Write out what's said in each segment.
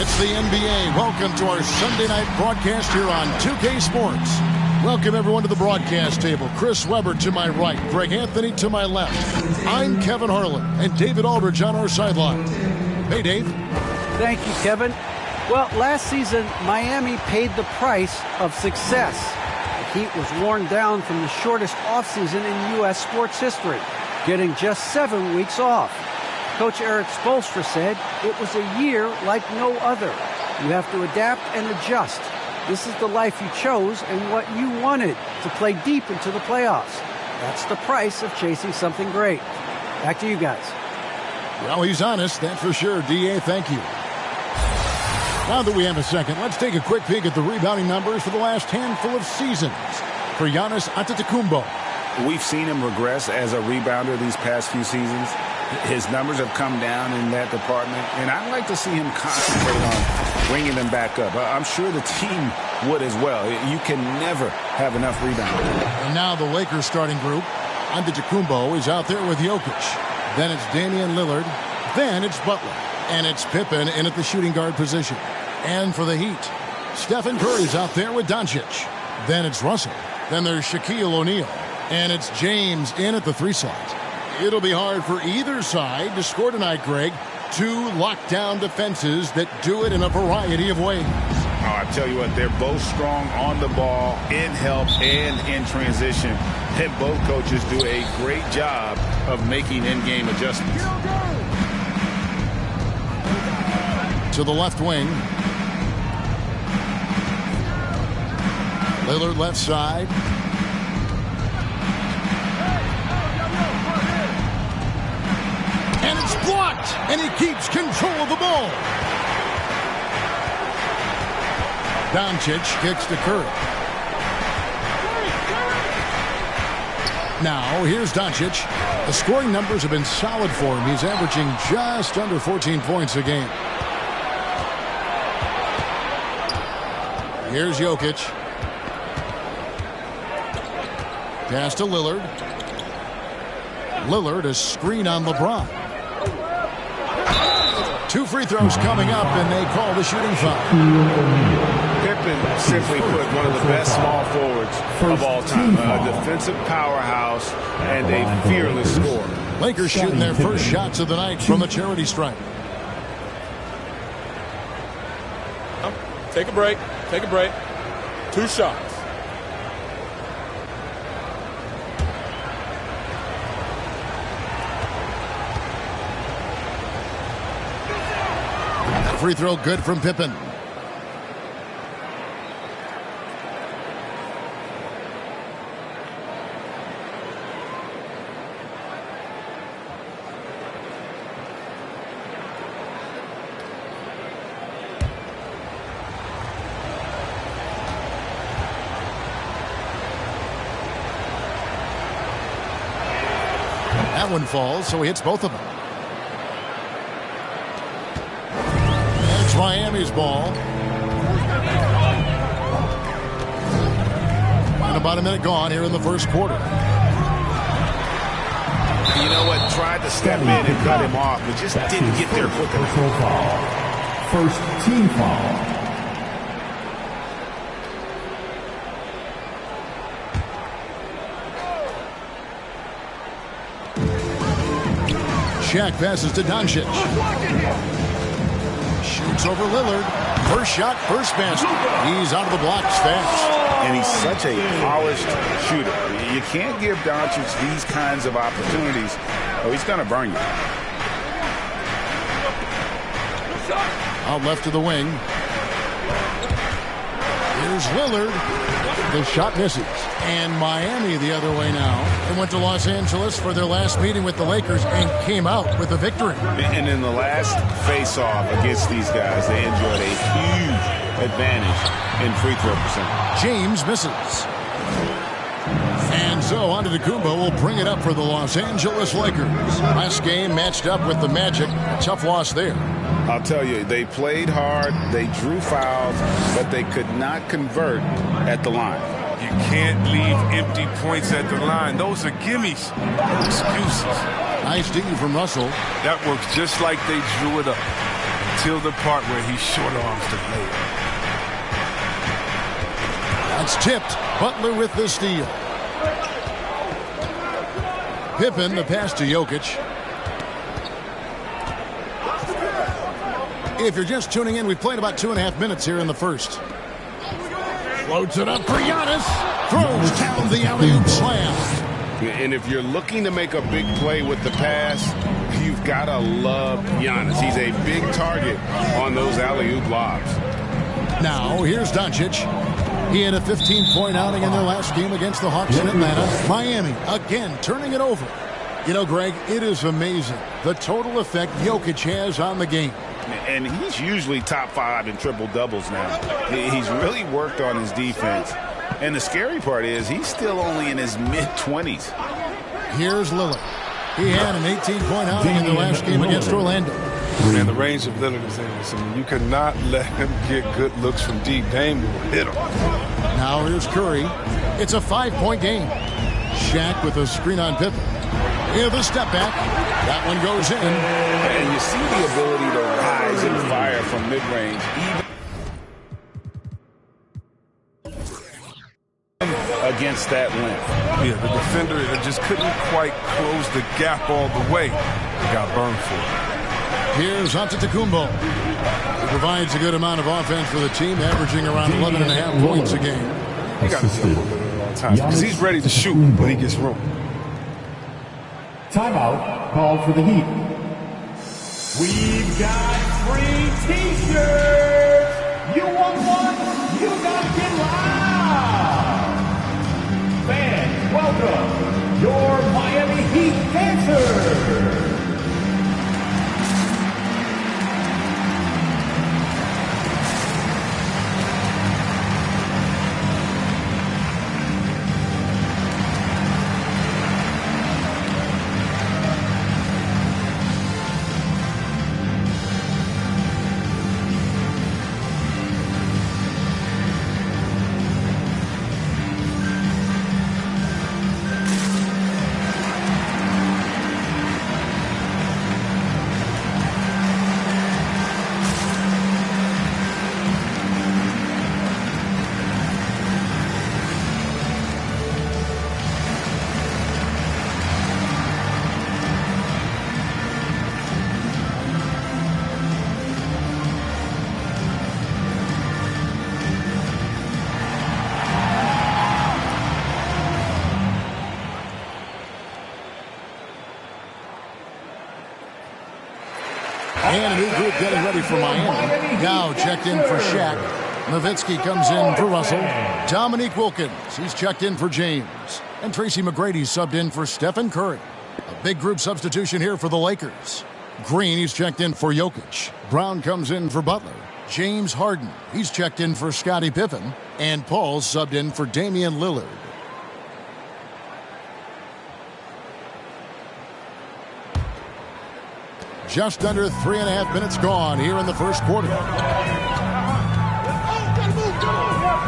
It's the NBA. Welcome to our Sunday night broadcast here on 2K Sports. Welcome everyone to the broadcast table. Chris Webber to my right, Greg Anthony to my left. I'm Kevin Harlan and David Aldridge on our sideline. Hey, Dave. Thank you, Kevin. Well, last season, Miami paid the price of success. The Heat was worn down from the shortest offseason in U.S. sports history, getting just 7 weeks off. Coach Eric Spoelstra said it was a year like no other. You have to adapt and adjust. This is the life you chose and what you wanted, to play deep into the playoffs. That's the price of chasing something great. Back to you guys. Well, he's honest, that's for sure. D.A., thank you. Now that we have a second, let's take a quick peek at the rebounding numbers for the last handful of seasons. For Giannis Antetokounmpo. We've seen him regress as a rebounder these past few seasons. His numbers have come down in that department, and I'd like to see him concentrate on bringing them back up. I'm sure the team would as well. You can never have enough rebounding. And now the Lakers starting group. Antetokounmpo is out there with Jokic. Then it's Damian Lillard. Then it's Butler. And it's Pippen in at the shooting guard position. And for the Heat, Stephen Curry's out there with Doncic. Then it's Russell. Then there's Shaquille O'Neal. And it's James in at the 3 slot. It'll be hard for either side to score tonight, Greg. 2 lockdown defenses that do it in a variety of ways. Oh, I tell you what, they're both strong on the ball, in help, and in transition. And both coaches do a great job of making in-game adjustments. To the left wing. Lillard left side. And it's blocked, and he keeps control of the ball. Doncic kicks to Curry. Now, here's Doncic. The scoring numbers have been solid for him. He's averaging just under 14 points a game. Here's Jokic. Pass to Lillard. Lillard, a screen on LeBron. 2 free throws coming up, and they call the shooting foul. Pippen, simply put, one of the best small forwards of all time. A defensive powerhouse and a fearless scorer. Lakers shooting their first shots of the night from the charity stripe. Take a break. Take a break. 2 shots. Free throw good from Pippen. That one falls, so he hits both of them. It's Miami's ball. And about a minute gone here in the first quarter. You know what? Tried to step in and cut him off, but just didn't get there quick enough. First team foul. Shaq passes to Doncic. Shoots over Lillard. First shot, first basket. He's out of the blocks fast. And he's such a polished shooter. You can't give Doncic these kinds of opportunities, or he's going to burn you. Out left to the wing. Here's Lillard. The shot misses. And Miami the other way now. They went to Los Angeles for their last meeting with the Lakers and came out with a victory. And in the last face-off against these guys, they enjoyed a huge advantage in free throw percentage. James misses. And so Antetokounmpo will bring it up for the Los Angeles Lakers. Last game matched up with the Magic. A tough loss there. I'll tell you, they played hard, they drew fouls, but they could not convert at the line. You can't leave empty points at the line. Those are gimmies. Excuses. Nice D from Russell. That works just like they drew it up. until the part where he short arms the layup. That's tipped. Butler with the steal. Pippen, the pass to Jokic. If you're just tuning in, we've played about 2.5 minutes here in the first. Floats it up for Giannis. Throws down the alley-oop slam. And if you're looking to make a big play with the pass, you've got to love Giannis. He's a big target on those alley-oop lobs. Now, here's Doncic. He had a 15-point outing in their last game against the Hawks in Atlanta. Miami, again, turning it over. You know, Greg, it is amazing the total effect Jokic has on the game. And he's usually top 5 in triple-doubles now. He's really worked on his defense. And the scary part is he's still only in his mid-20s. Here's Lillard. He had an 18-point outing in the last game against Orlando. Man, the range of Lillard is endless. I mean, you cannot let him get good looks from deep. Dame will hit him. Now here's Curry. It's a 5-point game. Shaq with a screen on Pippen. Here's the step back. That one goes in. And you see the ability to rise and fire from mid-range, even against that length. Yeah, the defender just couldn't quite close the gap all the way. He got burned for it. Here's Antetokounmpo. He provides a good amount of offense for the team, averaging around 11.5 points a game. He got to jump a little on time because he's ready to shoot when he gets room. Timeout called for the Heat. We've got free T-shirts. You want one? You got to get loud. Fans, welcome your Miami Heat dancers. And a new group getting ready for Miami. Yao checked in for Shaq. Nowitzki comes in for Russell. Dominique Wilkins, he's checked in for James. And Tracy McGrady subbed in for Stephen Curry. A big group substitution here for the Lakers. Green, he's checked in for Jokic. Brown comes in for Butler. James Harden, he's checked in for Scottie Pippen. And Paul subbed in for Damian Lillard. Just under 3.5 minutes gone here in the first quarter.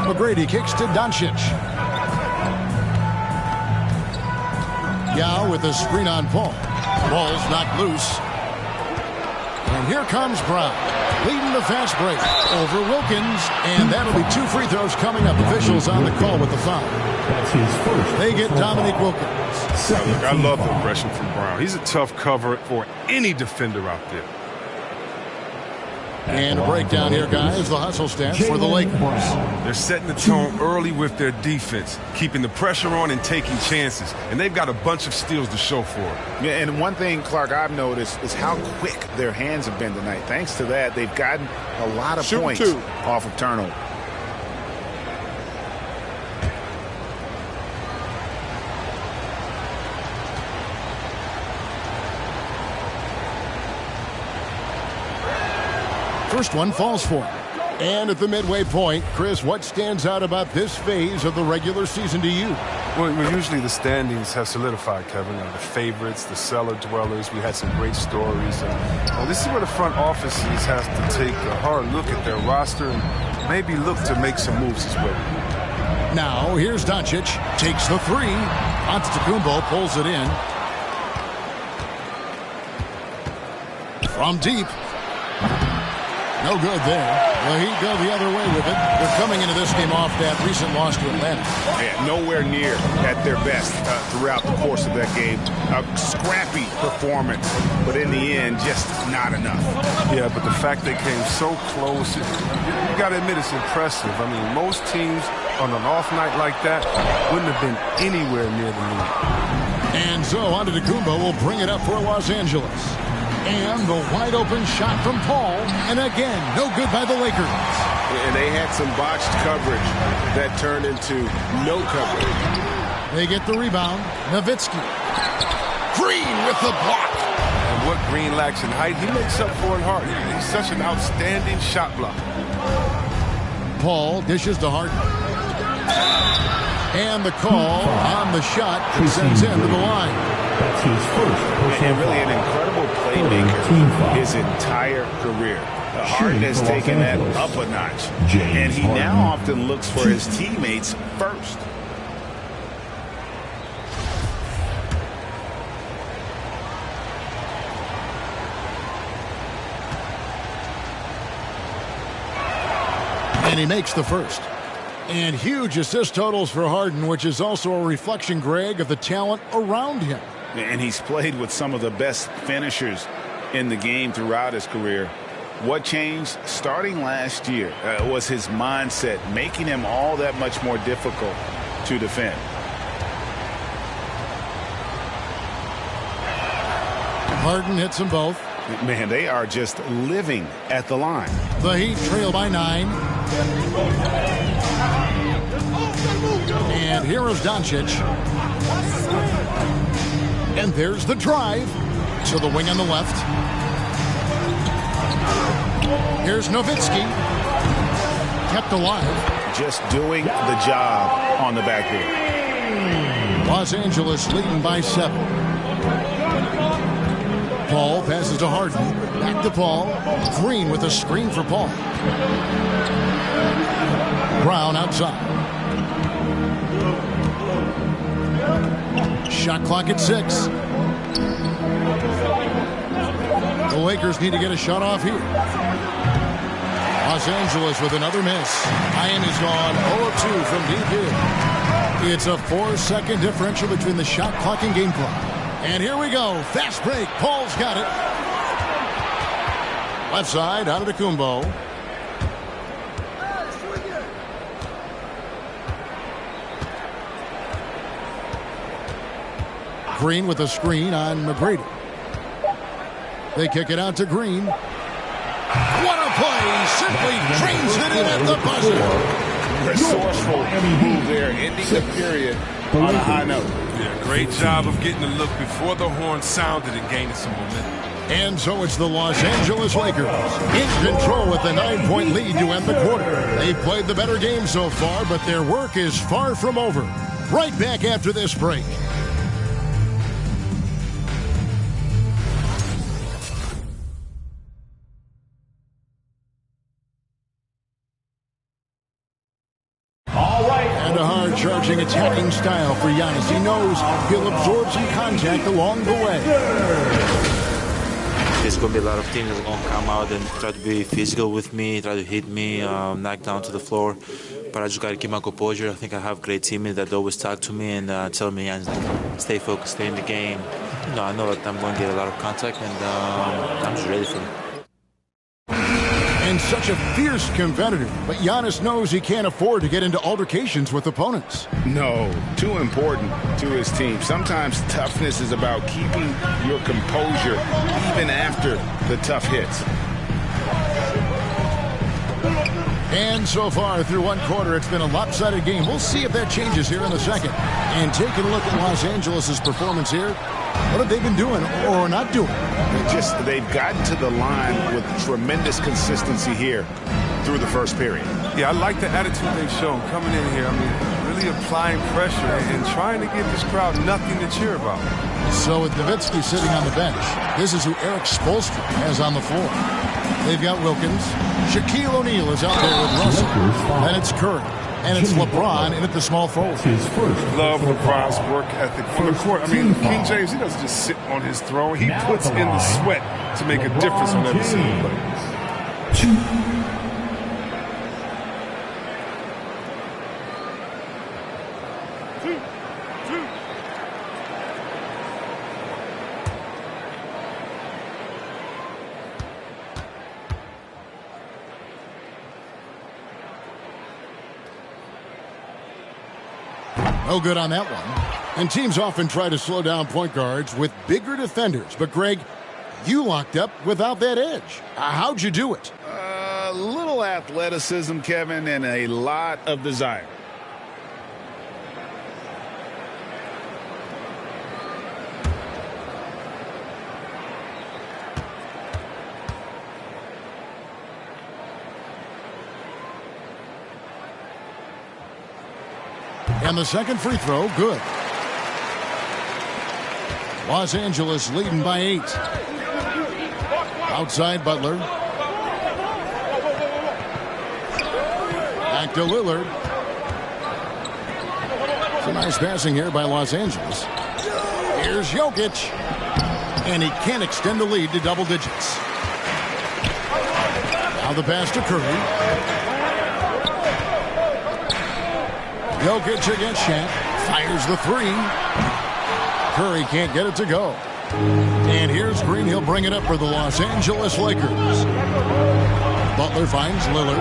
McGrady kicks to Doncic. Yao with a screen on Paul. Ball's knocked loose. And here comes Brown, leading the fast break over Wilkins. And that'll be 2 free throws coming up. Officials on the call with the foul. That's his first. They get Dominique Wilkins. Look, I love the aggression from Brown. He's a tough cover for any defender out there. And a breakdown here, guys. The hustle stats for the Lakers. They're setting the tone early with their defense, keeping the pressure on and taking chances. And they've got a bunch of steals to show for it. Yeah, and one thing, Clark, I've noticed is how quick their hands have been tonight. Thanks to that, they've gotten a lot of points off of turnover. First one falls for him. And at the midway point, Chris, what stands out about this phase of the regular season to you? Well, usually the standings have solidified, Kevin. The favorites, the cellar dwellers. We had some great stories. And this is where the front offices has to take a hard look at their roster and maybe look to make some moves as well. Now, here's Doncic. Takes the three. Antetokounmpo pulls it in. From deep. No good there. The Heat go the other way with it. They're coming into this game off that recent loss to Atlanta. Yeah, nowhere near at their best throughout the course of that game. A scrappy performance, but in the end, just not enough. Yeah, but the fact they came so close, you got to admit it's impressive. I mean, most teams on an off night like that wouldn't have been anywhere near the lead. And so Antetokounmpo will bring it up for Los Angeles. And the wide open shot from Paul. And again, no good by the Lakers. And they had some botched coverage that turned into no coverage. They get the rebound. Nowitzki. Green with the block. And what Green lacks in height, he makes up for in heart. He's such an outstanding shot blocker. Paul dishes to Harden. And the call on the shot sends him to the line. That's his first And really an incredible playmaker his entire career. Harden has taken that up a notch. And he now often looks for his teammates first. And he makes the first. And huge assist totals for Harden, which is also a reflection, Greg, of the talent around him. And he's played with some of the best finishers in the game throughout his career. What changed starting last year was his mindset, making him all that much more difficult to defend. Harden hits them both. Man, they are just living at the line. The Heat trail by 9. And here is Doncic. And there's the drive to the wing on the left. Here's Nowitzki. Kept alive. Just doing the job on the backboard. Los Angeles leading by 7. Paul passes to Harden. Back to Paul. Green with a screen for Paul. Brown outside. Shot clock at 6. The Lakers need to get a shot off here. Los Angeles with another miss. Miami's gone 0-2 from deep here. It's a 4-second differential between the shot clock and game clock. And here we go. Fast break. Paul's got it. Left side, Antetokounmpo. Green with a screen on McGrady. They kick it out to Green. What a play! Simply trains it in at the buzzer. Resourceful move there, ending the period on a high note. Yeah, great job of getting the look before the horn sounded and gaining some momentum. And so it's the Los Angeles Lakers in control with a 9-point lead to end the quarter. They've played the better game so far, but their work is far from over. Right back after this break. Charging attacking style for Giannis. He knows he'll absorb some contact along the way. There's going to be a lot of teams that are going to come out and try to be physical with me, try to hit me, knock down to the floor. But I just got to keep my composure. I think I have great teammates that always talk to me and tell me, stay focused, stay in the game. You know, I know that I'm going to get a lot of contact, and I'm just ready for it. And such a fierce competitor, but Giannis knows he can't afford to get into altercations with opponents. No, too important to his team. Sometimes toughness is about keeping your composure even after the tough hits. And so far through one quarter, it's been a lopsided game. We'll see if that changes here in the second. And taking a look at Los Angeles' performance here, what have they been doing or not doing? They've gotten to the line with tremendous consistency here through the first period. Yeah, I like the attitude they've shown coming in here. I mean, really applying pressure and trying to give this crowd nothing to cheer about. So with Nowitzki sitting on the bench, this is who Eric Spoelstra has on the floor. They've got Wilkins. Shaquille O'Neal is out there with Russell. And it's Curry. And it's LeBron in at the small forward. Love LeBron's work ethic on the court. I mean, King James, he doesn't just sit on his throne. He puts in the sweat to make a difference on every single play. 2. No good on that one. And teams often try to slow down point guards with bigger defenders. But, Greg, you locked up without that edge. How'd you do it? A little athleticism, Kevin, and a lot of desire. And the second free throw, good. Los Angeles leading by 8. Outside Butler. Back to Lillard. Some nice passing here by Los Angeles. Here's Jokic. And he can't extend the lead to double digits. Now the pass to Curry. Jokic against Shaq. Fires the 3. Curry can't get it to go. And here's Green. He'll bring it up for the Los Angeles Lakers. Butler finds Lillard.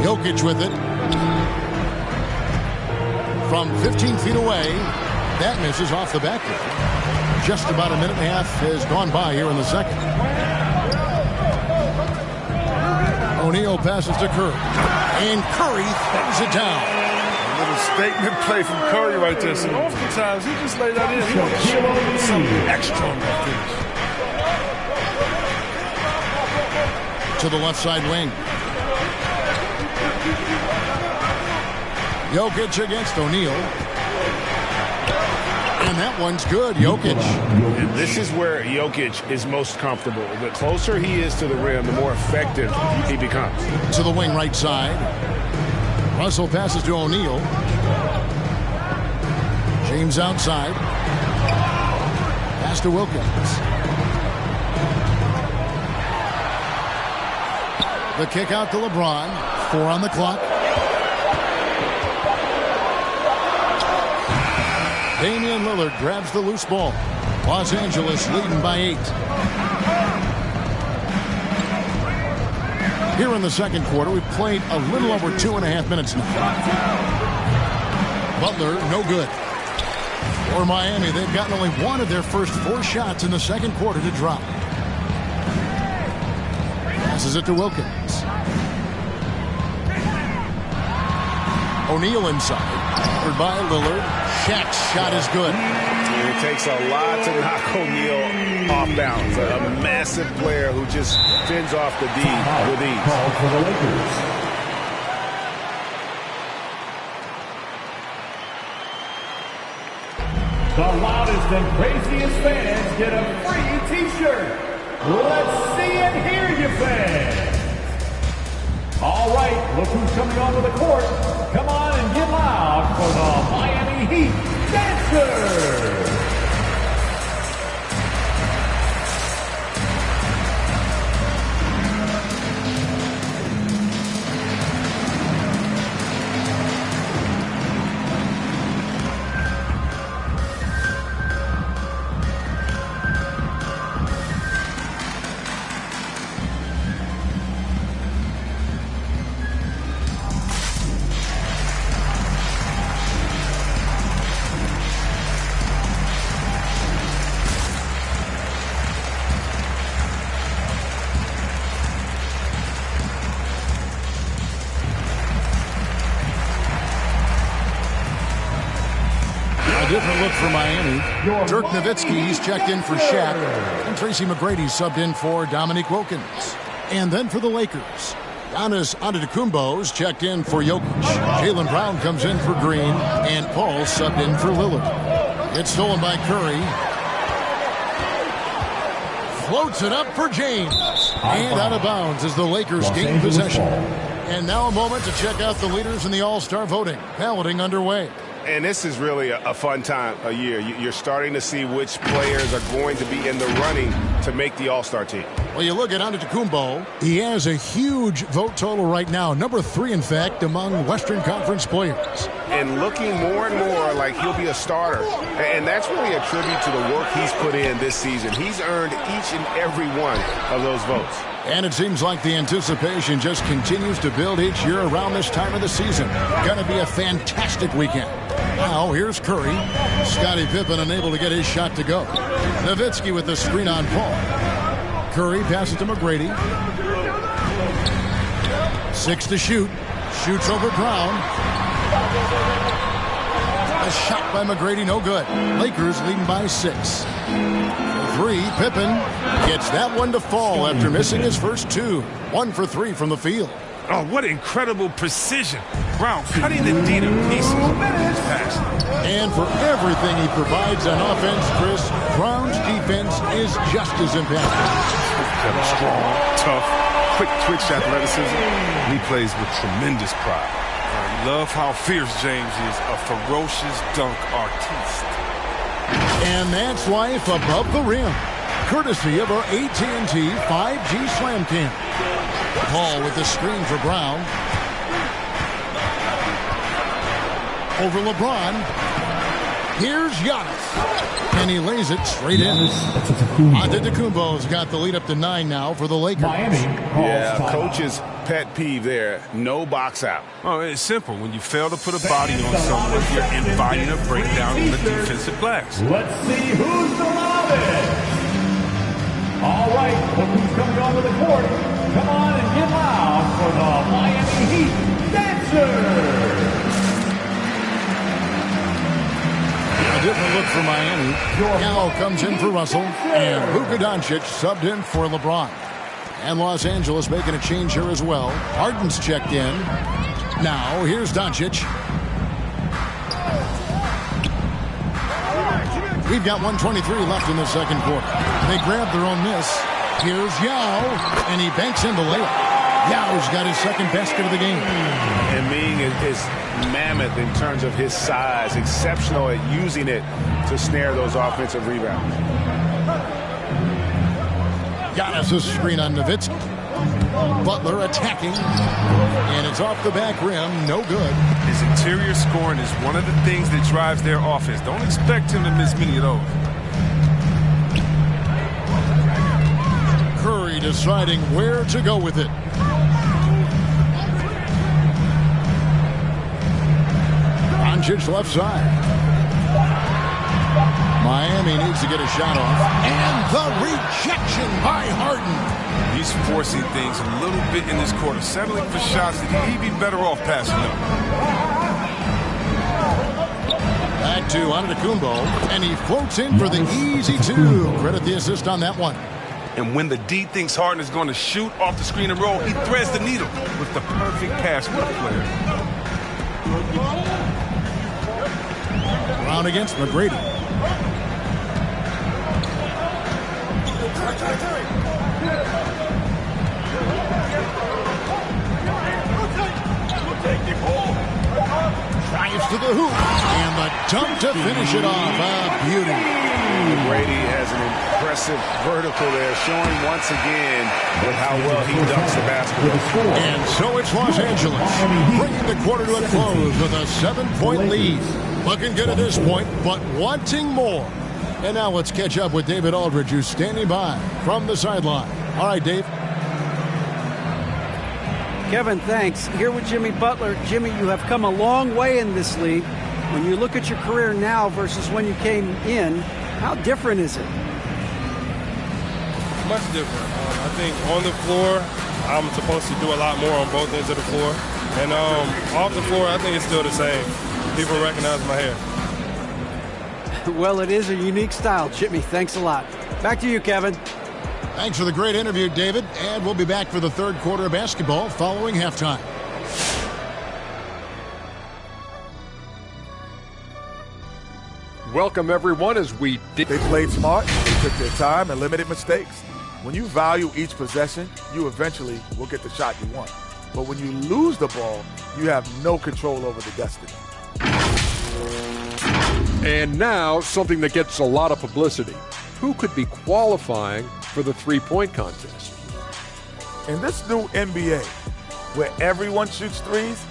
Jokic with it. From 15 feet away. That misses off the back rim. Just about a minute and a half has gone by here in the second. O'Neal passes to Curry. And Curry throws it down. A little statement play from Curry right there. So oftentimes he just laid that in. He wants to show something extra on that finish. To the left side wing. Jokic against O'Neal. And that one's good, Jokic. And this is where Jokic is most comfortable. The closer he is to the rim, the more effective he becomes. To the wing right side. Russell passes to O'Neal. James outside. Pass to Wilkins. The kick out to LeBron. 4 on the clock. Damian Lillard grabs the loose ball. Los Angeles leading by 8. Here in the second quarter, we've played a little over 2.5 minutes now. Butler, no good. For Miami, they've gotten only one of their first 4 shots in the second quarter to drop. Passes it to Wilkins. O'Neal inside. Covered by Lillard. Shaq's shot is good. It takes a lot to knock O'Neal off balance. A massive player who just fends off the D with ease. Call for the Lakers. The loudest and craziest fans get a free T-shirt. Let's see and hear you, fans. All right, look who's coming onto the court. Come on and get loud for the Miami Heat Dancers. Different look for Miami. Dirk Nowitzki, he's checked in for Shaq. And Tracy McGrady subbed in for Dominique Wilkins. And then for the Lakers, Giannis Antetokounmpo's checked in for Jokic. Jaylen Brown comes in for Green. And Paul subbed in for Lillard. It's stolen by Curry. Floats it up for James. And out of bounds as the Lakers gain possession. And now a moment to check out the leaders in the All-Star voting. Balloting underway. And this is really a fun time of year. You're starting to see which players are going to be in the running to make the All-Star team. Well, you look at Antetokounmpo, he has a huge vote total right now, number 3, in fact, among Western Conference players. And looking more and more like he'll be a starter. And that's really a tribute to the work he's put in this season. He's earned each and every one of those votes. And it seems like the anticipation just continues to build each year around this time of the season. Going to be a fantastic weekend. Now, here's Curry. Scottie Pippen unable to get his shot to go. Nowitzki with the screen on Paul. Curry passes to McGrady. 6 to shoot. Shoots over Brown. A shot by McGrady, no good. Lakers leading by 6. 3, Pippen gets that one to fall after missing his first 2. 1 for 3 from the field. Oh, what incredible precision. Brown cutting the D to pieces. Pass. And for everything he provides on offense, Chris, Brown's defense is just as impactful. Strong, tough, quick twitch athleticism. He plays with tremendous pride. I love how fierce James is, a ferocious dunk artiste. And that's life above the rim, courtesy of our AT&T 5G Slam Cam. Paul with the screen for Brown. Over LeBron. Here's Giannis. And he lays it straight in. Antetokounmpo's got the lead up to 9 now for the Lakers. Yeah, coach's pet peeve there. No box out. Oh, it's simple. When you fail to put a body on someone, you're inviting a breakdown in the defensive glass. Let's see who's the loudest. All right, look who's coming onto the court. Come on and get loud for the Miami Heat Dancers. A different look for Miami. Gallo comes in for Russell, and Luka Doncic subbed in for LeBron. And Los Angeles making a change here as well. Harden's checked in. Now, here's Doncic. We've got 1:23 left in the second quarter. They grab their own miss. Here's Yao, and he banks in the layup. Yao's got his second basket of the game. And Ming is mammoth in terms of his size, exceptional at using it to snare those offensive rebounds. Giannis' screen on Nowitzki. Butler attacking, and it's off the back rim, no good. His interior scoring is one of the things that drives their offense. Don't expect him to miss many of those. Curry deciding where to go with it. Doncic left side. Miami needs to get a shot off. And the rejection by Harden. He's forcing things a little bit in this quarter, settling for shots that he'd be better off passing up. Back to Antetokounmpo, and he floats in for the easy 2. Credit the assist on that one. And when the D thinks Harden is going to shoot off the screen and roll, he threads the needle with the perfect pass for the player. Brown against McGrady. Drives to the hoop, and the dunk to finish it off. A beauty. McGrady has an impressive vertical there, showing once again with how well he dunks the basketball. And so it's Los Angeles, bringing the quarter to a close with a 7-point lead. Looking good at this point, but wanting more. And now let's catch up with David Aldridge, who's standing by from the sideline. All right, Dave. Kevin, thanks. Here with Jimmy Butler. Jimmy, you have come a long way in this league. When you look at your career now versus when you came in, how different is it? Much different. I think on the floor, I'm supposed to do a lot more on both ends of the floor. And off the floor, I think it's still the same. People recognize my hair. Well, it is a unique style, Jimmy. Thanks a lot. Back to you, Kevin. Thanks for the great interview, David. And we'll be back for the third quarter of basketball following halftime. Welcome, everyone, as we did. They played smart, they took their time, and limited mistakes. When you value each possession, you eventually will get the shot you want. But when you lose the ball, you have no control over the destiny. And now, something that gets a lot of publicity. who could be qualifying for the three-point contest. In this new NBA, where everyone shoots threes,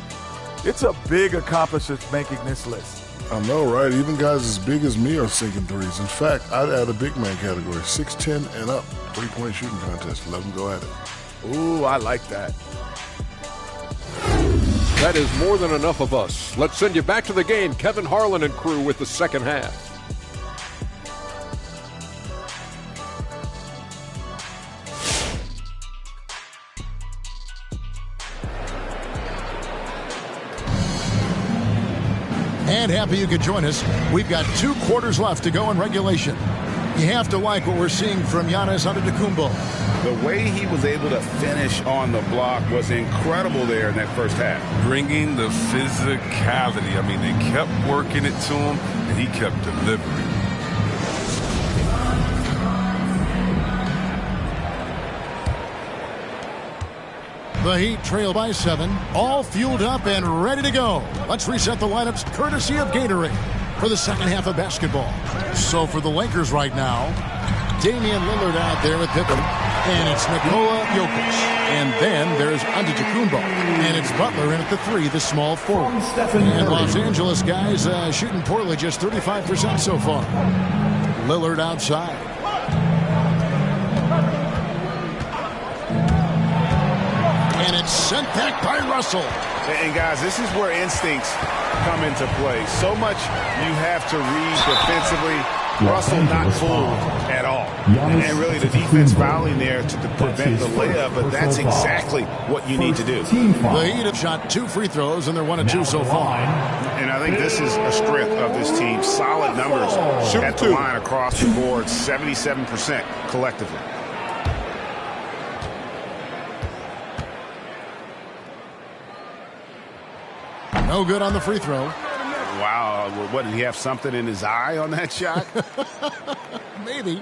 it's a big accomplishment making this list. I know, right? Even guys as big as me are sinking threes. In fact, I'd add a big man category, 6'10" and up, three-point shooting contest. Let them go at it. Ooh, I like that. That is more than enough of us. Let's send you back to the game. Kevin Harlan and crew with the second half. And happy you could join us. We've got 2 quarters left to go in regulation. You have to like what we're seeing from Giannis Antetokounmpo. The way he was able to finish on the block was incredible there in that first half. Bringing the physicality. I mean, they kept working it to him, and he kept delivering. The Heat trail by 7, all fueled up and ready to go. Let's reset the lineups courtesy of Gatorade for the second half of basketball. So for the Lakers right now, Damian Lillard out there with Pippen, and it's Nikola Jokic. And then there's Antetokounmpo, and it's Butler in at the 3, the small forward. And Los Angeles guys shooting poorly, just 35% so far. Lillard outside. And it's sent back by Russell. And guys, this is where instincts come into play. So much you have to read defensively. Russell not fooled at all. And really the defense fouling there to prevent the layup, but that's exactly what you need to do. The Heat have shot 2 free throws, and they're 1 of 2 so far. And I think this is a strength of this team. Solid numbers at the line across the board, 77% collectively. No good on the free throw. Wow. What, did he have something in his eye on that shot? Maybe.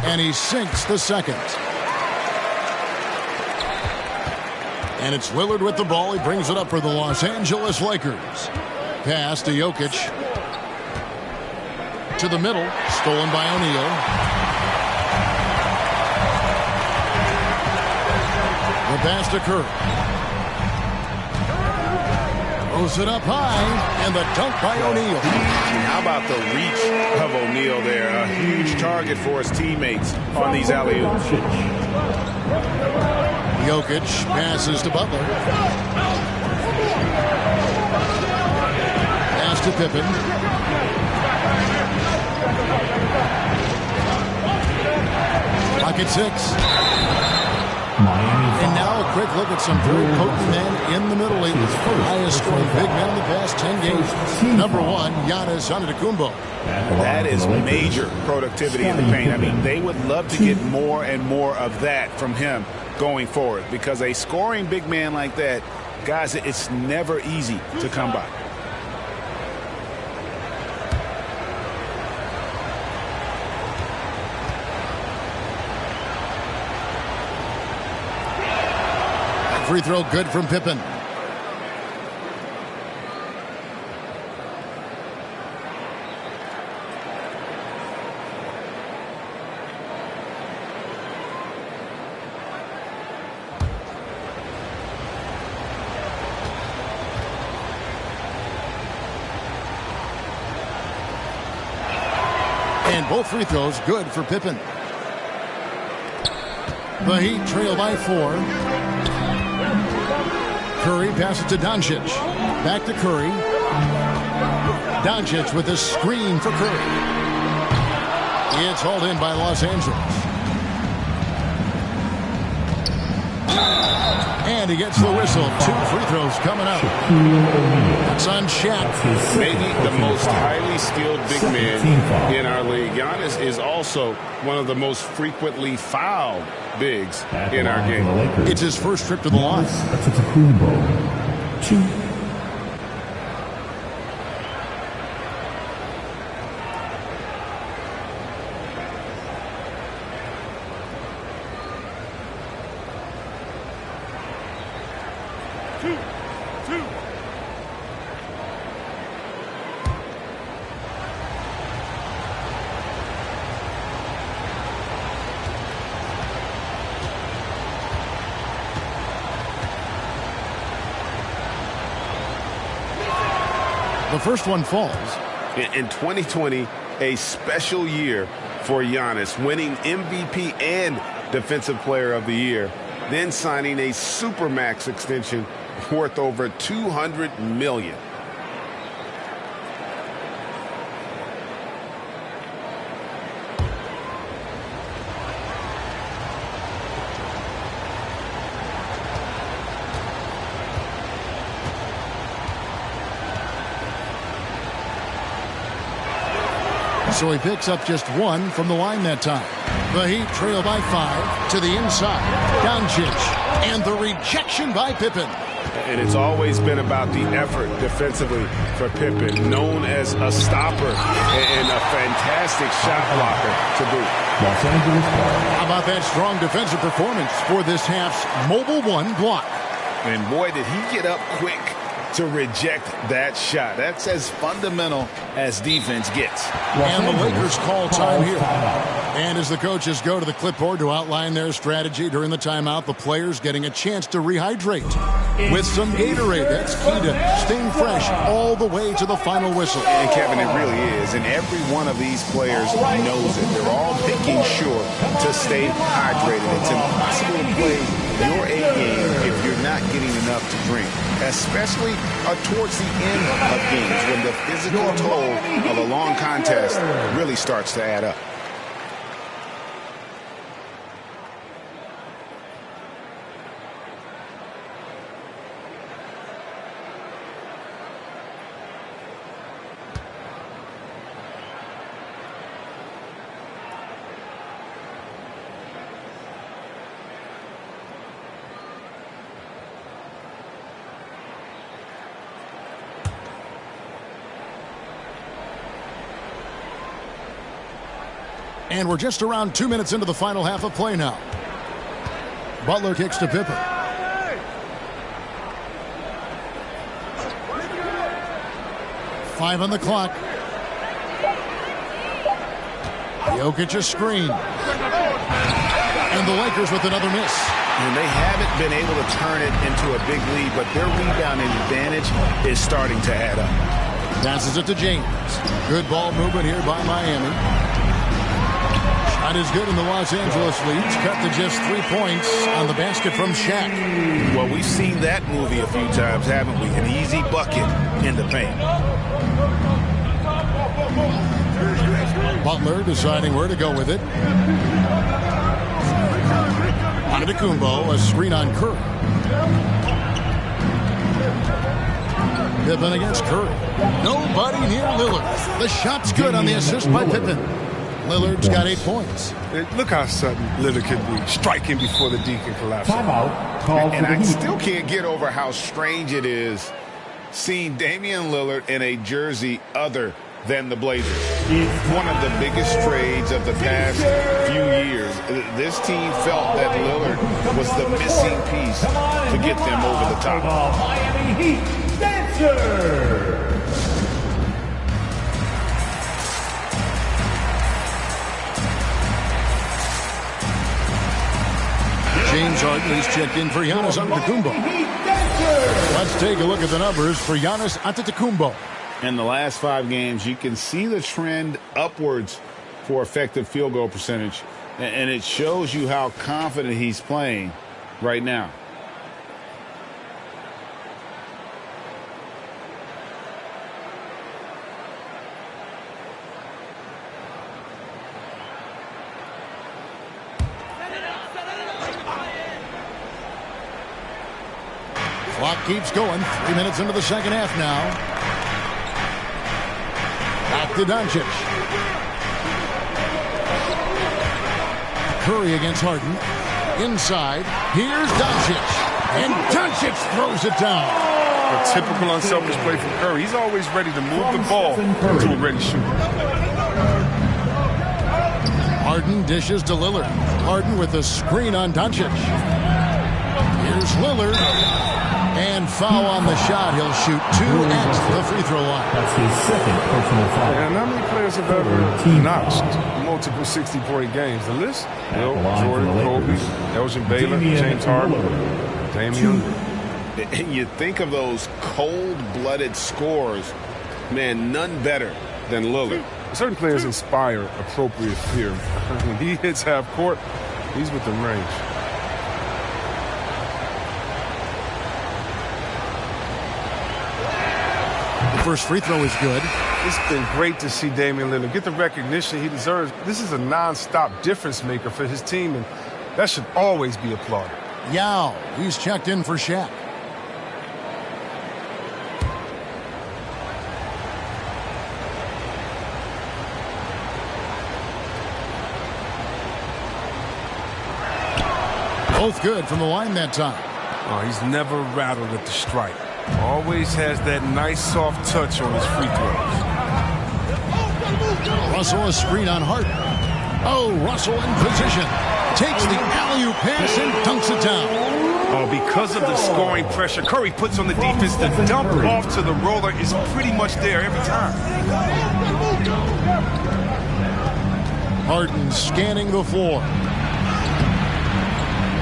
And he sinks the second. And it's Lillard with the ball. He brings it up for the Los Angeles Lakers. Pass to Jokic. To the middle, stolen by O'Neal. The pass to Curry. Throws it up high, and the dunk by O'Neal. How about the reach of O'Neal there? A huge target for his teammates on these alley-oops. Jokic passes to Butler. Pass to Pippen. Pocket 6. And now a quick look at some very potent men in the middle league. Highest scoring big men in the past 10 games. Number 1, Giannis Antetokounmpo. That is major productivity in the paint. I mean, they would love to get more and more of that from him going forward, because a scoring big man like that, guys, it's never easy to come by. Free throw good from Pippen. And both free throws good for Pippen. The Heat trail by 4. Curry passes to Doncic. Back to Curry. Doncic with a screen for Curry. It's hauled in by Los Angeles. And he gets the whistle. 2 free throws coming up. That's on Shaq. Maybe the most highly skilled big man in our league. Giannis is also one of the most frequently fouled bigs in our game. It's his first trip to the line. Antetokounmpo, 2. The first one falls. In 2020, a special year for Giannis, winning MVP and Defensive Player of the Year, then signing a Supermax extension worth over $200 million. So he picks up just one from the line that time. The Heat trail by 5 to the inside. Doncic, and the rejection by Pippen. And it's always been about the effort defensively for Pippen, known as a stopper and a fantastic shot blocker to boot. How about that strong defensive performance for this half's Mobile One block? And boy, did he get up quick to reject that shot. That's as fundamental as defense gets. And the Lakers call time here. And as the coaches go to the clipboard to outline their strategy during the timeout, the players getting a chance to rehydrate with some Gatorade. That's key to staying fresh all the way to the final whistle. And Kevin, it really is. And every one of these players knows it. They're all making sure to stay hydrated. It's impossible to play your A game if you're not getting enough to drink, especially towards the end of games when the physical toll of a long contest really starts to add up. And we're just around 2 minutes into the final half of play now. Butler kicks to Pippen. Five on the clock. Jokic a screen. And the Lakers with another miss. And they haven't been able to turn it into a big lead, but their rebounding advantage is starting to add up. Passes it to James. Good ball movement here by Miami. Shot is good, and the Los Angeles leads cut to just 3 points on the basket from Shaq. Well, we've seen that movie a few times, haven't we? An easy bucket in the paint. Butler deciding where to go with it. Antetokounmpo, a screen on Curry. Pippen against Curry. Nobody near Lillard. The shot's good on the assist by Pippen. Lillard's got 8 points. Look how sudden Lillard can be, striking before the D can collapse. And I still can't get over how strange it is seeing Damian Lillard in a jersey other than the Blazers. One of the biggest trades of the past few years. This team felt that Lillard was the missing piece to get them over the top. Miami Heat Dancer. James Harden is checked in for Giannis Antetokounmpo. Let's take a look at the numbers for Giannis Antetokounmpo. In the last 5 games, you can see the trend upwards for effective field goal percentage. And it shows you how confident he's playing right now. Clock keeps going. 3 minutes into the second half now. Back to Doncic. Curry against Harden. Inside. Here's Doncic. And Doncic throws it down. A typical unselfish play from Curry. He's always ready to move the ball to a ready shooter. Harden dishes to Lillard. Harden with a screen on Doncic. Here's Lillard. And foul on the shot. He'll shoot 2 at the free throw line. That's his second personal foul. And how many players have ever notched multiple 60-point games? The list? Bill, Jordan, Kobe, Elgin Baylor, James Harden, Damian. And you think of those cold-blooded scorers, man, none better than Lillard. Certain players inspire appropriate fear. When he hits half court, he's within range. The first free throw is good. It's been great to see Damian Lillard get the recognition he deserves. This is a non-stop difference maker for his team, and that should always be applauded. Yao, he's checked in for Shaq. Both good from the line that time. Oh, he's never rattled at the stripe. Always has that nice soft touch on his free throws. Russell a screen on Harden. Oh, Russell in position. Takes the alley-oop pass and dunks it down. Oh, because of the scoring pressure Curry puts on the defense, the dump off to the roller is pretty much there every time. Harden scanning the floor.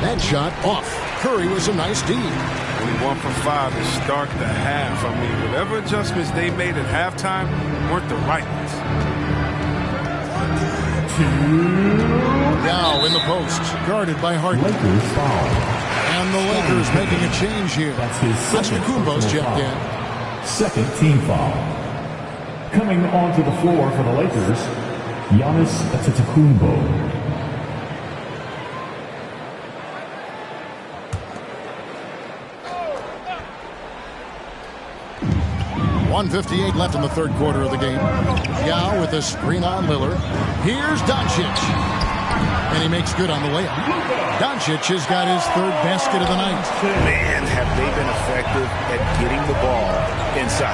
That shot off. Curry was a nice D. Only 1 for 5 to start the half. I mean, whatever adjustments they made at halftime weren't the right ones. Now in the post, guarded by Harden. Lakers foul. And the Lakers making a change here. That's his second Antetokounmpo's checked in. Second team foul. Coming onto the floor for the Lakers, Giannis Antetokounmpo. 1:58 left in the third quarter of the game. Yao with a screen on Lillard. Here's Doncic. And he makes good on the layup. Doncic has got his third basket of the night. Man, have they been effective at getting the ball inside.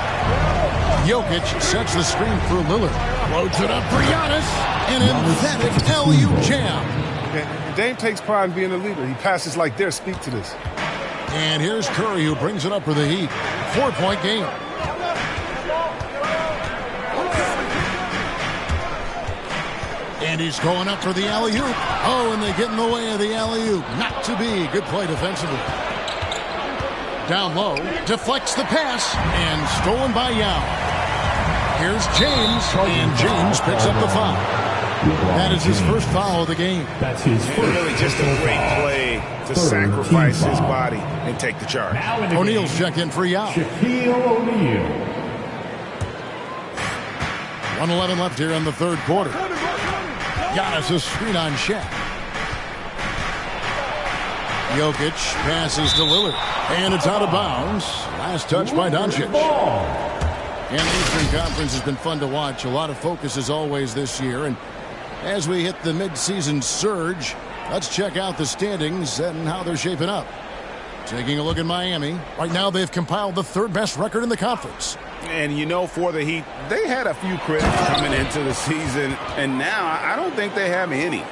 Jokic sets the screen for Lillard. Loads it up for Giannis. An emphatic alley-oop jam. Dame takes pride in being a leader. He passes like this. Speak to this. And here's Curry who brings it up for the Heat. 4-point game. And he's going up for the alley-oop. Oh, and they get in the way of the alley-oop. Not to be. Good play defensively. Down low. Deflects the pass. And stolen by Yao. Here's James. And James picks up the foul. That is his first foul of the game. That's his first. Really just a great play to sacrifice his body and take the charge. O'Neal's checked in for Yao. Shaquille O'Neal. 1:11 left here in the third quarter. Giannis a screen on Shaq. Jokic passes to Lillard. And it's out of bounds. Last touch by Doncic. And the Eastern Conference has been fun to watch. A lot of focus as always this year. And as we hit the midseason surge, let's check out the standings and how they're shaping up. Taking a look at Miami. Right now they've compiled the third best record in the conference. And you know, for the Heat, they had a few critics coming into the season, and now I don't think they have any.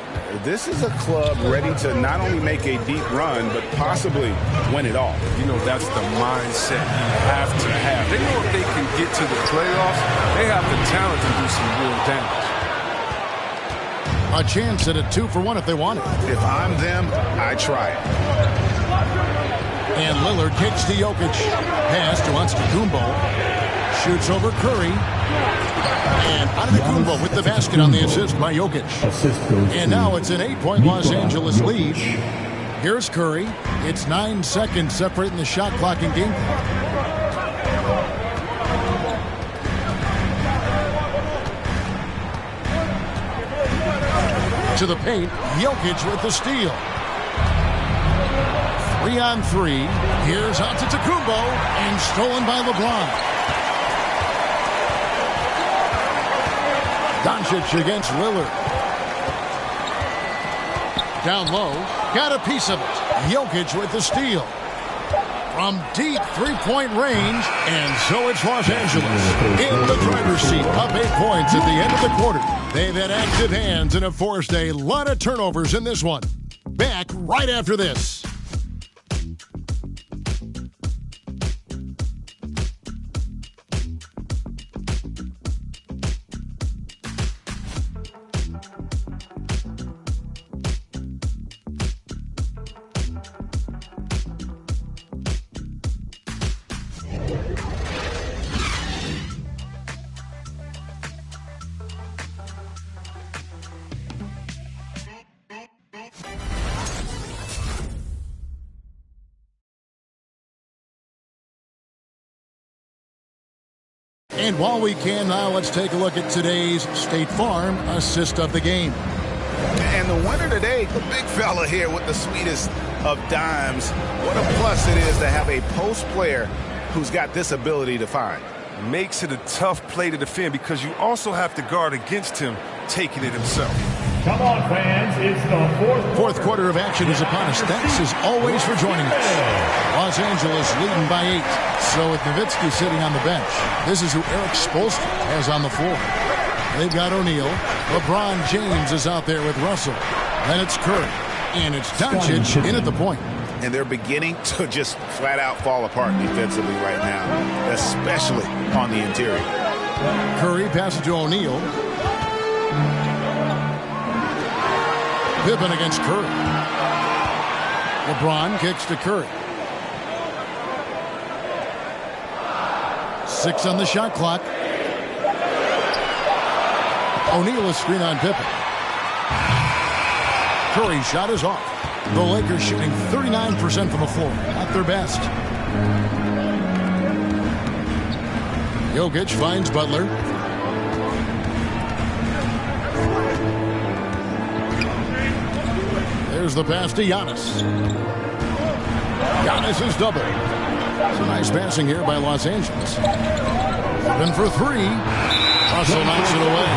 This is a club ready to not only make a deep run, but possibly win it all. You know, that's the mindset you have to have. They know if they can get to the playoffs, they have the talent to do some real damage. A chance at a 2-for-1 if they want it. If I'm them, I try it. And Lillard kicks to Jokic. Pass to Antetokounmpo. Shoots over Curry. And Antetokounmpo with the basket on the assist by Jokic. And now it's an 8-point Los Angeles lead. Here's Curry. It's 9 seconds separating the shot clock and game clock. To the paint. Jokic with the steal. 3-on-3. Here's Antetokounmpo. And stolen by LeBron. Doncic against Lillard. Down low. Got a piece of it. Jokic with the steal. From deep three-point range. And so it's Los Angeles in the driver's seat. Up 8 points at the end of the quarter. They've had active hands and have forced a lot of turnovers in this one. Back right after this. And while we can now, let's take a look at today's State Farm assist of the game. And the winner today, the big fella here with the sweetest of dimes. What a plus it is to have a post player who's got this ability to find. Makes it a tough play to defend because you also have to guard against him taking it himself. Come on, fans. It's the fourth quarter of action is upon us. Thanks as always for joining us. Los Angeles leading by 8. So with Nowitzki sitting on the bench, this is who Eric Spoelstra has on the floor. They've got O'Neal. LeBron James is out there with Russell. Then it's Curry. And it's Doncic in at the point. And they're beginning to just flat out fall apart defensively right now, especially on the interior. Curry passes to O'Neal. Pippen against Curry. LeBron kicks to Curry. 6 on the shot clock. O'Neal is screen on Pippen. Curry's shot is off. The Lakers shooting 39% from the floor. At their best. Jokic finds Butler. There's the pass to Giannis. Giannis is double. It's a nice passing here by Los Angeles. Then for 3. Russell knocks it away.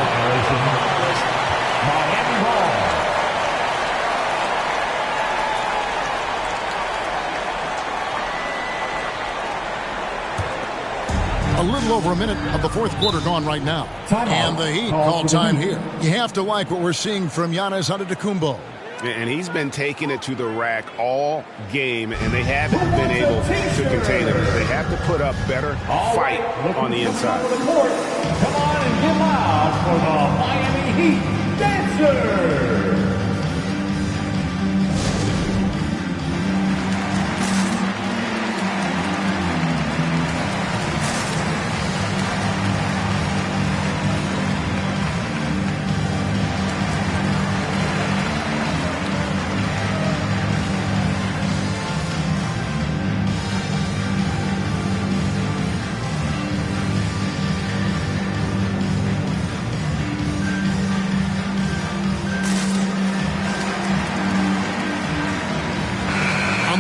A little over a minute of the fourth quarter gone right now. And the Heat call time here. You have to like what we're seeing from Giannis Antetokounmpo. And he's been taking it to the rack all game, and they haven't been able to contain him. They have to put up better fight on the inside. Come on and give loud for the Miami Heat Dancers.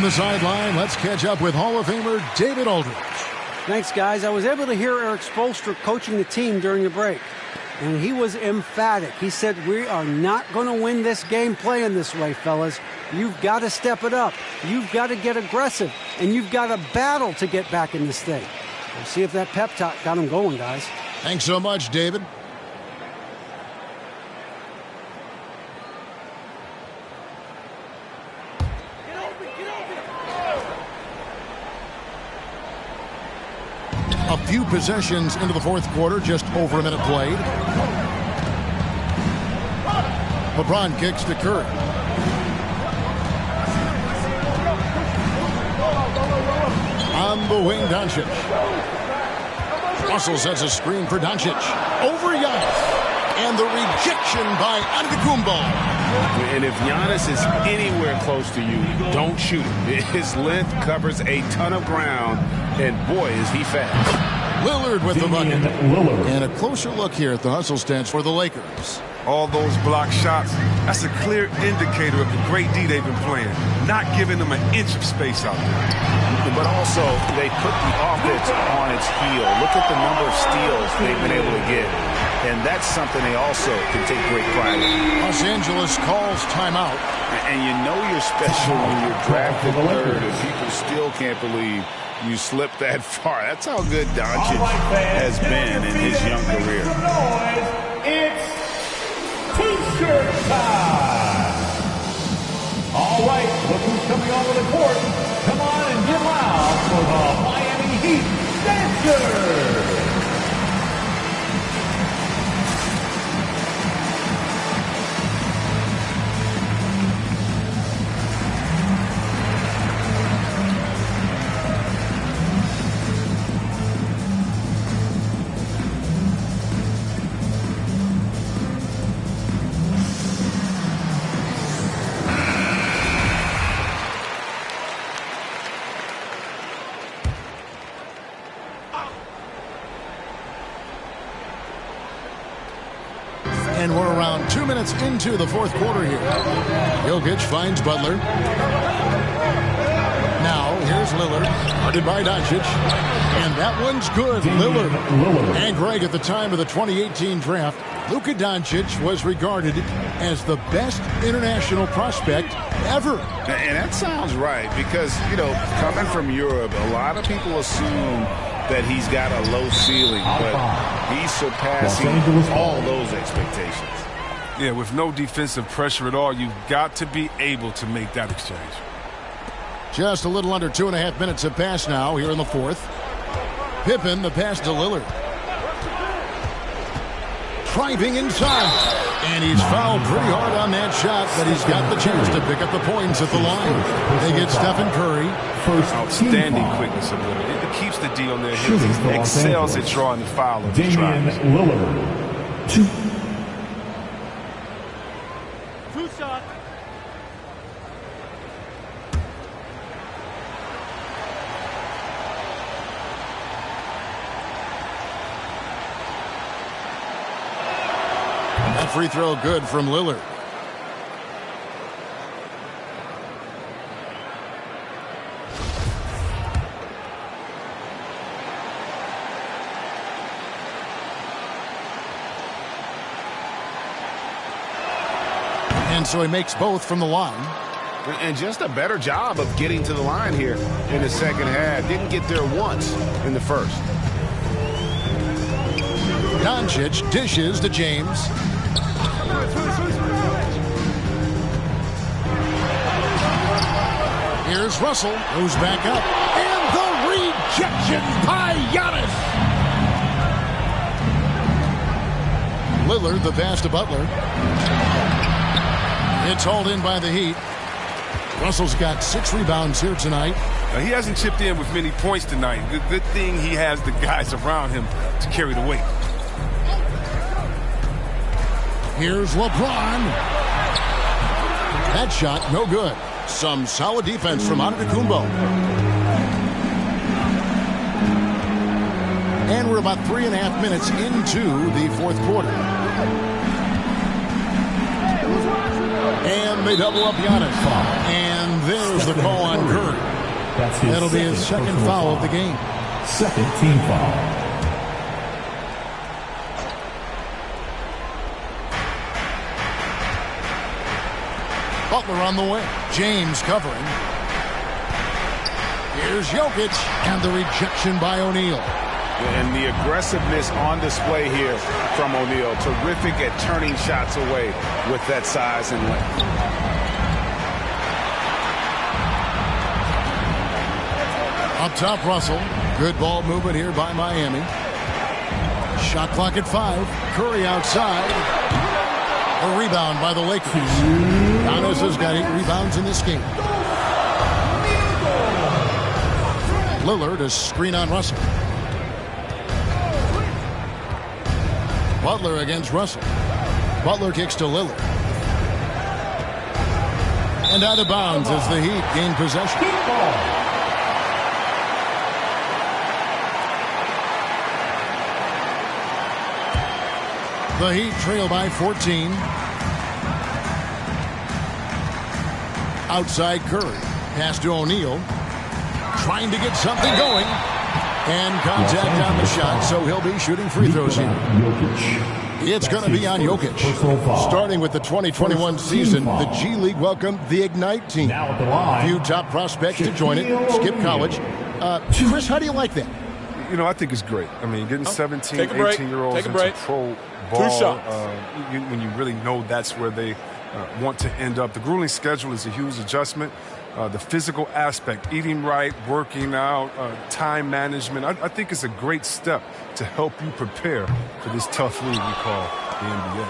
The sideline, let's catch up with Hall of Famer David Aldridge. Thanks, guys. I was able to hear Eric Spoelstra coaching the team during the break, and he was emphatic. He said, we are not going to win this game playing this way, fellas. You've got to step it up. You've got to get aggressive, and you've got to battle to get back in this thing. We'll see if that pep talk got him going, guys. Thanks so much, David. A few possessions into the fourth quarter, just over a minute played. LeBron kicks to Curry. On the wing, Doncic. Russell sets a screen for Doncic. Over Giannis. And the rejection by Antetokounmpo. And if Giannis is anywhere close to you, don't shoot him. His length covers a ton of ground, and boy, is he fast. Lillard with the bucket. And a closer look here at the hustle stats for the Lakers. All those block shots, that's a clear indicator of the great D they've been playing. Not giving them an inch of space out there. But also, they put the offense on its heel. Look at the number of steals they've been able to get. And that's something they also can take great pride in. Los Angeles calls timeout. And you know you're special when you're drafted third, and people still can't believe you slipped that far. That's how good Doncic has been in his young career. It's T-shirt time. All right, look who's coming onto the court. Come on and get loud for the Miami Heat Dancers. And we're around 2 minutes into the fourth quarter here. Jokic finds Butler. Now, here's Lillard, guarded by Doncic. And that one's good. Lillard. And Greg, at the time of the 2018 draft, Luka Doncic was regarded as the best international prospect ever. And that sounds right because, you know, coming from Europe, a lot of people assume that he's got a low ceiling, but he's surpassing all those expectations. Yeah, with no defensive pressure at all, you've got to be able to make that exchange. Just a little under 2.5 minutes have passed now here in the fourth. Pippen, the pass to Lillard. Driving inside. And he's fouled pretty hard on that shot, but he's got the chance to pick up the points at the line. They get Stephen Curry. Outstanding quickness of Lillard. It keeps the D on their heels. He excels at drawing the foul of the drives. Lillard. 2 shots. That free throw good from Lillard. And so he makes both from the line. And just a better job of getting to the line here in the second half. Didn't get there once in the first. Doncic dishes to James. Here's Russell, who's back up. And the rejection by Giannis. Lillard, the pass to Butler. It's hauled in by the Heat. Russell's got 6 rebounds here tonight. He hasn't chipped in with many points tonight. Good thing he has the guys around him to carry the weight. Here's LeBron. That shot, no good. Some solid defense from Antetokounmpo. And we're about 3.5 minutes into the fourth quarter. And they double up Giannis. And there's the call on Curry. That'll be his second foul of the game. Second team foul. Butler on the way. James covering. Here's Jokic. And the rejection by O'Neal. And the aggressiveness on display here from O'Neal. Terrific at turning shots away with that size and length. Up top, Russell. Good ball movement here by Miami. Shot clock at 5. Curry outside. A rebound by the Lakers. Giannis has got 8 rebounds in this game. Lillard, a screen on Russell. Butler against Russell. Butler kicks to Lillard. And out of bounds as the Heat gain possession. The Heat trail by 14. Outside Curry. Pass to O'Neal. Trying to get something going. And contact on the shot, so he'll be shooting free throws here. It's going to be on Jokic. Starting with the 2021 season, the G League welcomed the Ignite team. A few top prospects to join it. Skip college. Chris, how do you like that? You know, I think it's great. I mean, getting 17, 18-year-olds into pro ball, 2 shots. When you really know that's where they want to end up. The grueling schedule is a huge adjustment. The physical aspect, eating right, working out, time management. I think it's a great step to help you prepare for this tough league we call the NBA.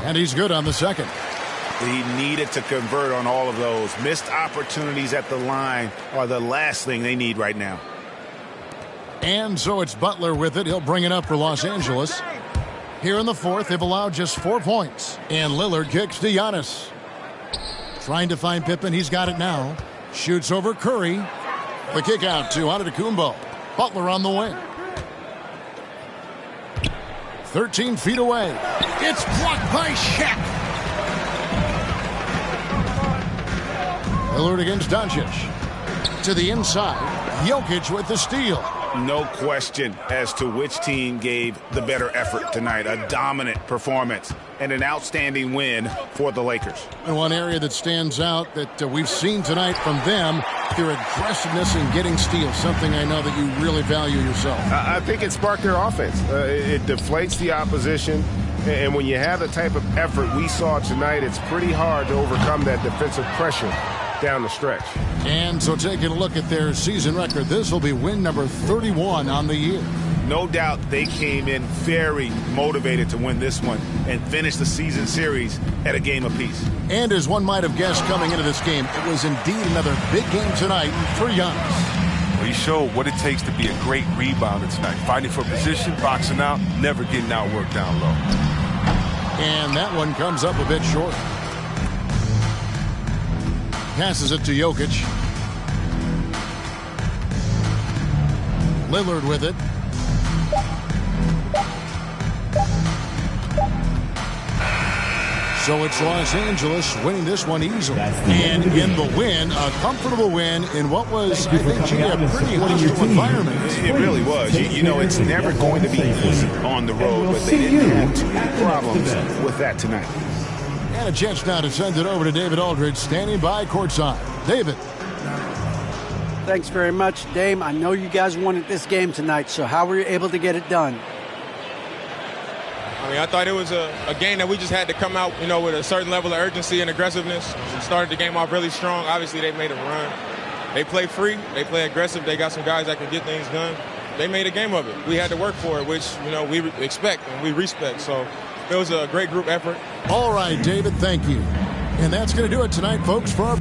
And he's good on the second. He needed to convert on all of those. Missed opportunities at the line are the last thing they need right now. And so it's Butler with it. He'll bring it up for Los Angeles. Here in the fourth, they've allowed just 4 points. And Lillard kicks to Giannis. Trying to find Pippen. He's got it now. Shoots over Curry. The kick out to Antetokounmpo. Butler on the wing. 13 feet away. It's blocked by Shaq. Lillard against Doncic. To the inside. Jokic with the steal. No question as to which team gave the better effort tonight. A dominant performance and an outstanding win for the Lakers. And one area that stands out that we've seen tonight from them, their aggressiveness in getting steals, something I know that you really value yourself. I think it sparked their offense. It deflates the opposition. And when you have the type of effort we saw tonight, it's pretty hard to overcome that defensive pressure down the stretch. And so taking a look at their season record, this will be win number 31 on the year. No doubt they came in very motivated to win this one and finish the season series at a game apiece. And as one might have guessed coming into this game, it was indeed another big game tonight for Giannis. Well, he showed what it takes to be a great rebounder tonight. Fighting for position, boxing out, never getting outworked down low. And that one comes up a bit short. Passes it to Jokic. Lillard with it. So it's Los Angeles winning this one easily. And in the win, a comfortable win in what was, I think, a pretty hostile environment. It really was. You know, it's never going to be easy on the road, but they didn't have too many problems with that tonight. And a chance now to send it over to David Aldridge, standing by courtside. David. Thanks very much, Dame. I know you guys wanted this game tonight, so how were you able to get it done? I mean, I thought it was a game that we just had to come out, you know, with a certain level of urgency and aggressiveness. We started the game off really strong. Obviously, they made a run. They play free. They play aggressive. They got some guys that can get things done. They made a game of it. We had to work for it, which, you know, we expect and we respect. So it was a great group effort. All right, David, thank you. And that's going to do it tonight, folks, for our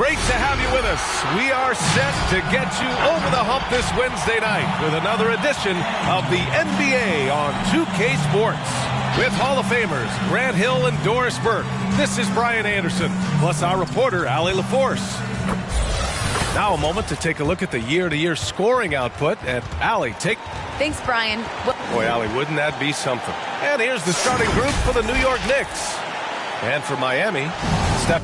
Great to have you with us. We are set to get you over the hump this Wednesday night with another edition of the NBA on 2K Sports. With Hall of Famers Grant Hill and Doris Burke, this is Brian Anderson, plus our reporter, Allie LaForce. Now a moment to take a look at the year-to-year scoring output. And Allie, Thanks, Brian. Boy, Allie, wouldn't that be something? And here's the starting group for the New York Knicks. And for Miami, Steph.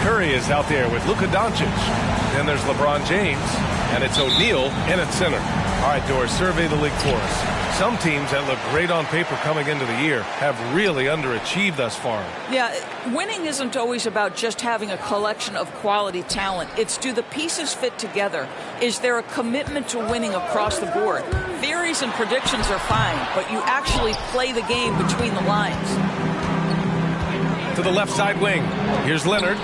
Curry is out there with Luka Doncic. Then there's LeBron James, and it's O'Neal in at center. All right, Doris, survey the league for us. Some teams that look great on paper coming into the year have really underachieved thus far. Yeah, winning isn't always about just having a collection of quality talent. It's do the pieces fit together? Is there a commitment to winning across the board? Theories and predictions are fine, but you actually play the game between the lines. To the left side wing. Here's Leonard.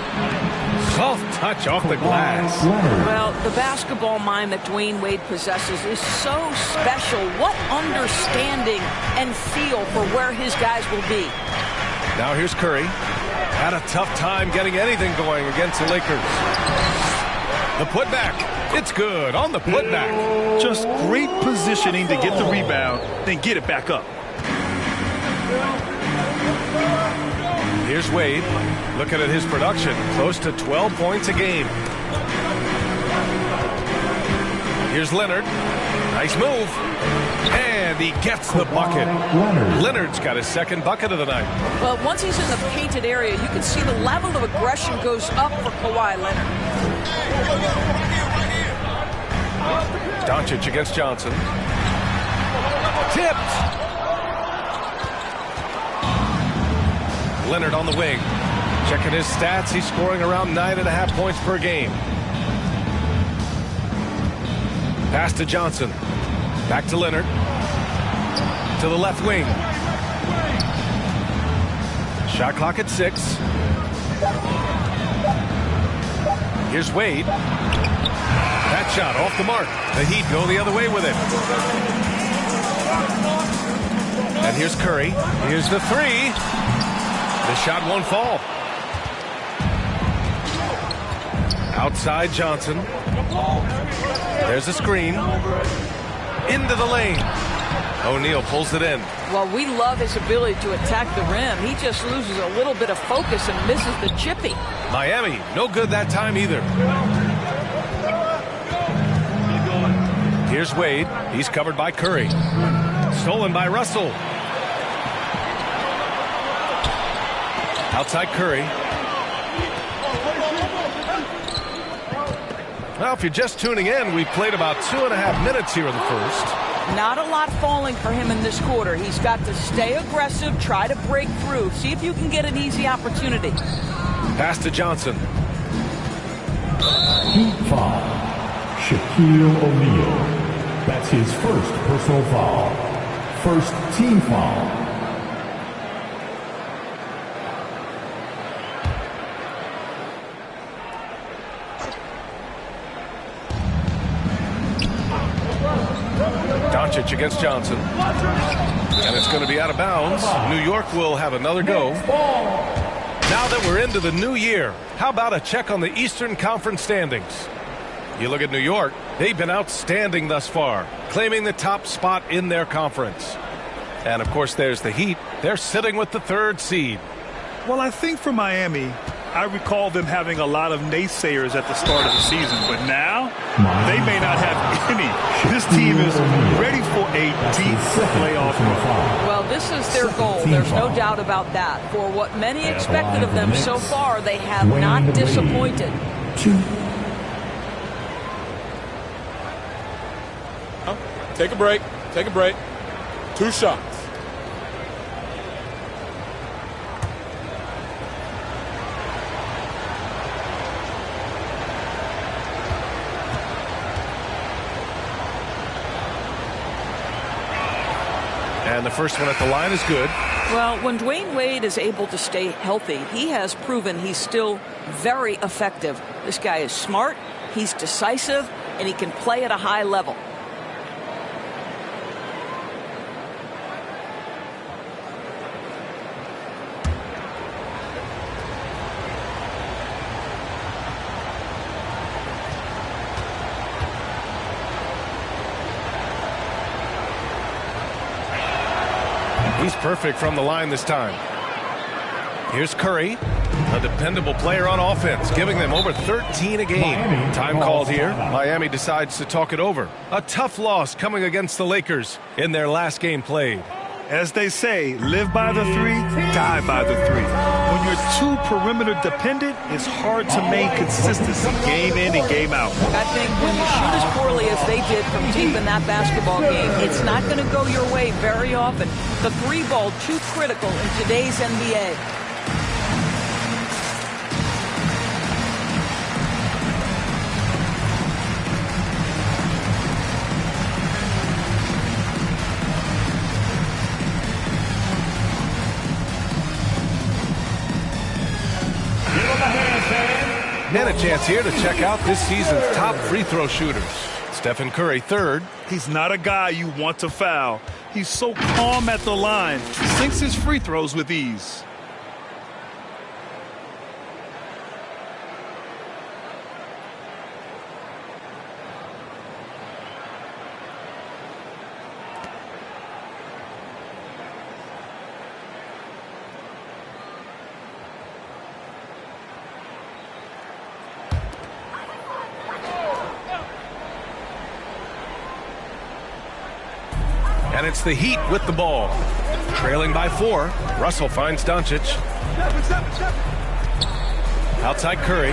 Soft touch off the glass. Well, the basketball mind that Dwayne Wade possesses is so special. What understanding and feel for where his guys will be. Now here's Curry. Had a tough time getting anything going against the Lakers. The putback. It's good on the putback. Just great positioning to get the rebound, then get it back up. Here's Wade. Looking at his production, close to 12 points a game. Here's Leonard. Nice move. And he gets the bucket. Leonard's got his second bucket of the night. Well, once he's in the painted area, you can see the level of aggression goes up for Kawhi Leonard. Doncic against Johnson. Tipped. Leonard on the wing. Checking his stats, he's scoring around 9.5 points per game. Pass to Johnson. Back to Leonard. To the left wing. Shot clock at 6. Here's Wade. That shot off the mark. The Heat go the other way with it. And here's Curry. Here's the three. The shot won't fall. Outside Johnson. There's a screen. Into the lane. O'Neal pulls it in. Well, we love his ability to attack the rim. He just loses a little bit of focus and misses the chippy. Miami, no good that time either. Here's Wade. He's covered by Curry. Stolen by Russell. Outside Curry. Well, if you're just tuning in, we played about 2.5 minutes here in the first. Not a lot falling for him in this quarter. He's got to stay aggressive, try to break through. See if you can get an easy opportunity. Pass to Johnson. Heat foul. Shaquille O'Neal. That's his first personal foul. First team foul. Doncic against Johnson. And it's going to be out of bounds. New York will have another go. Now that we're into the new year, how about a check on the Eastern Conference standings? You look at New York, they've been outstanding thus far, claiming the top spot in their conference. And, of course, there's the Heat. They're sitting with the 3rd seed. Well, I think for Miami, I recall them having a lot of naysayers at the start of the season, but now they may not have any. This team is ready for a deep playoff run. Well, this is their goal. There's no doubt about that. For what many expected of them so far, they have not disappointed. Take a break. Take a break. 2 shots. And the first one at the line is good. Well, when Dwayne Wade is able to stay healthy, he has proven he's still very effective. This guy is smart, he's decisive, and he can play at a high level. He's perfect from the line this time. Here's Curry, a dependable player on offense, giving them over 13 a game. Time called here. Miami decides to talk it over. A tough loss coming against the Lakers in their last game played. As they say, live by the three, die by the three. When you're too perimeter dependent, it's hard to maintain consistency game in and game out. I think when you shoot as poorly as they did from deep in that basketball game, it's not going to go your way very often. The three ball too critical in today's NBA. And a chance here to check out this season's top free throw shooters. Stephen Curry, third. He's not a guy you want to foul. He's so calm at the line, sinks his free throws with ease. And it's the Heat with the ball. Trailing by 4. Russell finds Doncic. Outside Curry.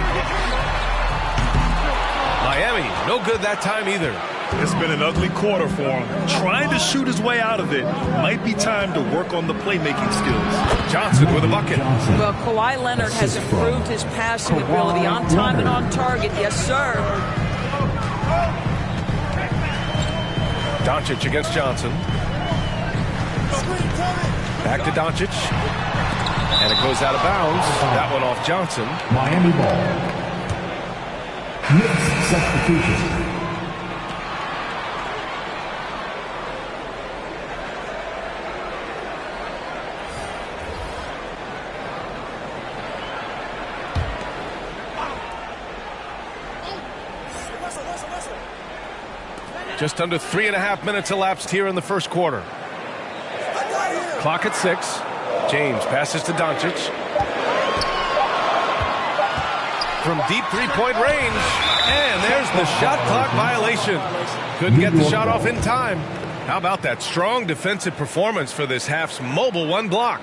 Miami, no good that time either. It's been an ugly quarter for him. Trying to shoot his way out of it. Might be time to work on the playmaking skills. Johnson with a bucket. Well, Kawhi Leonard has improved his passing ability on time and on target. Yes, sir. Doncic against Johnson. Back to Doncic. And it goes out of bounds. That one off Johnson. Miami ball. Knicks substitution. Just under 3.5 minutes elapsed here in the first quarter. Clock at 6. James passes to Doncic. From deep three-point range. And there's the shot clock violation. Couldn't get the shot off in time. How about that strong defensive performance for this half's mobile one block?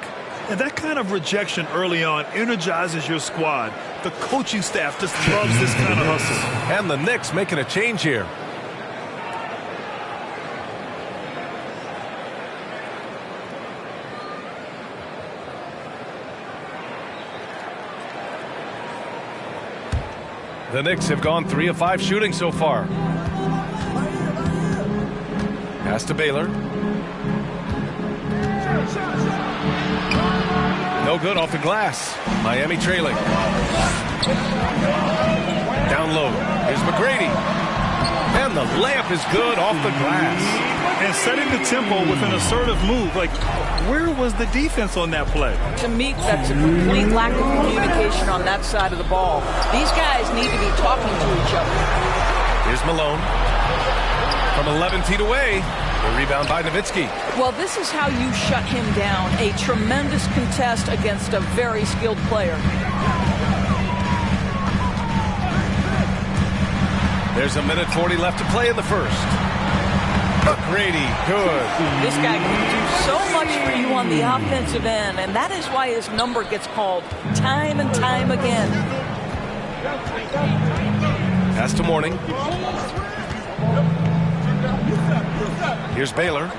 And that kind of rejection early on energizes your squad. The coaching staff just loves this kind of hustle. And the Knicks making a change here. The Knicks have gone 3 of 5 shooting so far. Pass to Baylor. No good off the glass. Miami trailing. Down low. Here's McGrady. And the layup is good off the glass. And setting the tempo with an assertive move. Like, where was the defense on that play? To me, that's a complete lack of communication on that side of the ball. These guys need to be talking to each other. Here's Malone. From 11 feet away. The rebound by Nowitzki. Well, this is how you shut him down. A tremendous contest against a very skilled player. There's a minute 40 left to play in the first. McGrady, good. This guy can do so much for you on the offensive end, and that is why his number gets called time and time again. Pass to Mourning. Here's Baylor.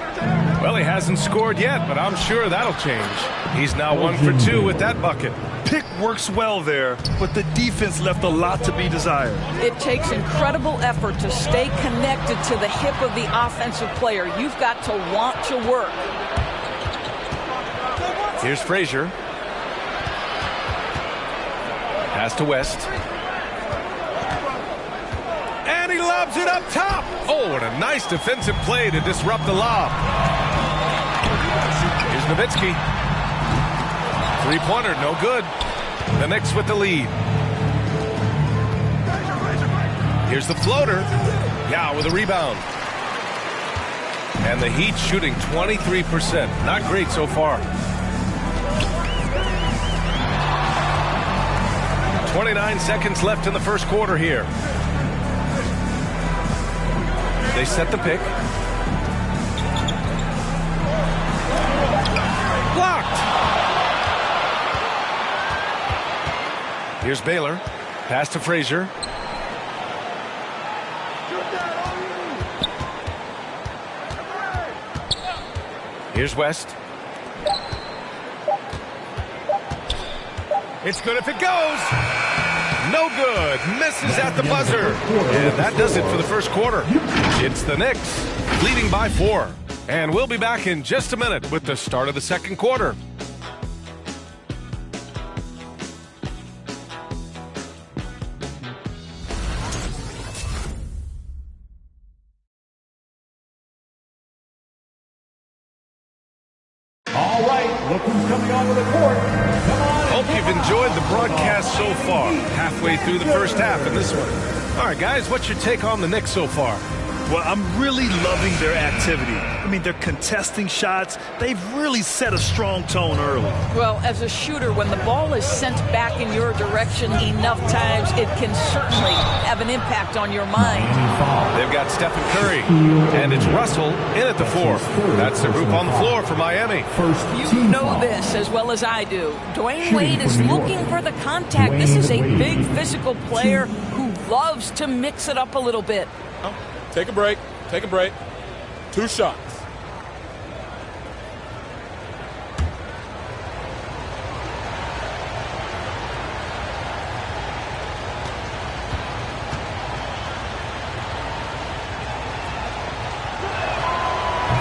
Well, he hasn't scored yet, but I'm sure that'll change. He's now 1 for 2 with that bucket. Pick works well there, but the defense left a lot to be desired. It takes incredible effort to stay connected to the hip of the offensive player. You've got to want to work. Here's Frazier. Pass to West. And he lobs it up top. Oh, and a nice defensive play to disrupt the lob. Here's Nowitzki. Three-pointer, no good. The Knicks with the lead. Here's the floater. Yao with a rebound. And the Heat shooting 23%. Not great so far. 29 seconds left in the first quarter here. They set the pick. Blocked. Here's Baylor. Pass to Frazier. Here's West. It's good if it goes. No good. Misses at the buzzer. And that does it for the first quarter. It's the Knicks leading by 4. And we'll be back in just a minute with the start of the second quarter. All right, look who's coming onto the court. Come on. Hope you've enjoyed the broadcast so far. Halfway through the first half in this one. All right, guys, what's your take on the Knicks so far? Well, I'm really loving their activity. I mean, they're contesting shots. They've really set a strong tone early. Well, as a shooter, when the ball is sent back in your direction enough times, it can certainly have an impact on your mind. They've got Stephen Curry, and it's Russell in at the 4. That's the group on the floor for Miami. You know this as well as I do. Dwayne Wade is looking for the contact. This is a big physical player who loves to mix it up a little bit. Take a break. Take a break. 2 shots.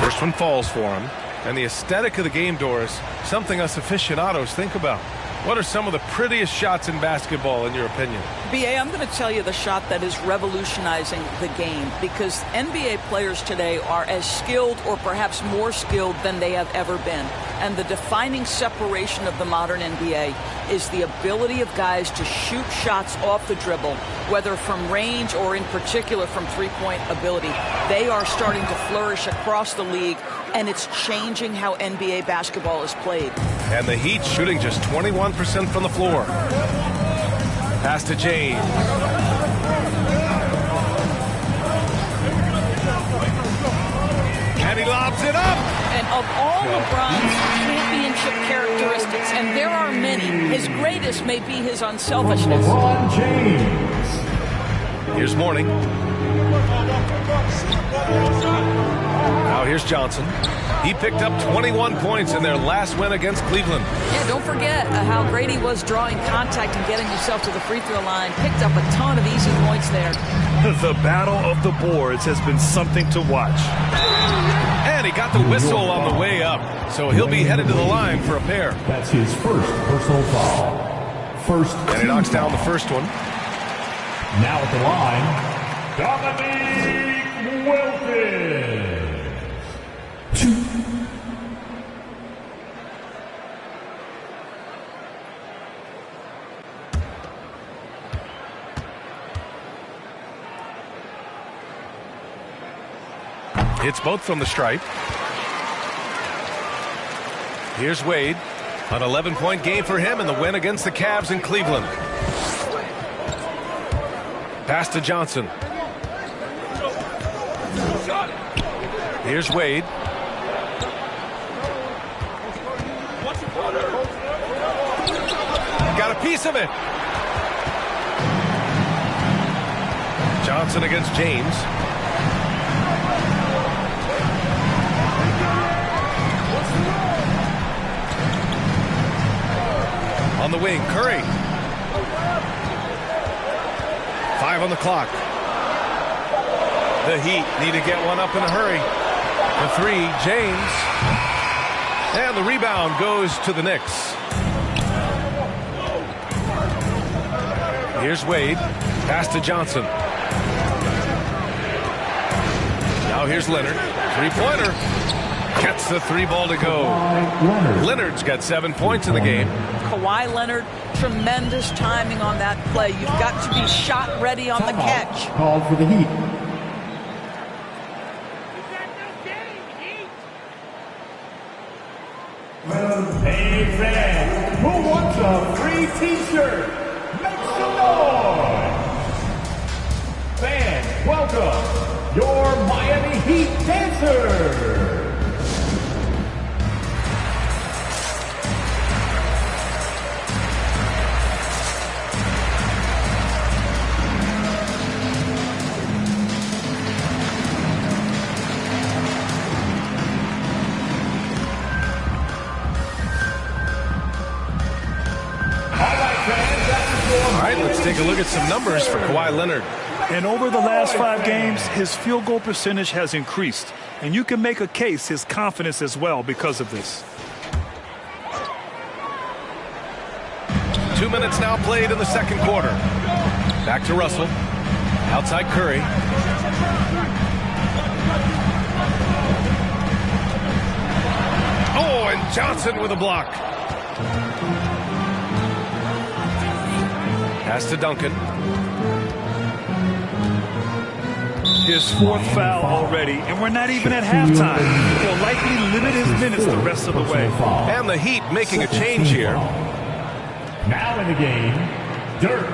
First one falls for him. And the aesthetic of the game, Doris, something us aficionados think about. What are some of the prettiest shots in basketball, in your opinion? B.A., I'm going to tell you the shot that is revolutionizing the game, because NBA players today are as skilled or perhaps more skilled than they have ever been. And the defining separation of the modern NBA is the ability of guys to shoot shots off the dribble, whether from range or in particular from three-point ability. They are starting to flourish across the league, and it's changing how NBA basketball is played. And the Heat shooting just 21% from the floor. Pass to James. And he lobs it up. And of all LeBron's championship characteristics, and there are many, his greatest may be his unselfishness. LeBron James. Here's Mourning. Now here's Johnson. He picked up 21 points in their last win against Cleveland. Yeah, don't forget how great he was drawing contact and getting himself to the free throw line. Picked up a ton of easy points there. The battle of the boards has been something to watch. And he got the whistle on the way up, so he'll be headed to the line for a pair. That's his first personal foul. First. And he knocks down the first one. Now at the line, Dominique Wilkins. 2. Hits both from the stripe. Here's Wade. An 11-point game for him in the win against the Cavs in Cleveland. Pass to Johnson. Here's Wade. Got a piece of it. Johnson against James. On the wing, Curry. 5 on the clock. The Heat need to get one up in a hurry. The 3, James. And the rebound goes to the Knicks. Here's Wade. Pass to Johnson. Now here's Leonard. Three-pointer. Gets the three ball to go. Leonard's got 7 points in the game. Kawhi Leonard, tremendous timing on that play. You've got to be shot ready on the catch. Called for the Heat. Hey fans, who wants a free t-shirt? Make some noise! Fans, welcome your Miami Heat dancers! Take a look at some numbers for Kawhi Leonard. And over the last 5 games, his field goal percentage has increased. And you can make a case his confidence as well because of this. 2 minutes now played in the second quarter. Back to Russell. Outside Curry. Oh, and Johnson with a block. Pass to Duncan. His 4th foul already, and we're not even at halftime. He'll likely limit his minutes the rest of the way. And the Heat making a change here. Now in the game, Dirk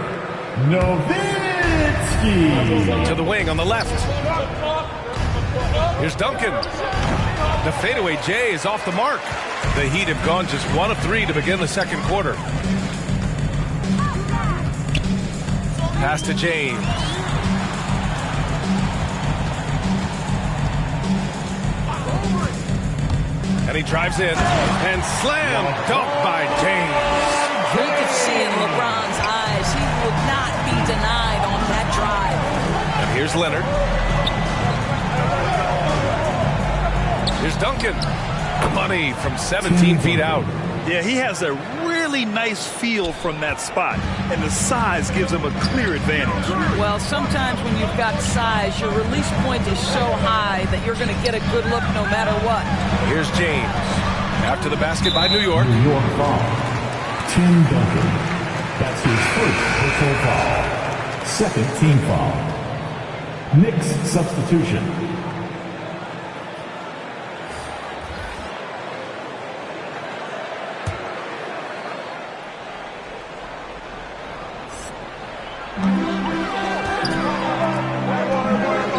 Nowitzki. To the wing on the left. Here's Duncan. The fadeaway J is off the mark. The Heat have gone just 1 of 3 to begin the second quarter. Pass to James. And he drives in and slam dunk by James. You could see in LeBron's eyes he would not be denied on that drive. And here's Leonard. Here's Duncan. Money from 17 feet out. Yeah, he has a really nice feel from that spot, and the size gives him a clear advantage. Well, sometimes when you've got size, your release point is so high that you're going to get a good look no matter what. Here's James. After the basket by New York. New York foul. Tim Duncan. That's his first personal foul. Second team foul. Knicks substitution.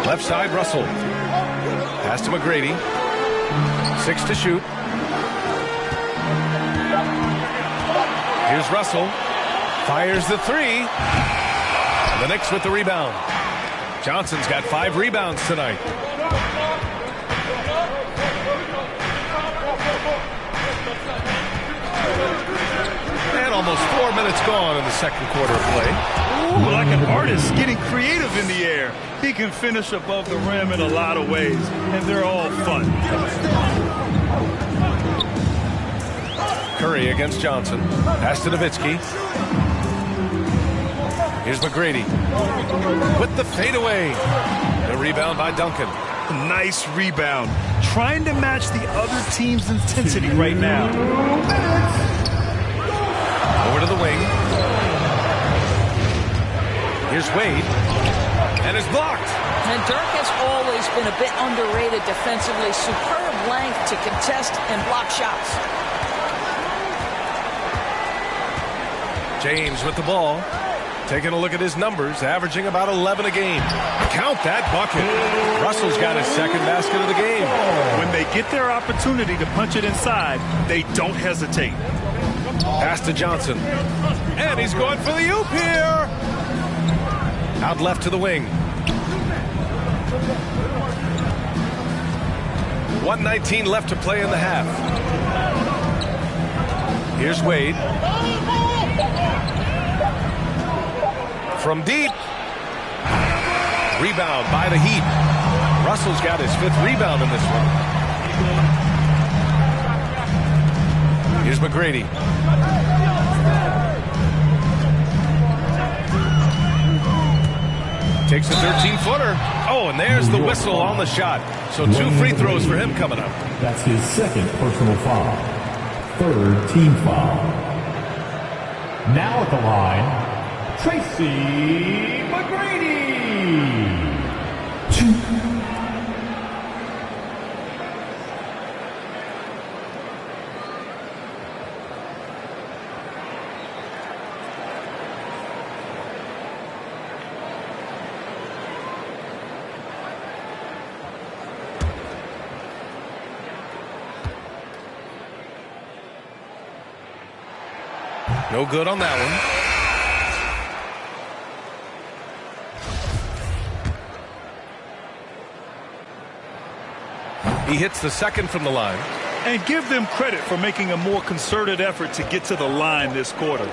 Left side, Russell. Pass to McGrady. 6 to shoot. Here's Russell. Fires the 3. And the Knicks with the rebound. Johnson's got 5 rebounds tonight. And almost 4 minutes gone in the second quarter of play. Ooh, like an artist getting creative in the air. He can finish above the rim in a lot of ways, and they're all fun. Curry against Johnson. Pass to Nowitzki. Here's McGrady. With the fadeaway. The rebound by Duncan. Nice rebound. Trying to match the other team's intensity right now. Over to the wing. Here's Wade. And it's blocked. And Dirk has always been a bit underrated defensively. Superb length to contest and block shots. James with the ball. Taking a look at his numbers, averaging about 11 a game. Count that bucket. Russell's got his second basket of the game. When they get their opportunity to punch it inside, they don't hesitate. Pass to Johnson. And he's going for the oop here. Out left to the wing. 1:19 left to play in the half. Here's Wade. From deep. Rebound by the Heat. Russell's got his 5th rebound in this one. Here's McGrady. Takes a 13-footer. Oh, and there's the whistle on the shot. So 2 free throws for him coming up. That's his second personal foul. 3rd team foul. Now at the line, Tracy McGrady. 2. No good on that one. He hits the second from the line. And give them credit for making a more concerted effort to get to the line this quarter.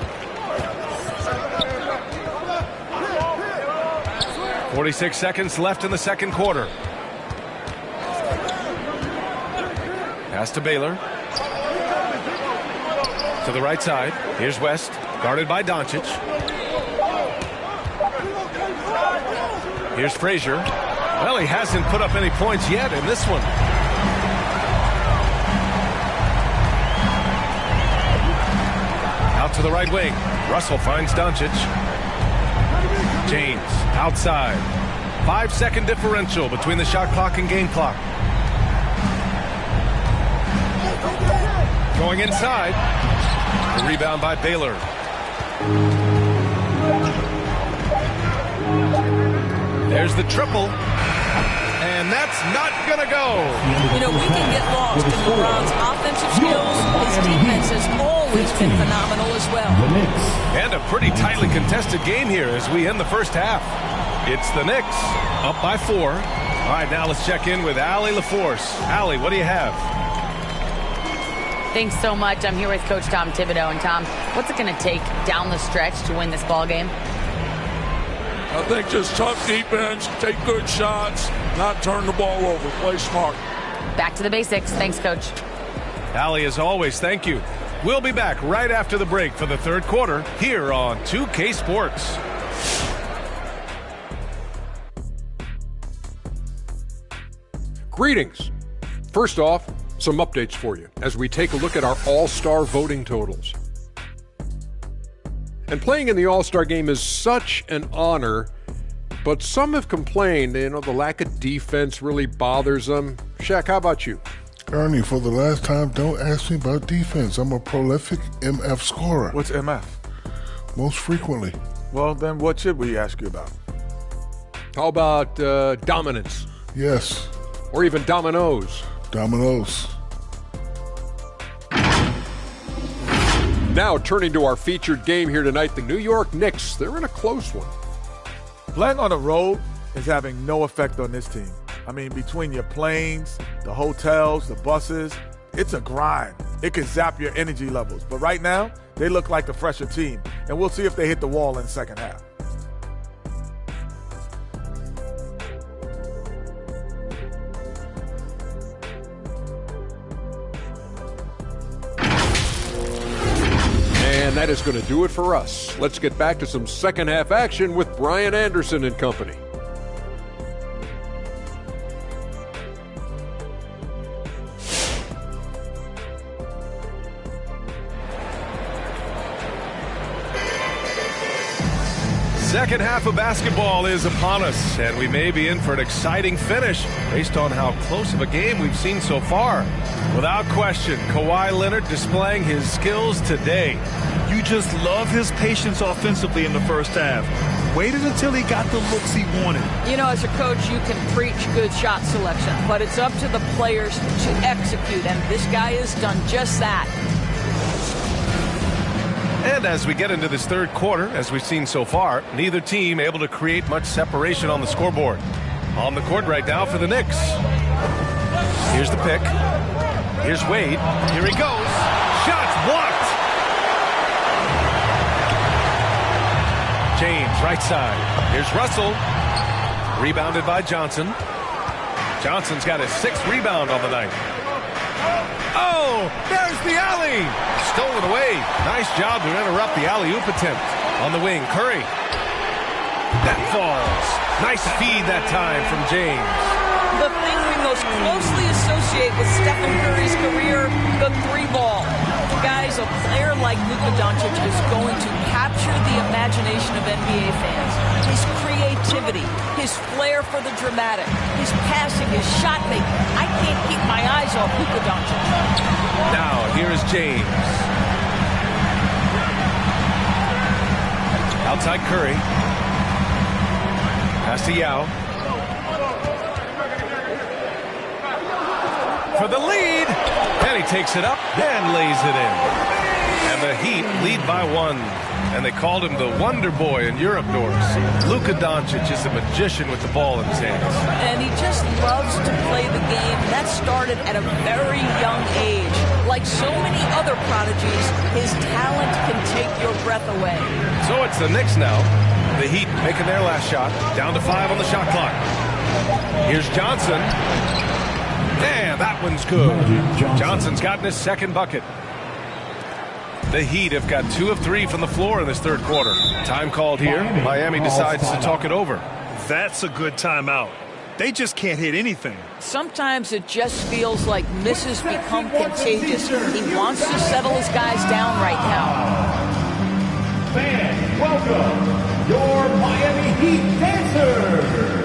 46 seconds left in the second quarter. Pass to Baylor. To the right side. Here's West, guarded by Doncic. Here's Frazier. Well, he hasn't put up any points yet in this one. Out to the right wing. Russell finds Doncic. James, outside. 5-second differential between the shot clock and game clock. Going inside. The rebound by Baylor. There's the triple. And that's not going to go. You know, we can get lost in LeBron's offensive skills. His defense has always been phenomenal as well. And a pretty tightly contested game here as we end the first half. It's the Knicks up by 4. All right, now let's check in with Allie LaForce. Allie, what do you have? Thanks so much. I'm here with Coach Tom Thibodeau. And Tom, what's it going to take down the stretch to win this ball game? I think just tough defense, take good shots, not turn the ball over, play smart. Back to the basics. Thanks, Coach. Allie, as always, thank you. We'll be back right after the break for the third quarter here on 2K Sports. Greetings. First off, some updates for you as we take a look at our All-Star voting totals. And playing in the All-Star game is such an honor, but some have complained, the lack of defense really bothers them. Shaq, how about you? Ernie, for the last time, don't ask me about defense. I'm a prolific MF scorer. What's MF? Most frequently. Well, then what should we ask you about? How about dominance? Yes. Or even dominoes? Dominoes. Now turning to our featured game here tonight, the New York Knicks. They're in a close one. Playing on the road is having no effect on this team. I mean, between your planes, the hotels, the buses, it's a grind. It can zap your energy levels. But right now, they look like the fresher team. And we'll see if they hit the wall in the second half. And that is going to do it for us. Let's get back to some second half action with Brian Anderson and company. Second half of basketball is upon us, and we may be in for an exciting finish based on how close of a game we've seen so far. Without question, Kawhi Leonard displaying his skills today. You just love his patience offensively in the first half. Waited until he got the looks he wanted. You know, as a coach, you can preach good shot selection, but it's up to the players to execute, and this guy has done just that. And as we get into this third quarter, as we've seen so far, neither team able to create much separation on the scoreboard. On the court right now for the Knicks. Here's the pick. Here's Wade. Here he goes. Shots blocked. James, right side. Here's Russell. Rebounded by Johnson. Johnson's got his 6th rebound on the night. Oh, there's the alley. Stolen away. Nice job to interrupt the alley-oop attempt. On the wing, Curry. That falls. Nice feed that time from James. The thing we most closely associate with Stephen Curry's career, the three ball. Guys, a player like Luka Doncic is going to capture the imagination of NBA fans. His creativity, his flair for the dramatic, his passing, his shot making. I can't keep my eyes off Luka Doncic. Now, here is James. Outside Curry. Pass to Yao. For the lead. And he takes it up and lays it in. And the Heat lead by 1. And they called him the Wonder Boy in Europe, Norris. Luka Doncic is a magician with the ball in his hands. And he just loves to play the game. That started at a very young age. Like so many other prodigies, his talent can take your breath away. So it's the Knicks now. The Heat making their last shot. Down to 5 on the shot clock. Here's Johnson. And that one's good. Johnson's gotten his second bucket. The Heat have got 2 of 3 from the floor in this third quarter. Time called here. Miami decides to talk it over. That's a good timeout. They just can't hit anything. Sometimes it just feels like misses become contagious. He wants to settle his guys down right now. Fans, welcome your Miami Heat dancers.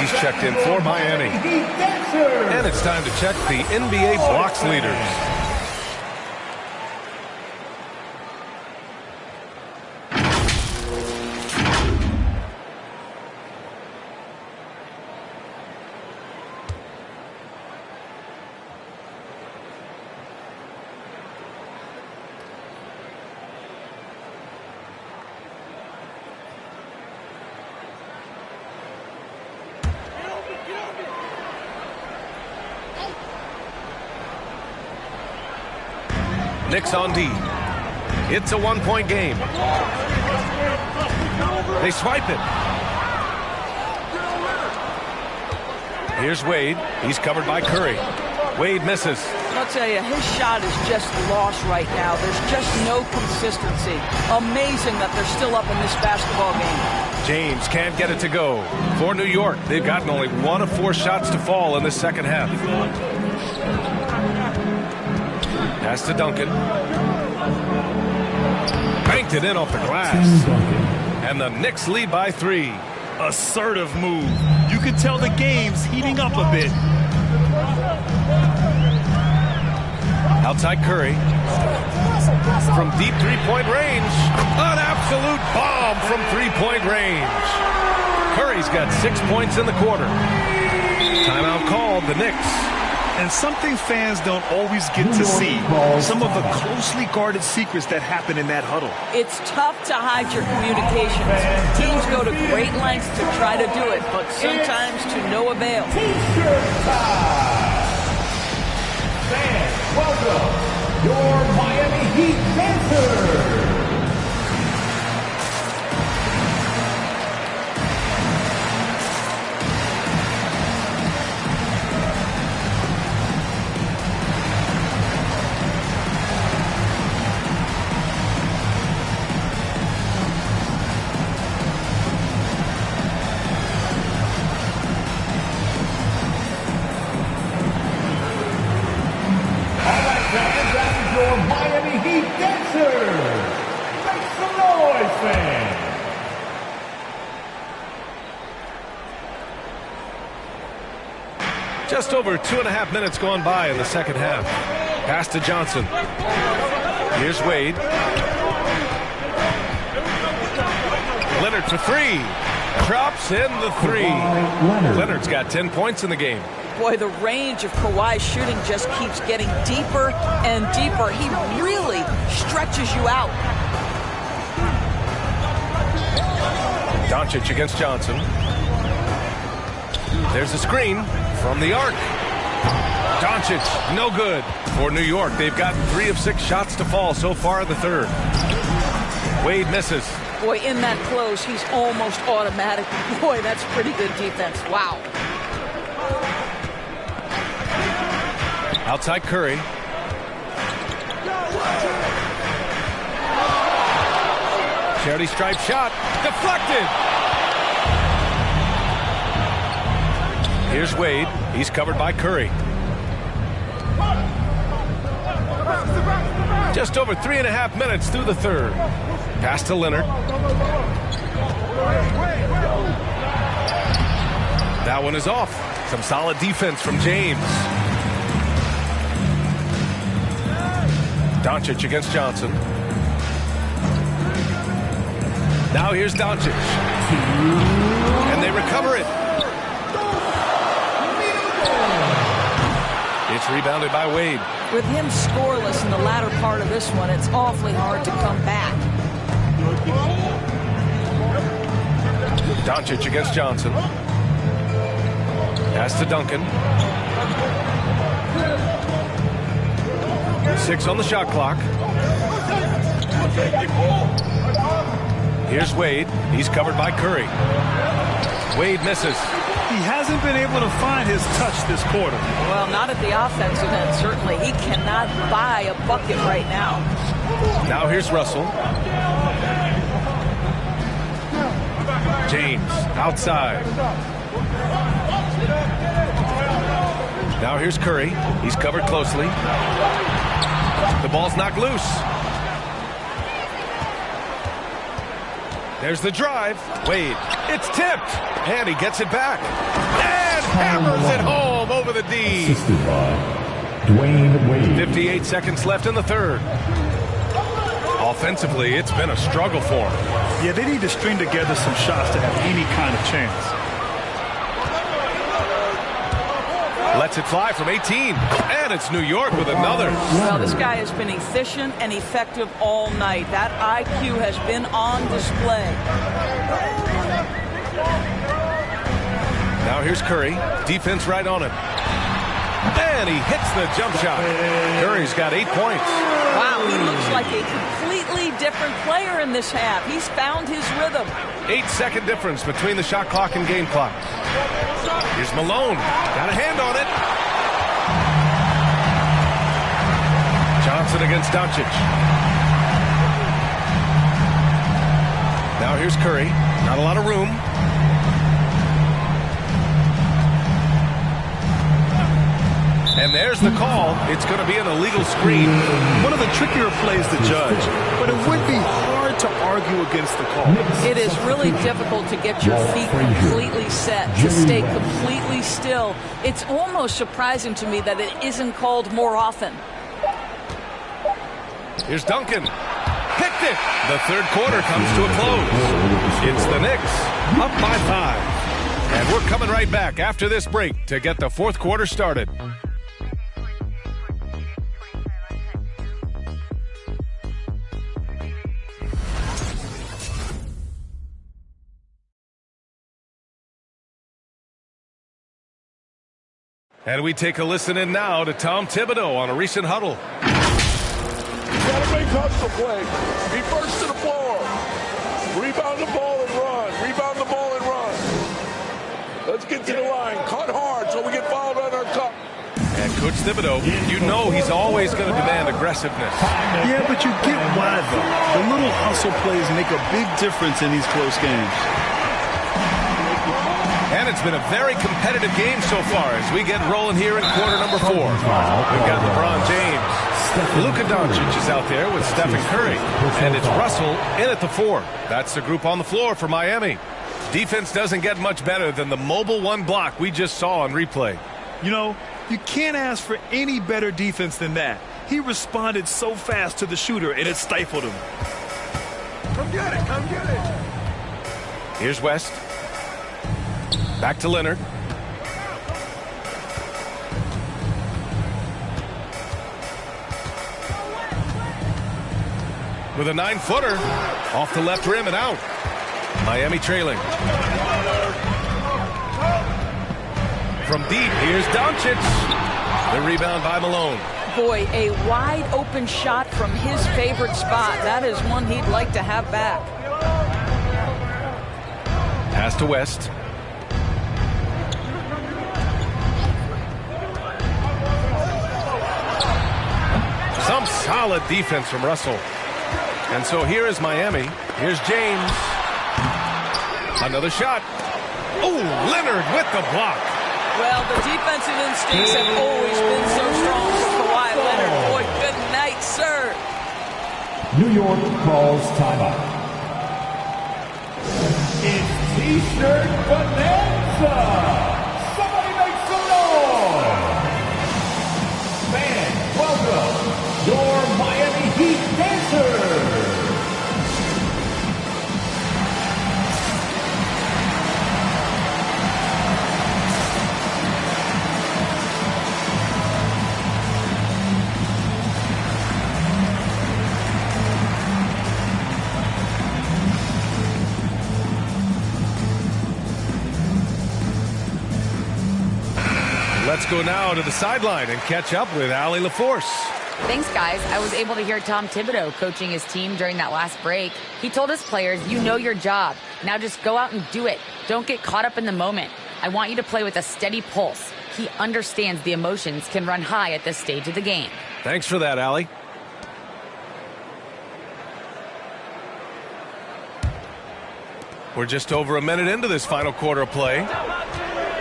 He's checked in for Miami. And it's time to check the NBA blocks leaders. Knicks on D. It's a one-point game. They swipe it. Here's Wade. He's covered by Curry. Wade misses. I'll tell you, his shot is just lost right now. There's just no consistency. Amazing that they're still up in this basketball game. James can't get it to go. For New York, they've gotten only 1 of 4 shots to fall in the second half. Pass to Duncan. Banked it in off the glass. And the Knicks lead by 3. Assertive move. You can tell the game's heating up a bit. Outside Curry. From deep three-point range. An absolute bomb from three-point range. Curry's got 6 points in the quarter. Timeout called, the Knicks. And something fans don't always get to see. Some of the closely guarded secrets that happen in that huddle. It's tough to hide your communications. Teams go to great lengths to try to do it, but sometimes to no avail. T-shirt time. Fans, welcome your Miami Heat dancers. Just over 2.5 minutes gone by in the second half. Pass to Johnson. Here's Wade. Leonard for 3. Drops in the three. Leonard's got 10 points in the game. Boy, the range of Kawhi's shooting just keeps getting deeper and deeper. He really stretches you out. Doncic against Johnson. There's a screen from the arc. Doncic, no good. For New York, they've got 3 of 6 shots to fall so far in the third. Wade misses. Boy, in that close, he's almost automatic. Boy, that's pretty good defense. Wow. Outside Curry. Charity stripe shot. Deflected. Here's Wade. He's covered by Curry. Just over 3.5 minutes through the third. Pass to Leonard. That one is off. Some solid defense from James. Doncic against Johnson. Now here's Doncic. And they recover it. It's rebounded by Wade. With him scoreless in the latter part of this one, it's awfully hard to come back. Doncic against Johnson. Pass to Duncan. 6 on the shot clock. Here's Wade. He's covered by Curry. Wade misses. He hasn't been able to find his touch this quarter. Well, not at the offensive end, certainly. He cannot buy a bucket right now. Now here's Russell. James outside. Now here's Curry. He's covered closely. The ball's knocked loose. There's the drive. Wade. It's tipped. And he gets it back. And hammers it home over the D. Dwayne Wade. 58 seconds left in the third. Offensively, it's been a struggle for him. Yeah, they need to string together some shots to have any kind of chance. Lets it fly from 18. And it's New York with another. Well, this guy has been efficient and effective all night. That IQ has been on display. Now here's Curry. Defense right on him. And he hits the jump shot. Curry's got 8 points. Wow, he looks like a completely different player in this half. He's found his rhythm. 8-second difference between the shot clock and game clock. Here's Malone. Got a hand on it. Johnson against Doncic. Now here's Curry. Not a lot of room. And there's the call. It's going to be an illegal screen. One of the trickier plays to judge, but it would be hard to argue against the call. It is really difficult to get your feet completely set, to stay completely still. It's almost surprising to me that it isn't called more often. Here's Duncan. Picked it. The third quarter comes to a close. It's the Knicks up by 5. And we're coming right back after this break to get the fourth quarter started. And we take a listen in now to Tom Thibodeau on a recent huddle. Got to make hustle play. Be first to the floor. Rebound the ball and run. Rebound the ball and run. Let's get to the line. Cut hard so we get fouled on our cut. And Coach Thibodeau, you know he's always going to demand aggressiveness. Yeah, but you get why, though. The little hustle plays make a big difference in these close games. And it's been a very competitive game so far as we get rolling here in quarter number 4. We've got LeBron James. Luka Doncic is out there with Stephen Curry. And it's Russell in at the 4. That's the group on the floor for Miami. Defense doesn't get much better than the mobile one block we just saw on replay. You know, you can't ask for any better defense than that. He responded so fast to the shooter, and it stifled him. Come get it. Come get it. Here's West. Back to Leonard. With a 9-footer off the left rim and out. Miami trailing. From deep, here's Doncic. The rebound by Malone. Boy, a wide open shot from his favorite spot. That is one he'd like to have back. Pass to West. Some solid defense from Russell. And so here is Miami. Here's James. Another shot. Oh, Leonard with the block. Well, the defensive instincts have always been so strong for Kawhi Leonard. Boy, good night, sir. New York calls timeout. It's T-shirt bonanza. Somebody make some noise. Fans, welcome your Miami Heat dancers. Let's go now to the sideline and catch up with Allie LaForce. Thanks, guys. I was able to hear Tom Thibodeau coaching his team during that last break. He told his players, you know your job. Now just go out and do it. Don't get caught up in the moment. I want you to play with a steady pulse. He understands the emotions can run high at this stage of the game. Thanks for that, Allie. We're just over a minute into this final quarter of play.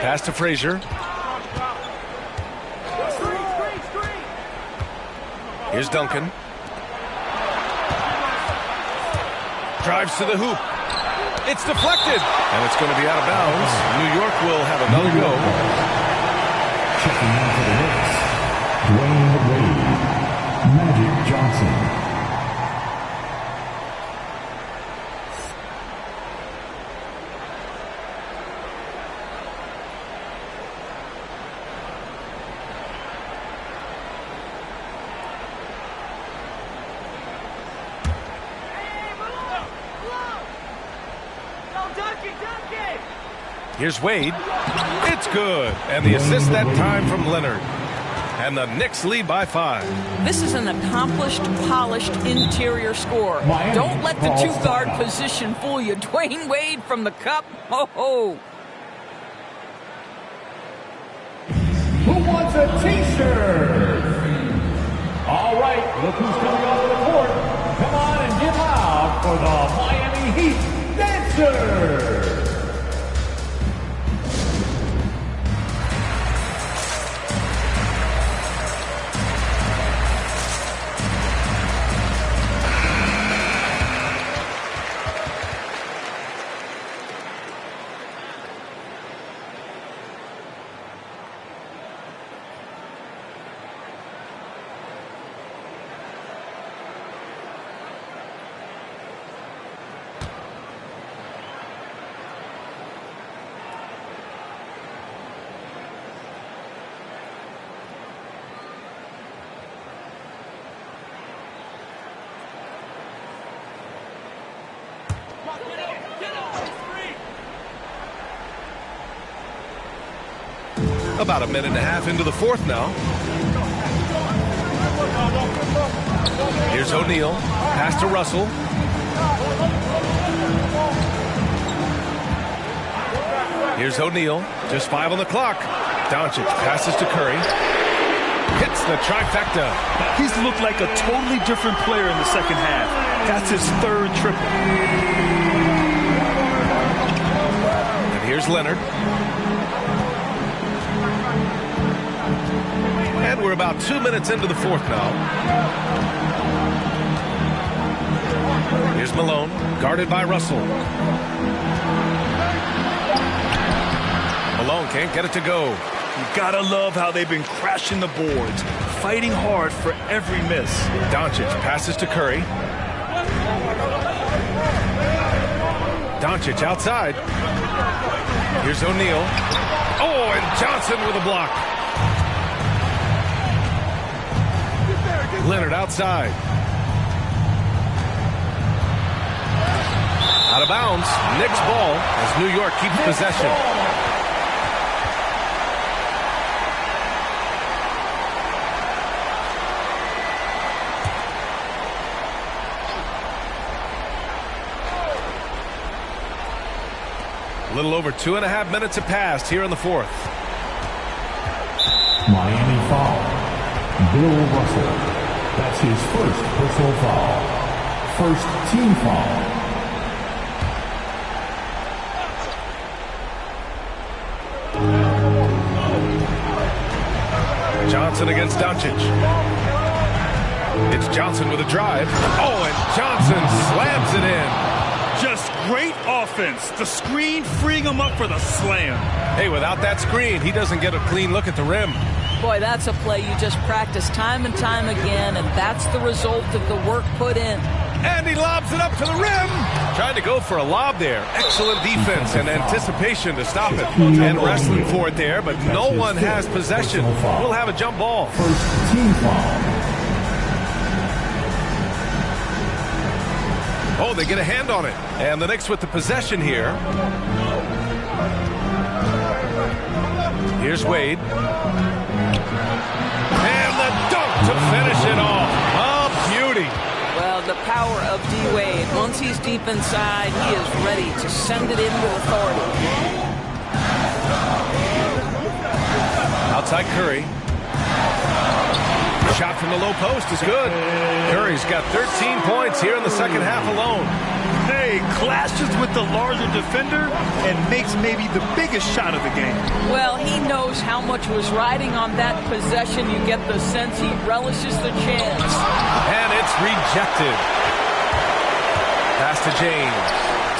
Pass to Frazier. Here's Duncan. Drives to the hoop. It's deflected. And it's going to be out of bounds. New York will have another go. Checking in for the Knicks, Dwayne Wade, Magic Johnson. Here's Wade. It's good. And the assist that time from Leonard. And the Knicks lead by 5. This is an accomplished, polished interior score. Don't let the two-guard position fool you. Dwayne Wade from the cup. Ho-ho. Who wants a T-shirt? All right, look who's coming onto the court. Come on and give out for the Miami Heat Dancers. About a minute and a half into the fourth now. Here's O'Neal. Pass to Russell. Here's O'Neal. Just 5 on the clock. Doncic passes to Curry. Hits the trifecta. He's looked like a totally different player in the second half. That's his 3rd triple. And here's Leonard. And we're about 2 minutes into the fourth now. Here's Malone, guarded by Russell. Malone can't get it to go. You gotta love how they've been crashing the boards, fighting hard for every miss. Doncic passes to Curry. Doncic outside. Here's O'Neal. Oh, and Johnson with a block. Leonard outside. Out of bounds. Knicks ball as New York keeps possession. A little over 2.5 minutes have passed here in the fourth. Miami foul. Bill Russell. That's his first personal foul. First team foul. Johnson against Doncic. It's Johnson with a drive. Oh, and Johnson slams it in. Just great offense. The screen freeing him up for the slam. Hey, without that screen, he doesn't get a clean look at the rim. Boy, that's a play you just practice time and time again, and that's the result of the work put in. And he lobs it up to the rim. Trying to go for a lob there. Excellent defense and anticipation to stop it. And wrestling for it there, but no one has possession. We'll have a jump ball. First team foul. Oh, they get a hand on it. And the Knicks with the possession here. Here's Wade. And the dunk to finish it off. A beauty. Well, the power of D-Wade. Once he's deep inside, he is ready to send it in with authority. Outside Curry. Shot from the low post is good. Curry's got 13 points here in the second half alone. Hey, clashes with the larger defender and makes maybe the biggest shot of the game. Well, he knows how much was riding on that possession. You get the sense he relishes the chance. And it's rejected. Pass to James.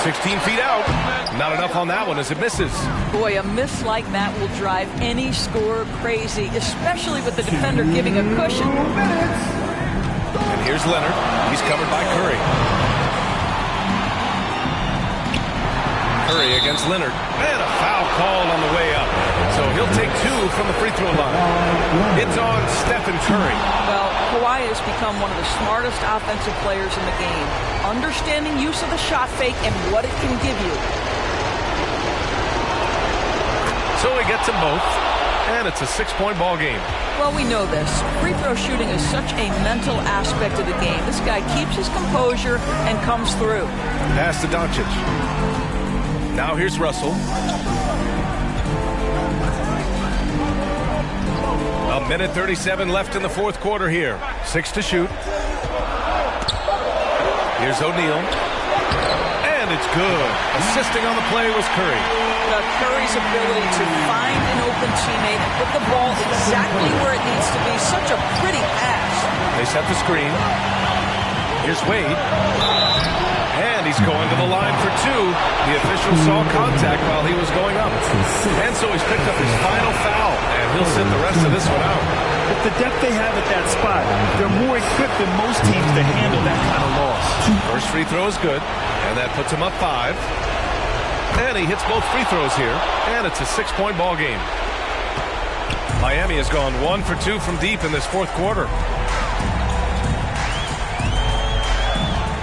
16 feet out. Not enough on that one as it misses. Boy, a miss like that will drive any scorer crazy, especially with the defender giving a cushion. And here's Leonard. He's covered by Curry. Curry against Leonard. And a foul called on the way up. So he'll take 2 from the free throw line. It's on Stephen Curry. Well, Kawhi has become one of the smartest offensive players in the game. Understanding use of the shot fake and what it can give you. So he gets them both. And it's a 6-point ball game. Well, we know this. Free throw shooting is such a mental aspect of the game. This guy keeps his composure and comes through. Pass to Doncic. Now here's Russell. A minute 37 left in the fourth quarter here. 6 to shoot. Here's O'Neal. And it's good. Assisting on the play was Curry. Curry's ability to find an open teammate and put the ball exactly where it needs to be. Such a pretty pass. They set the screen. Here's Wade. And he's going to the line for 2. The official saw contact while he was going up. And so he's picked up his final foul. And he'll sit the rest of this one out. With the depth they have at that spot, they're more equipped than most teams to handle that kind of loss. First free throw is good. And that puts him up 5. And he hits both free throws here. And it's a 6-point ball game. Miami has gone 1 for 2 from deep in this fourth quarter.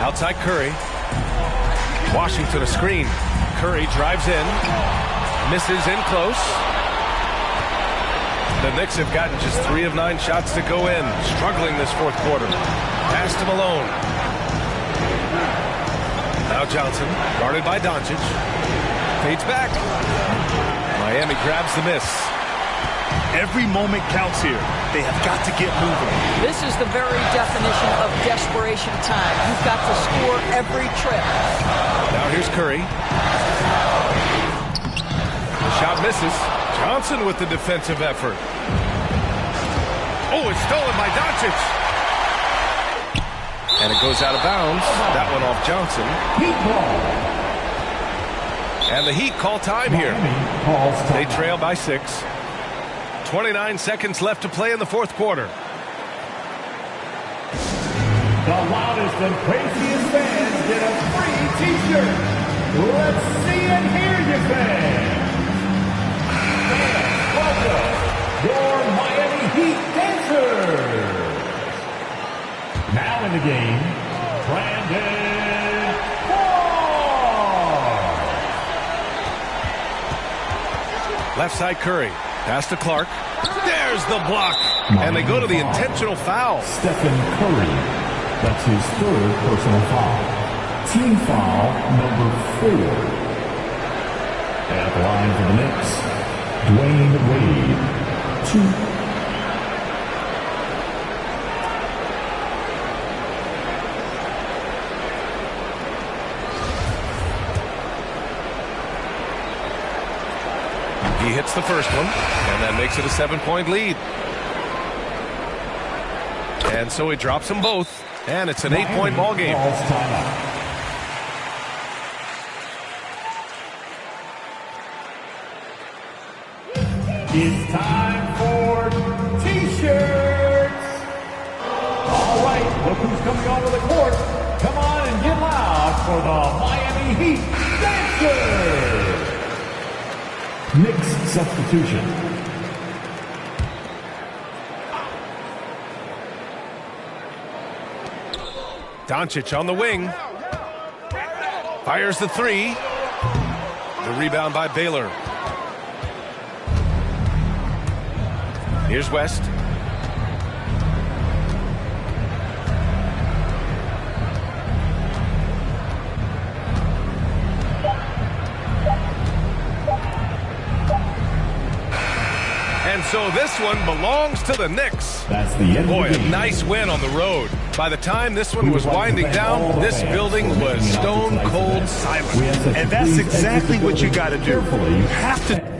Outside Curry. Washington a screen. Curry drives in. Misses in close. The Knicks have gotten just 3 of 9 shots to go in. Struggling this fourth quarter. Pass to Malone. Now Johnson, guarded by Doncic. Fades back. Miami grabs the miss. Every moment counts here. They have got to get moving. This is the very definition of desperation time. You've got to score every trip. Now here's Curry. The shot misses. Johnson with the defensive effort. Oh, it's stolen by Doncic. And it goes out of bounds. That one off Johnson. And the Heat call time here. They trail by 6. 29 seconds left to play in the fourth quarter. The loudest and craziest fans get a free T-shirt. Let's see and hear you, fans. Welcome your Miami Heat dancers. Now in the game, Brandon Clark. Left side Curry. Pass to Clark. There's the block. And they go to the intentional foul. Stephen Curry. That's his third personal foul. Team foul number 4. At the line for the Knicks, Dwayne Wade. 2. He hits the first one, and that makes it a 7-point lead. And so he drops them both, and it's an 8-point ball game. It's time for T-shirts. All right, look who's coming onto the court. Come on and get loud for the Miami Heat Dancers. Knicks substitution. Doncic on the wing. Fires the three. The rebound by Baylor. Here's West. And so this one belongs to the Knicks. That's the end Boy, of the game. a nice win on the road. By the time this one was winding down, this building was stone cold silent. And that's exactly what you got to do. You have to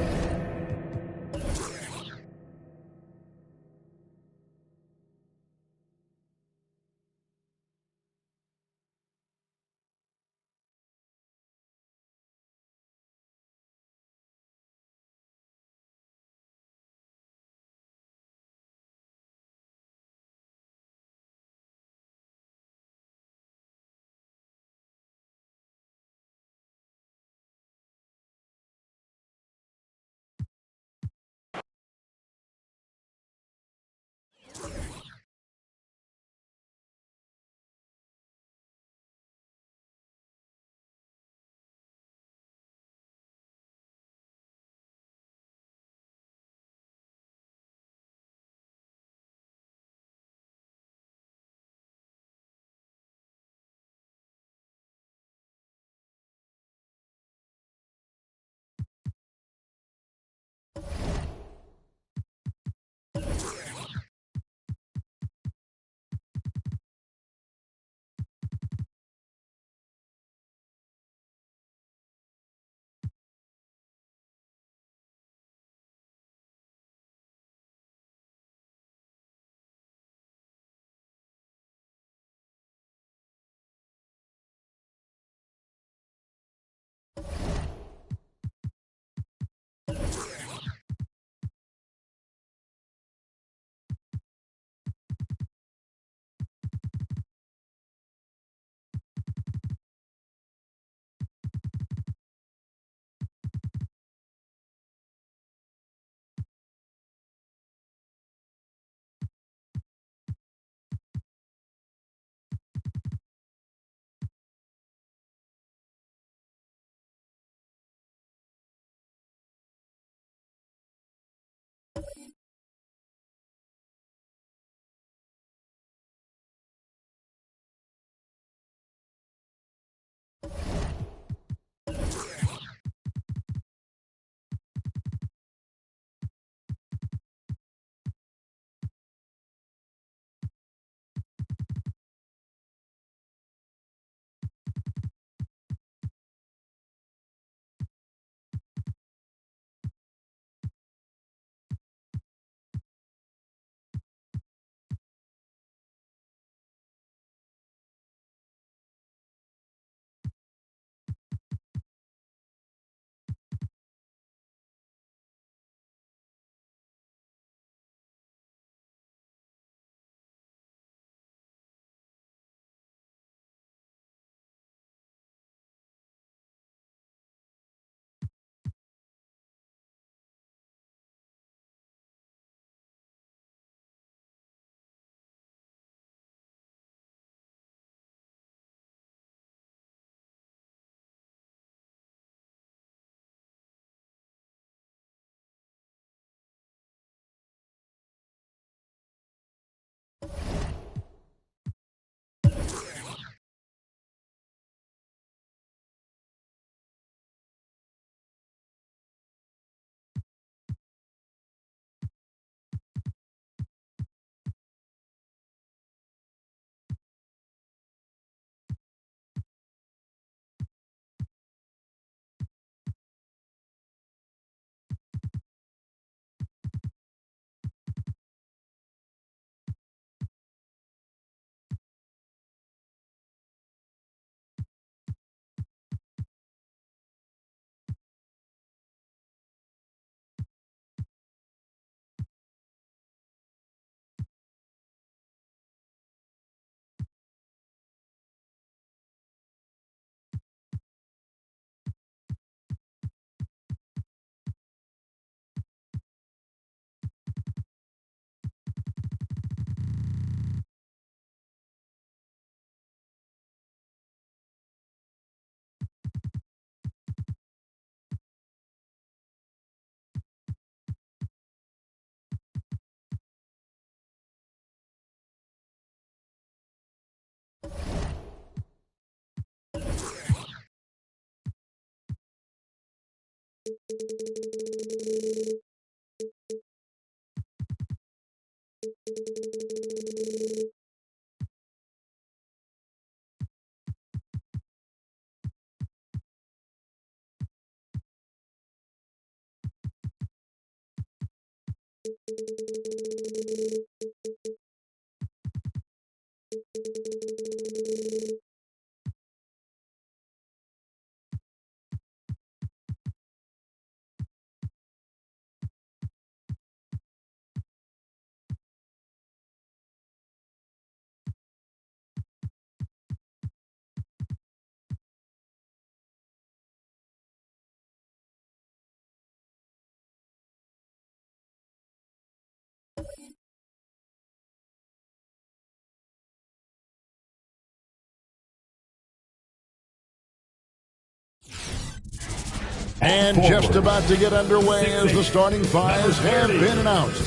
And just about to get underway as the starting fives have been announced.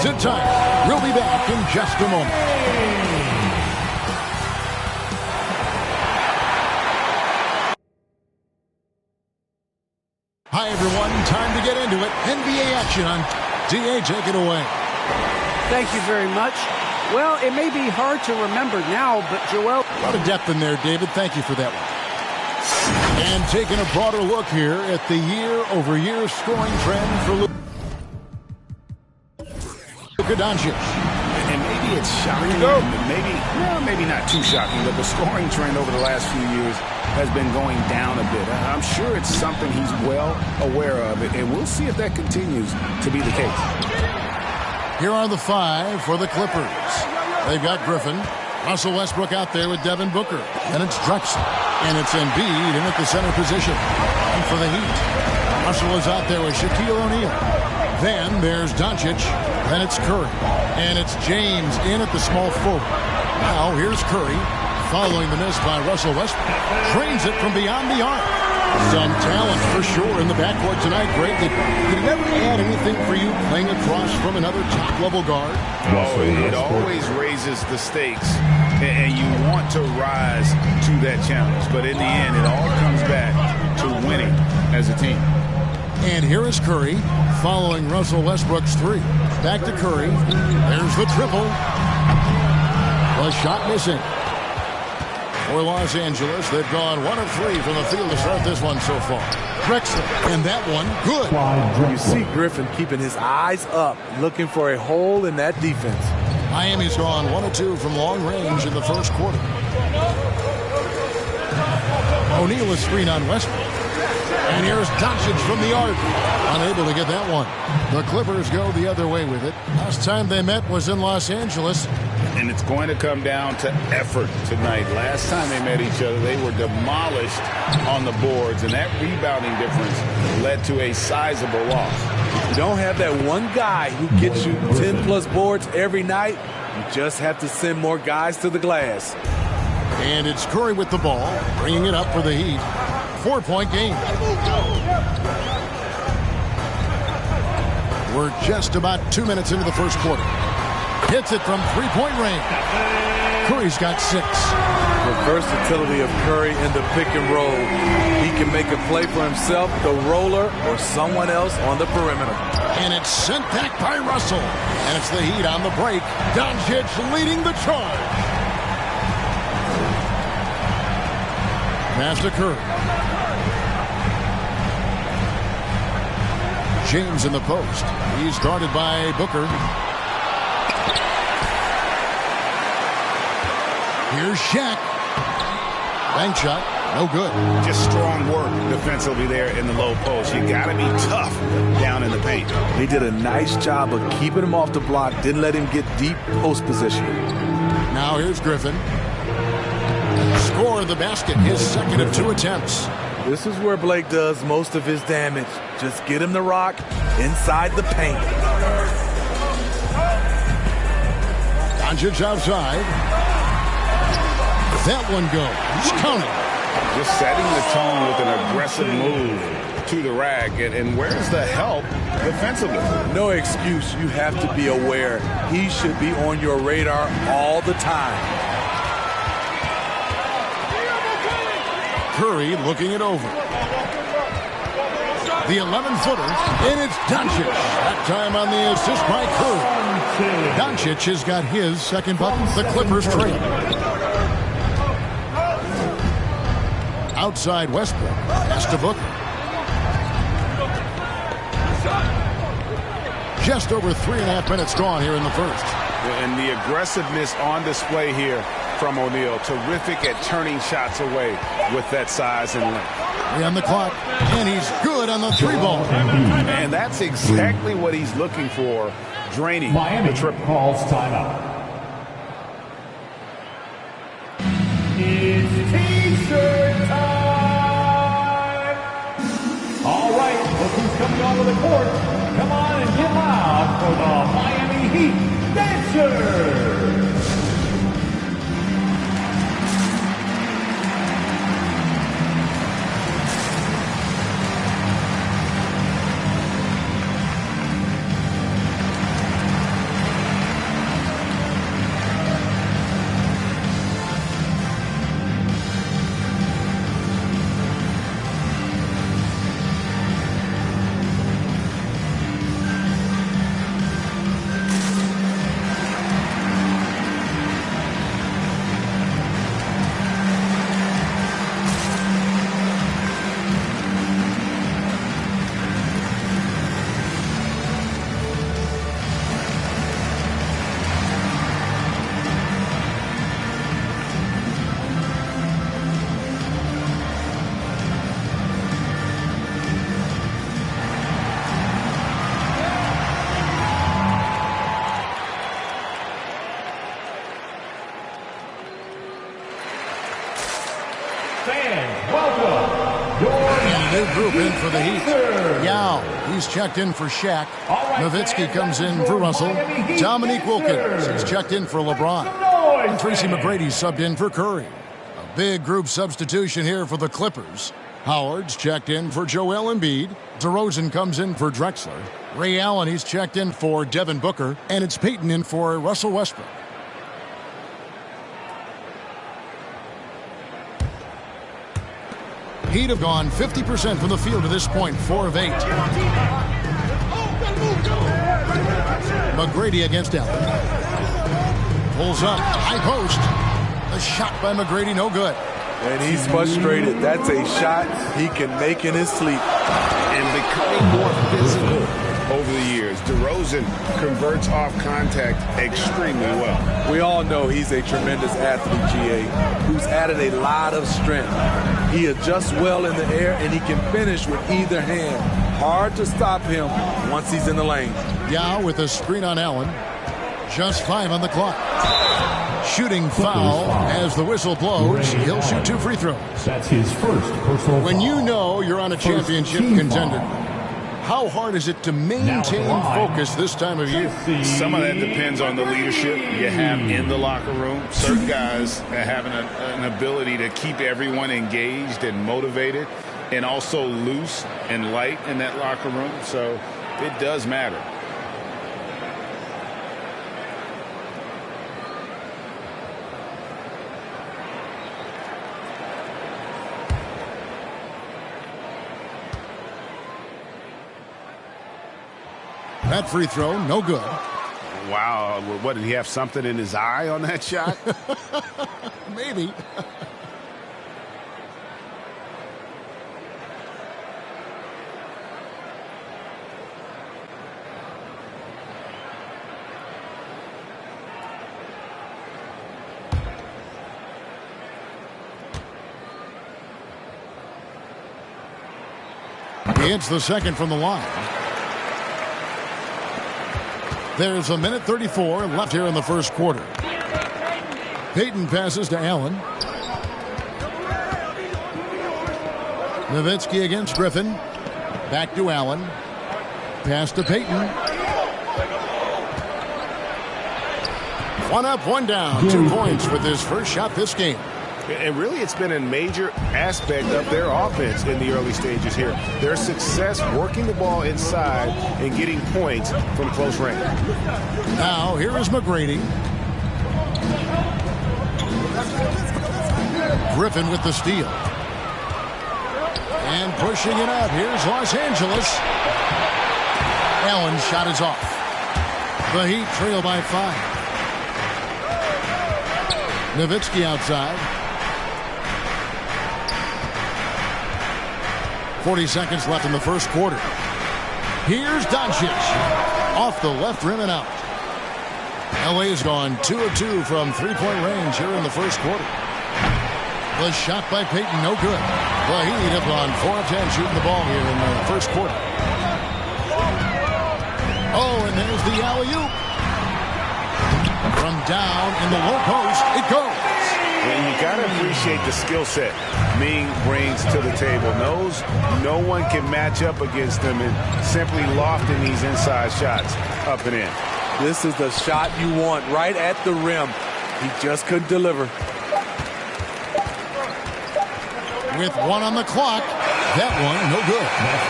Sit tight. We'll be back in just a moment. Hi, everyone. Time to get into it. NBA action on DA. Take it away. Thank you very much. Well, it may be hard to remember now, but Joel... A lot of depth in there, David. Thank you for that one. And taking a broader look here at the year-over-year scoring trend for Luka Doncic. And maybe it's shocking, maybe not too shocking, but the scoring trend over the last few years has been going down a bit. I'm sure it's something he's well aware of, and we'll see if that continues to be the case. Here are the five for the Clippers. They've got Griffin, Russell Westbrook out there with Devin Booker. Then it's Drexler. And it's Embiid in at the center position. And for the Heat, Russell is out there with Shaquille O'Neal. Then there's Doncic. Then it's Curry. And it's James in at the small forward. Now here's Curry, following the miss by Russell Westbrook. Drains it from beyond the arc. Some talent for sure in the backcourt tonight, Greg. Did it ever add anything for you playing across from another top-level guard? Oh, it always raises the stakes, and you want to rise to that challenge. But in the end, it all comes back to winning as a team. And here is Curry, following Russell Westbrook's three. Back to Curry. There's the triple. The shot missing. For Los Angeles, they've gone 1 of 3 from the field to start this one so far. Drexler, and that one, good. You see Griffin keeping his eyes up, looking for a hole in that defense. Miami's gone 1 of 2 from long range in the first quarter. O'Neal is screen on Westbrook. And here's Doncic from the arc. Unable to get that one. The Clippers go the other way with it. Last time they met was in Los Angeles. And it's going to come down to effort tonight. Last time they met each other, they were demolished on the boards, and that rebounding difference led to a sizable loss. If you don't have that one guy who gets you 10-plus boards every night, you just have to send more guys to the glass. And it's Curry with the ball, bringing it up for the Heat. 4-point game. We're just about 2 minutes into the first quarter. Hits it from three-point range. Curry's got 6. The versatility of Curry in the pick and roll. He can make a play for himself, the roller, or someone else on the perimeter. And it's sent back by Russell. And it's the Heat on the break. Doncic leading the charge. Pass to Curry. James in the post. He's guarded by Booker. Here's Shaq. Bank shot. No good. Just strong work defensively there in the low post. You got to be tough down in the paint. They did a nice job of keeping him off the block. Didn't let him get deep post position. Now here's Griffin. Score the basket. His second of 2 attempts. This is where Blake does most of his damage. Just get him the rock inside the paint. Doncic outside. That one goes. Counting. Just setting the tone with an aggressive move to the rack. And where's the help defensively? No excuse. You have to be aware. He should be on your radar all the time. Curry looking it over. The 11-footer, and it's Doncic. That time on the assist by Curry. Doncic has got his second bucket. The Clippers trail. Outside Westbrook. Pass to Booker. Just over 3.5 minutes gone here in the first. And the aggressiveness on display here from O'Neal. Terrific at turning shots away with that size and length. 3 on the clock, and he's good on the 3-ball. And that's exactly what he's looking for, draining Miami the triple. Calls timeout. It's T-shirt time! All right, look who's coming onto the court. Come on and get loud for the Miami Heat Dancers! New group in for the Heat. Yao, he's checked in for Shaq. Nowitzki comes in for Russell. Dominique Wilkins is checked in for LeBron. And Tracy McGrady subbed in for Curry. A big group substitution here for the Clippers. Howard's checked in for Joel Embiid. DeRozan comes in for Drexler. Ray Allen, he's checked in for Devin Booker. And it's Peyton in for Russell Westbrook. Heat have gone 50% from the field to this point, 4 of 8. McGrady against Allen. Pulls up, high post. The shot by McGrady, no good. And he's frustrated. That's a shot he can make in his sleep. And becoming more physical over the years. DeRozan converts off contact extremely well. We all know he's a tremendous athlete, GA, who's added a lot of strength. He adjusts well in the air, and he can finish with either hand. Hard to stop him once he's in the lane. Yao with a screen on Allen. Just 5 on the clock. Shooting foul as the whistle blows. He'll shoot 2 free throws. That's his first personal When foul. you know you're on a championship contender, how hard is it to maintain focus this time of year? Some of that depends on the leadership you have in the locker room. Certain guys have an ability to keep everyone engaged and motivated and also loose and light in that locker room. So it does matter. That free throw, no good. Wow. What, did he have something in his eye on that shot? Maybe. He hits the second from the line. There's 1:34 left here in the first quarter. Peyton passes to Allen. Nowitzki against Griffin. Back to Allen. Pass to Peyton. 1 up, 1 down. 2 points with his first shot this game. And really, it's been a major aspect of their offense in the early stages here. Their success working the ball inside and getting points from close range. Now, here is McGrady. Griffin with the steal. And pushing it up. Here's Los Angeles. Allen's shot is off. The Heat trail by 5. Nowitzki outside. 40 seconds left in the first quarter. Here's Doncic. Off the left rim and out. LA has gone 2 of 2 from three-point range here in the first quarter. The shot by Payton, no good. The Heat have gone 4 of 10 shooting the ball here in the first quarter. Oh, and there's the alley-oop. From down in the low post, it goes. And you got to appreciate the skill set Ming brings to the table. Knows no one can match up against him and simply lofting these inside shots up and in. This is the shot you want right at the rim. He just couldn't deliver. With 1 on the clock, that one no good.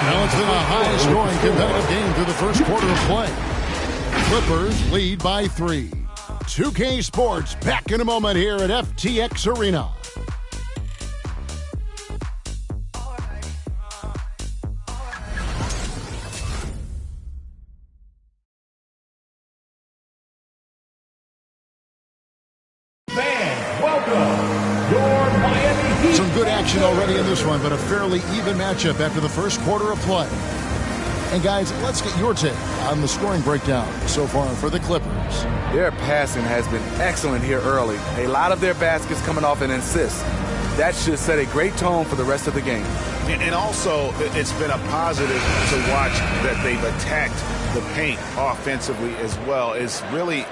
Now it's been a high-scoring competitive game through the first quarter of play. Clippers lead by 3. 2K Sports back in a moment here at FTX Arena. Some good action already in this one, but a fairly even matchup after the first quarter of play. And guys, let's get your take on the scoring breakdown so far for the Clippers. Their passing has been excellent here early. A lot of their baskets coming off an assist. That should set a great tone for the rest of the game. And also, it's been a positive to watch that they've attacked the paint offensively as well. It's really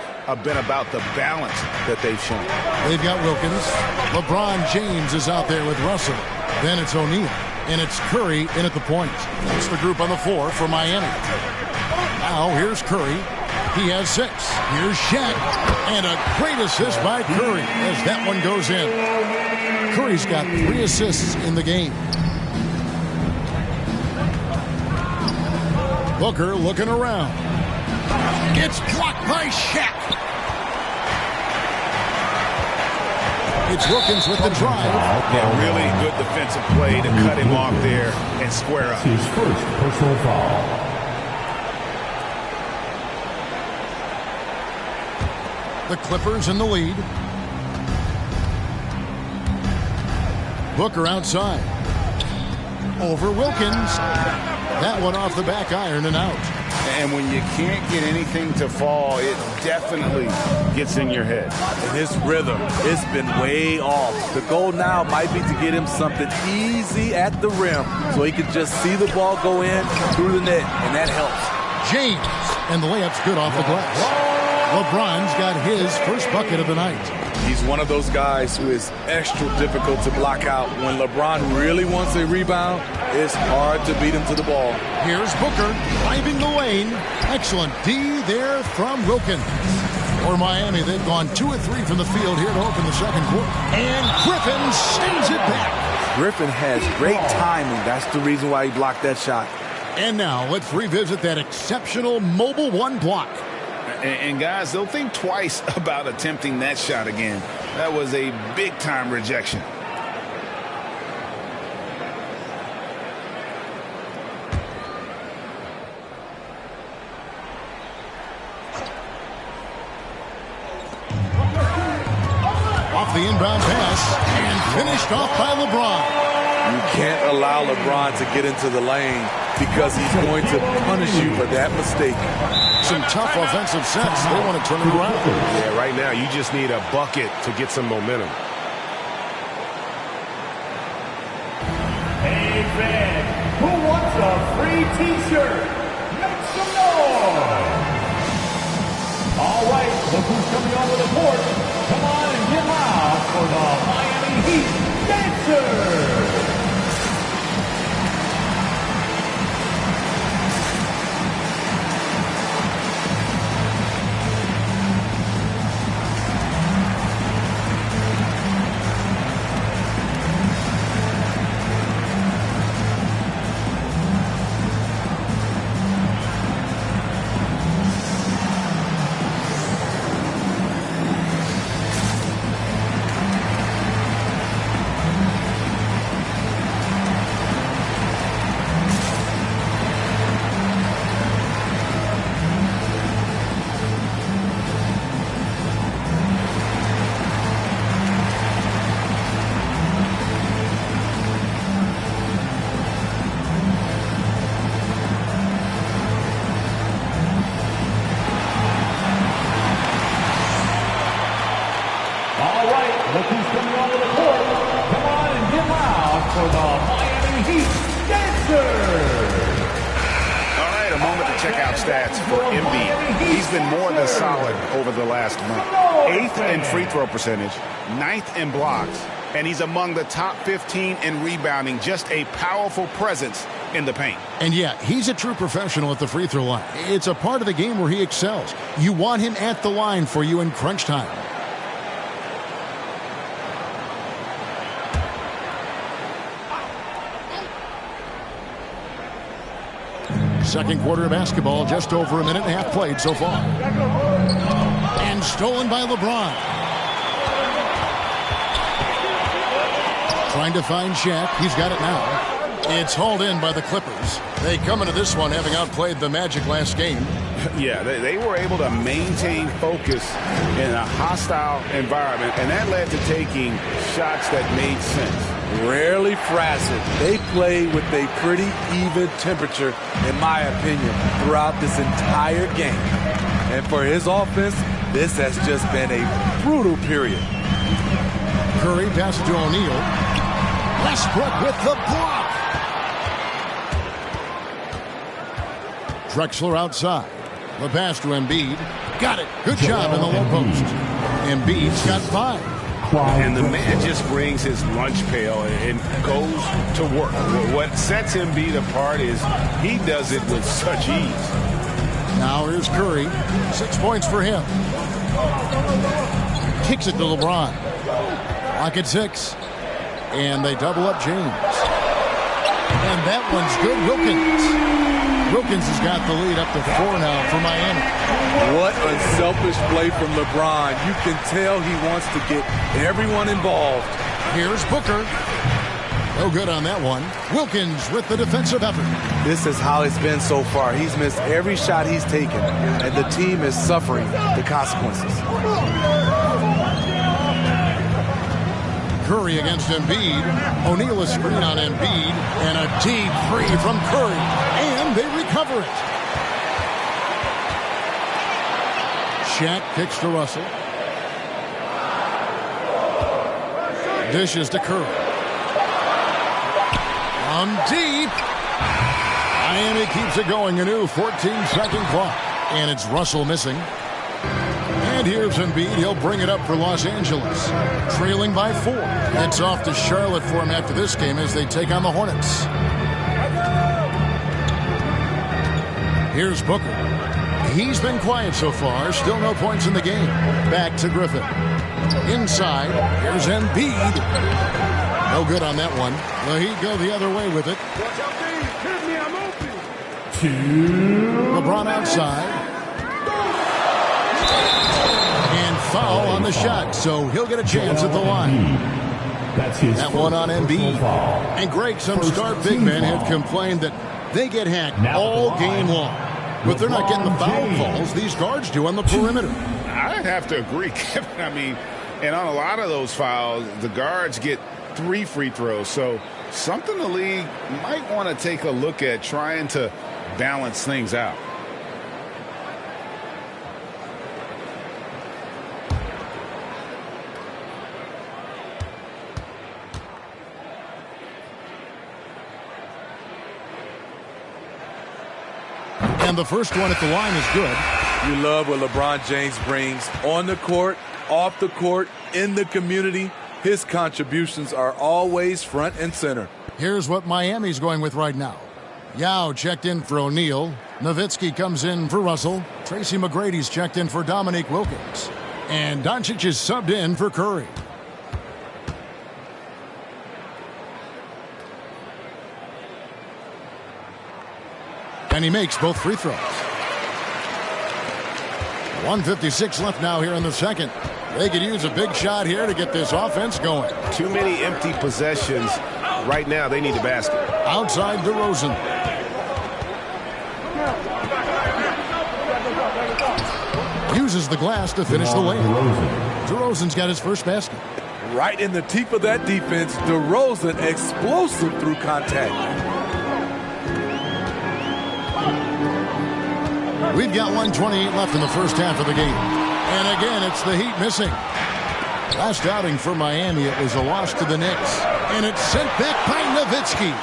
been about the balance that they've shown. They've got Wilkins. LeBron James is out there with Russell. Then it's O'Neal. And it's Curry in at the point. That's the group on the floor for Miami. Now here's Curry. He has 6. Here's Shaq. And a great assist by Curry as that one goes in. Curry's got 3 assists in the game. Booker looking around. It's blocked by Shaq. It's Wilkins with the drive. Yeah, really good defensive play to cut him off there and square up. His first personal foul. The Clippers in the lead. Booker outside. Over Wilkins. That one off the back iron and out. And when you can't get anything to fall, it definitely gets in your head. And his rhythm, it's been way off. The goal now might be to get him something easy at the rim so he can just see the ball go in through the net, and that helps. James, and the layup's good off the glass. LeBron's got his first bucket of the night. He's one of those guys who is extra difficult to block out. When LeBron really wants a rebound, it's hard to beat him to the ball. Here's Booker driving the lane. Excellent D there from Wilkins. For Miami, they've gone 2 of 3 from the field here to open the second quarter. And Griffin sends it back. Griffin has great timing. That's the reason why he blocked that shot. And now let's revisit that exceptional Mobile One block. And guys, they'll think twice about attempting that shot again. That was a big-time rejection. Off the inbound pass and finished off by LeBron. You can't allow LeBron to get into the lane because he's going to punish you for that mistake. Some tough offensive sets. They want to turn it around. Yeah, right now you just need a bucket to get some momentum. Hey, fan, who wants a free T-shirt? Make some noise! All right, look who's coming onto the court. Come on and get loud for the Miami Heat Dancers! checkout stats for Embiid. He's been more than solid over the last month. 8th in free throw percentage, 9th in blocks, and he's among the top 15 in rebounding. Just a powerful presence in the paint. And yeah, he's a true professional at the free throw line. It's a part of the game where he excels. You want him at the line for you in crunch time. Second quarter of basketball, just over a minute and a half played so far. And stolen by LeBron. Trying to find Shaq. He's got it now. It's hauled in by the Clippers. They come into this one having outplayed the Magic last game. Yeah, they were able to maintain focus in a hostile environment, and that led to taking shots that made sense. Rarely frazzled. They play with a pretty even temperature, in my opinion, throughout this entire game. And for his offense, this has just been a brutal period. Curry passes to O'Neal. Westbrook with the block. Drexler outside. The pass to Embiid. Got it. Good job in the low post. Embiid's got 5. And the man just brings his lunch pail and goes to work. What sets Embiid apart is he does it with such ease. Now here's Curry. 6 points for him. Kicks it to LeBron. Lock at 6. And they double up James. And that one's good. Wilkins has got the lead up to 4 now for Miami. What unselfish play from LeBron. You can tell he wants to get everyone involved. Here's Booker. No good on that one. Wilkins with the defensive effort. This is how it's been so far. He's missed every shot he's taken, and the team is suffering the consequences. Curry against Embiid. O'Neal a screen on Embiid, and a deep three from Curry. And they recover it. Shaq kicks to Russell. Dishes to Curry. On deep. Miami keeps it going. A new 14-second clock. And it's Russell missing. And here's Embiid. He'll bring it up for Los Angeles. Trailing by 4. It's off to Charlotte for him after this game as they take on the Hornets. Here's Booker. He's been quiet so far. Still no points in the game. Back to Griffin. Inside. Here's Embiid. No good on that one. The Heat go the other way with it. LeBron outside. And foul on the shot, so he'll get a chance at the line. That one on Embiid. And Greg, some star big men have complained that they get hacked all game long. But they're not getting the foul calls these guards do on the perimeter. I'd have to agree, Kevin. I mean, and on a lot of those fouls, the guards get 3 free throws. So something the league might want to take a look at, trying to balance things out. And the first one at the line is good. You love what LeBron James brings on the court, off the court, in the community. His contributions are always front and center. Here's what Miami's going with right now. Yao checked in for O'Neal. Nowitzki comes in for Russell. Tracy McGrady's checked in for Dominique Wilkins. And Doncic is subbed in for Curry. And he makes both free throws. 1:56 left now here in the second. They could use a big shot here to get this offense going. Too many empty possessions. Right now, they need the basket. Outside DeRozan. Uses the glass to finish the layup. DeRozan's got his first basket. Right in the teeth of that defense, DeRozan explosive through contact. We've got 1:28 left in the first half of the game. And again, it's the Heat missing. Last outing for Miami, it was a loss to the Knicks. And it's sent back by Nowitzki.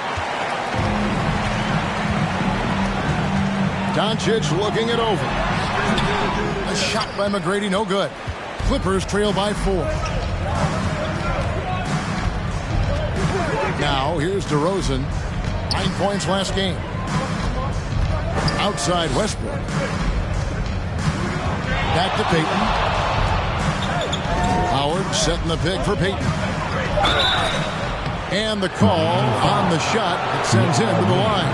Doncic looking it over. A shot by McGrady, no good. Clippers trail by 4. Now, here's DeRozan. 9 points last game. Outside Westbrook. Back to Payton. Howard setting the pick for Payton. And the call on the shot that sends him to the line.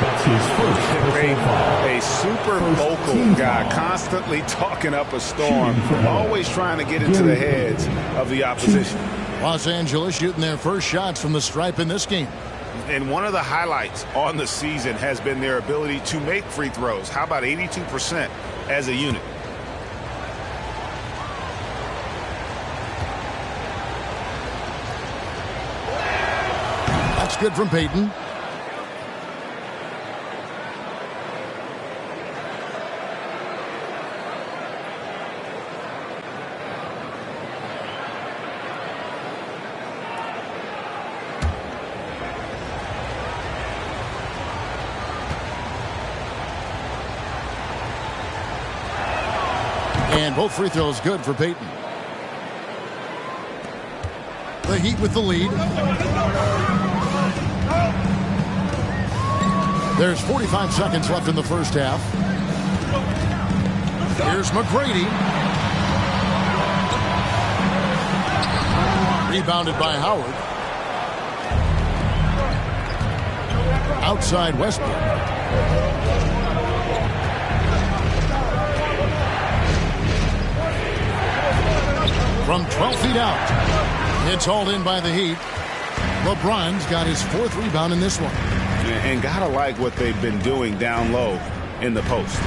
That's his first personal foul. A super vocal guy, constantly talking up a storm, always trying to get into the heads of the opposition. Los Angeles shooting their first shots from the stripe in this game. And one of the highlights on the season has been their ability to make free throws. How about 82% as a unit? That's good from Payton. And both free throws good for Payton. The Heat with the lead. There's 45 seconds left in the first half. Here's McGrady. Rebounded by Howard. Outside Westbrook. From 12 feet out. It's hauled in by the Heat. LeBron's got his 4th rebound in this one. And gotta like what they've been doing down low in the post.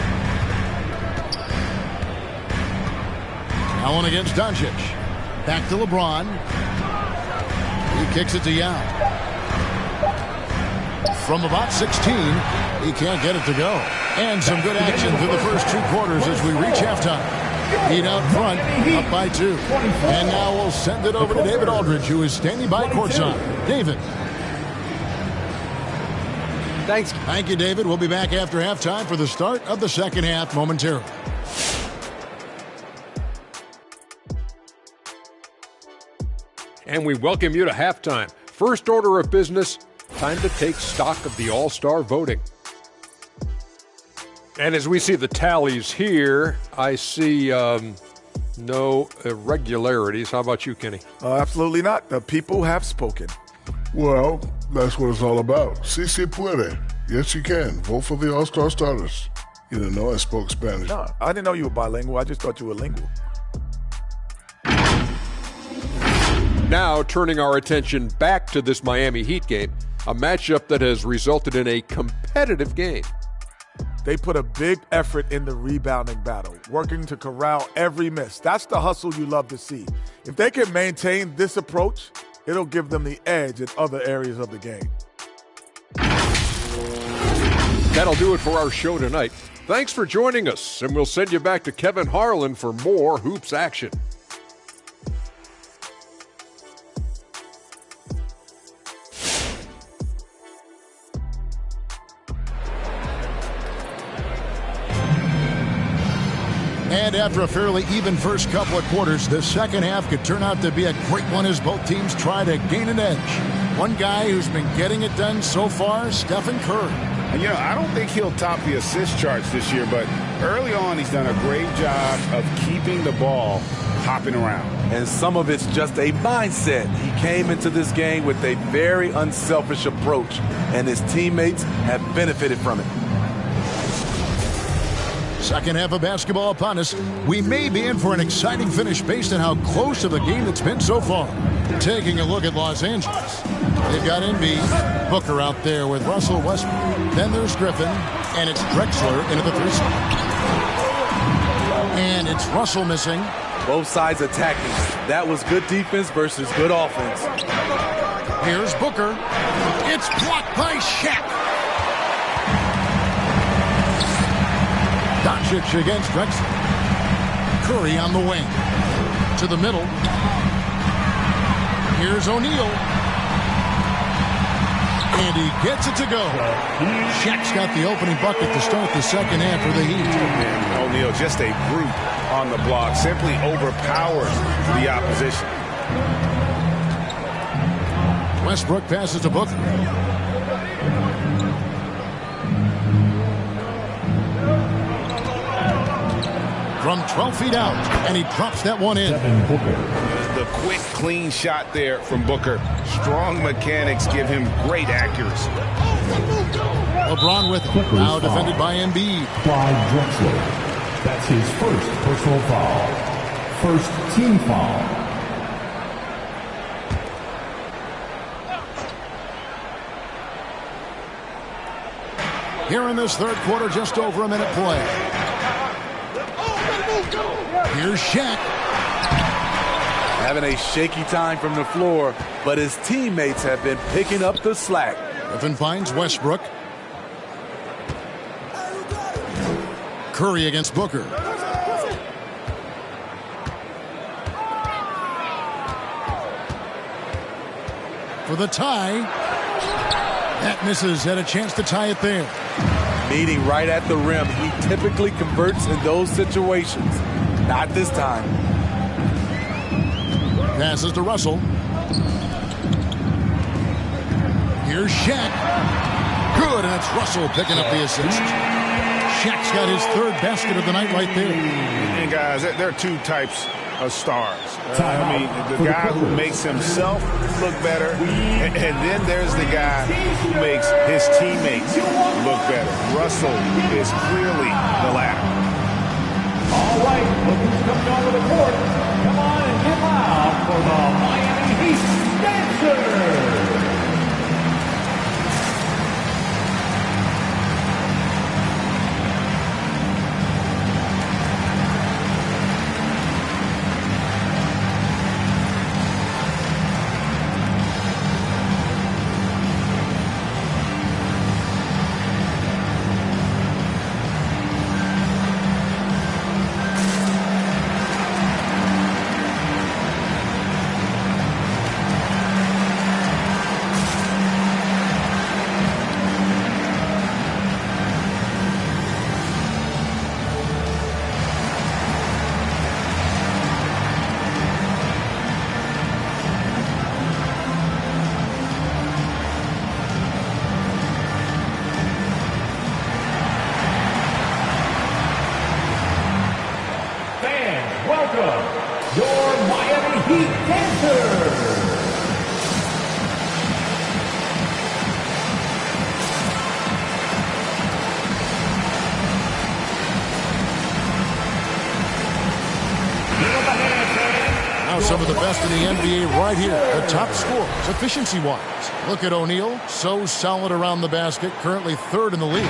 Now on against Doncic. Back to LeBron. He kicks it to Yao. From about 16, he can't get it to go. And some good action through the first 2 quarters as we reach halftime. Heat out front, up by 2. And now we'll send it over to David Aldridge, who is standing by courtside. David. Thanks. Thank you, David. We'll be back after halftime for the start of the second half momentarily. And we welcome you to halftime. First order of business, time to take stock of the All-Star voting. And as we see the tallies here, I see no irregularities. How about you, Kenny? Absolutely not. The people have spoken. Well, that's what it's all about. Si se puede. Yes, you can. Vote for the All-Star starters. You didn't know I spoke Spanish. No, I didn't know you were bilingual. I just thought you were lingual. Now, turning our attention back to this Miami Heat game, a matchup that has resulted in a competitive game. They put a big effort in the rebounding battle, working to corral every miss. That's the hustle you love to see. If they can maintain this approach, it'll give them the edge in other areas of the game. That'll do it for our show tonight. Thanks for joining us, and we'll send you back to Kevin Harlan for more Hoops action. And after a fairly even first couple of quarters, the second half could turn out to be a great one as both teams try to gain an edge. One guy who's been getting it done so far, Stephen Curry. And, you know, I don't think he'll top the assist charts this year, but early on he's done a great job of keeping the ball hopping around. And some of it's just a mindset. He came into this game with a very unselfish approach, and his teammates have benefited from it. Second half of basketball upon us. We may be in for an exciting finish based on how close of a game it's been so far. Taking a look at Los Angeles. They've got Embiid, Booker out there with Russell Westbrook. Then there's Griffin, and it's Drexler into the 3-spot. And it's Russell missing. Both sides attacking. That was good defense versus good offense. Here's Booker. It's blocked by Shaq. Doncic against Drexler. Curry on the wing. To the middle. Here's O'Neal. And he gets it to go. Shaq's got the opening bucket to start the second half for the Heat. And O'Neal, just a brute on the block, simply overpowers the opposition. Westbrook passes to Booker. From 12 feet out, and he drops that one in. The quick, clean shot there from Booker. Strong mechanics give him great accuracy. LeBron with it. Now defended by Embiid. Clyde Drexler. That's his first personal foul. First team foul. Here in this third quarter, just over a minute play. Here's Shaq. Having a shaky time from the floor, but his teammates have been picking up the slack. Griffin finds Westbrook. Curry against Booker. For the tie. That misses. Had a chance to tie it there. Meeting right at the rim. He typically converts in those situations. Not this time. Passes to Russell. Here's Shaq. Good, and it's Russell picking up the assist. Shaq's got his third basket of the night right there. And guys, there are two types of stars. I mean, the guy who makes himself look better, and then there's the guy who makes his teammates look better. Russell is clearly the latter. All right, look who's coming onto the court. Come on and get loud for the Miami Heat dancers. Some of the best in the NBA right here. The top scorers, efficiency-wise. Look at O'Neal, so solid around the basket, currently third in the league.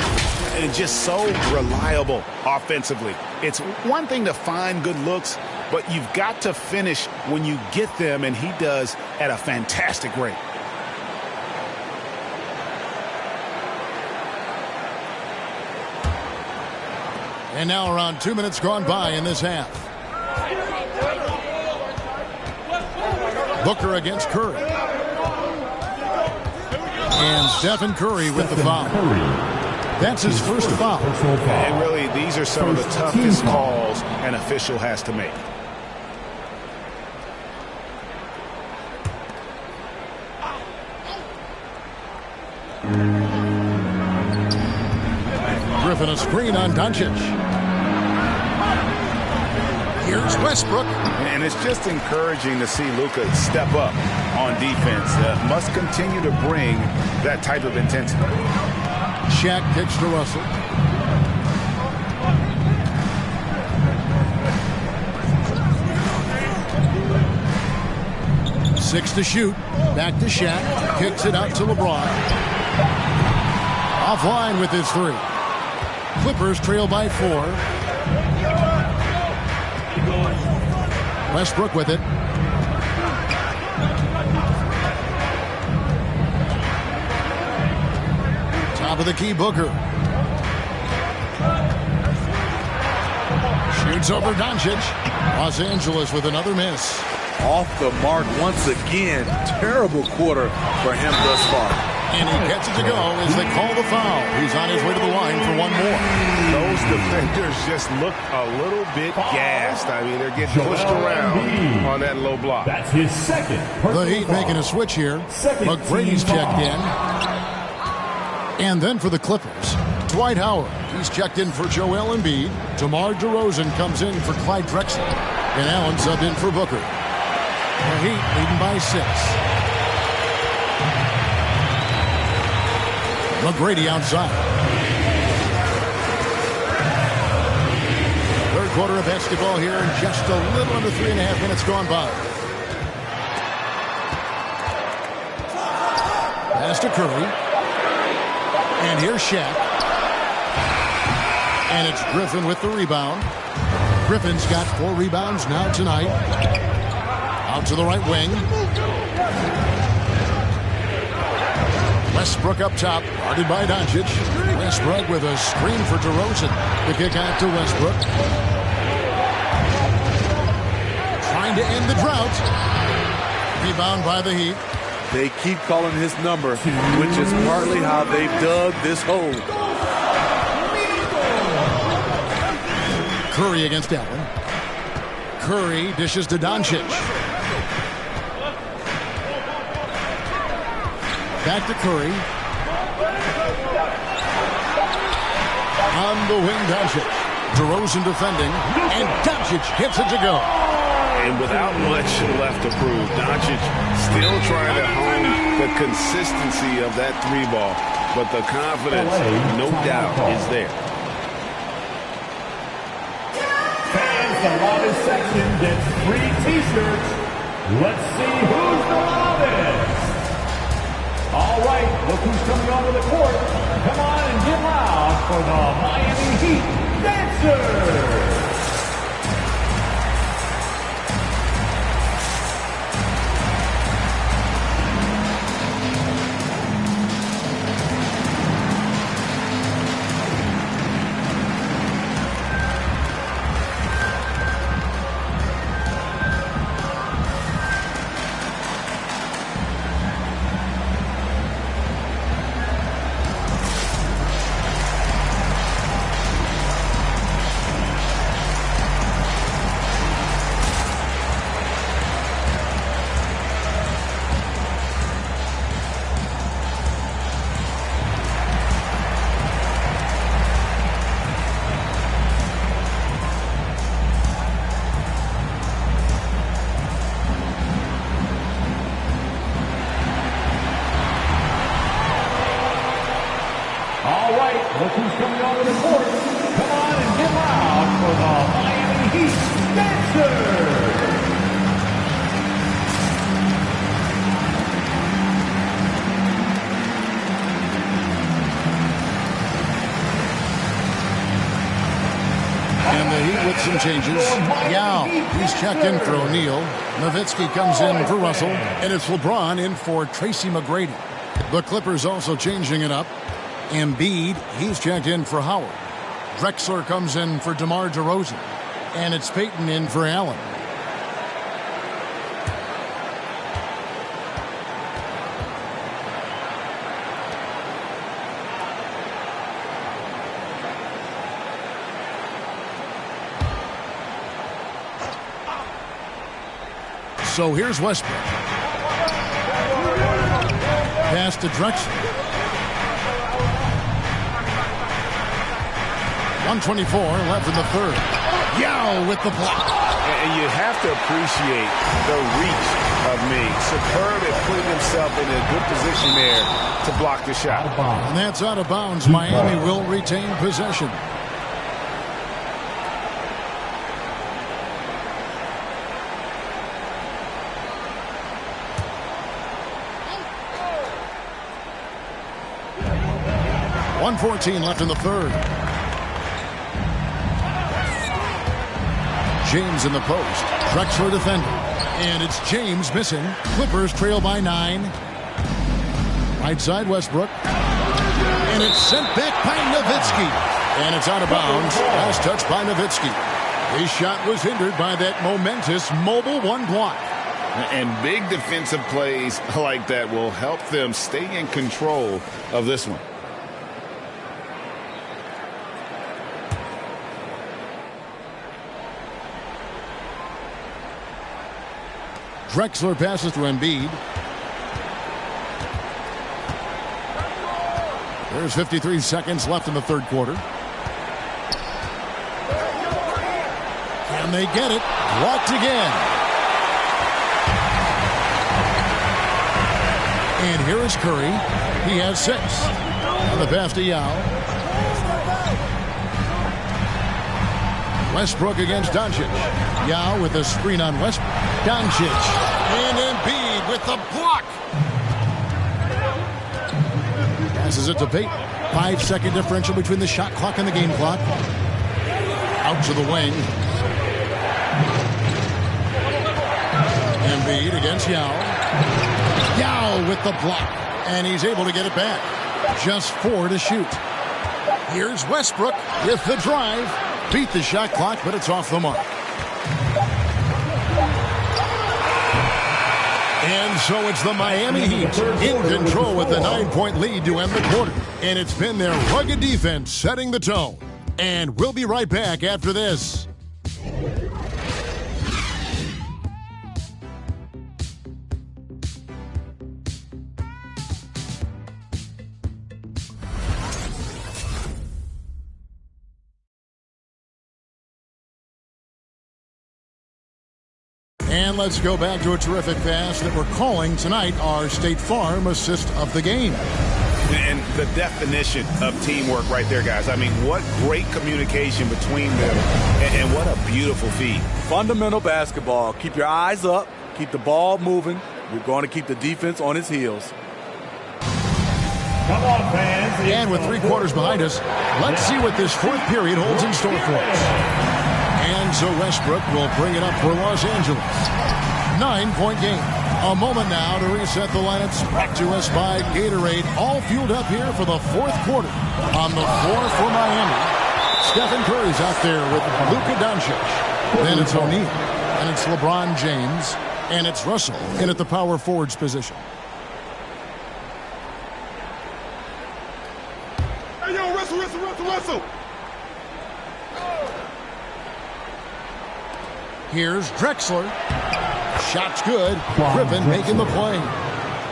And just so reliable offensively. It's one thing to find good looks, but you've got to finish when you get them, and he does at a fantastic rate. And now around 2 minutes gone by in this half. Booker against Curry. And Stephen Curry with the foul. That's his first foul. And really, these are some of the toughest calls an official has to make. Griffin a screen on Doncic. Here's Westbrook. And it's just encouraging to see Luka step up on defense. Must continue to bring that type of intensity. Shaq kicks to Russell. Six to shoot. Back to Shaq. Kicks it out to LeBron. Offline with his three. Clippers trail by 4. Westbrook with it. Top of the key, Booker. Shoots over Doncic. Los Angeles with another miss. Off the mark once again. Terrible quarter for him thus far. And he gets it to go as they call the foul. He's on his way to the line for one more. Those defenders just look a little bit gassed. I mean, they're getting pushed around on that low block. That's his second. The Heat making a switch here. McGrady's checked in. And then for the Clippers, Dwight Howard. He's checked in for Joel Embiid. DeMar DeRozan comes in for Clyde Drexler. And Allen subbed in for Booker. The Heat leading by 6. McGrady outside. Third quarter of basketball here, and just a little under 3.5 minutes gone by. Pass to Curry. And here's Shaq. And it's Griffin with the rebound. Griffin's got 4 rebounds now tonight. Out to the right wing. Westbrook up top, guarded by Doncic. Westbrook with a screen for DeRozan. The kick out to Westbrook. Trying to end the drought. Rebound by the Heat. They keep calling his number, which is partly how they've dug this hole. Curry against Allen. Curry dishes to Doncic. Back to Curry. On the wing, Doncic. DeRozan defending, and Doncic hits it to go. And without much left to prove, Doncic still trying to hone the consistency of that 3-ball, but the confidence, no doubt, is there. Fans, the loudest section gets free T-shirts. Let's see who's the loudest. All right, look who's coming onto the court. Come on and get loud for the Miami Heat Dancers. Look who's coming onto the court. Come on and get loud for the Miami Heat Dancers. And the Heat with some changes. Yao, he's checked in for O'Neal. Nowitzki comes in for Russell. And it's LeBron in for Tracy McGrady. The Clippers also changing it up. Embiid, he's checked in for Howard. Drexler comes in for DeMar DeRozan. And it's Payton in for Allen. So here's Westbrook. Pass to Drexler. 1:24 left in the third. Yao with the block. And you have to appreciate the reach of Ming. Superb at putting himself in a good position there to block the shot. And that's out of bounds. Miami will retain possession. .114 left in the third. James in the post. Drexler defending. And it's James missing. Clippers trail by 9. Right side Westbrook. And it's sent back by Nowitzki. And it's out of bounds. Last touch by Nowitzki. His shot was hindered by that momentous mobile one block. And big defensive plays like that will help them stay in control of this one. Drexler passes to Embiid. There's 53 seconds left in the third quarter. Can they get it? Blocked again. And here is Curry. He has 6. On the pass to Yao. Westbrook against Doncic. Yao with a screen on Westbrook. Doncic. And Embiid with the block. Passes it to Payton. 5-second differential between the shot clock and the game clock. Out to the wing. Embiid against Yao. Yao with the block. And he's able to get it back. Just 4 to shoot. Here's Westbrook with the drive. Beat the shot clock, but it's off the mark. And so it's the Miami Heat in control with a 9-point lead to end the quarter. And it's been their rugged defense setting the tone. And we'll be right back after this. And let's go back to a terrific pass that we're calling tonight our State Farm assist of the game. And the definition of teamwork right there, guys. I mean, what great communication between them, and what a beautiful feed. Fundamental basketball. Keep your eyes up. Keep the ball moving. You're going to keep the defense on its heels. Come on, fans. And with 3 quarters behind us, let's see what this fourth period holds in store for us. And so Westbrook will bring it up for Los Angeles. 9-point game. A moment now to reset the lineups. Brought to us by Gatorade. All fueled up here for the fourth quarter. On the floor for Miami, Stephen Curry's out there with Luka Doncic. Then it's O'Neal. And it's LeBron James. And it's Russell in at the power forwards position. Hey, yo, Russell. Here's Drexler. Shot's good. Griffin making the play.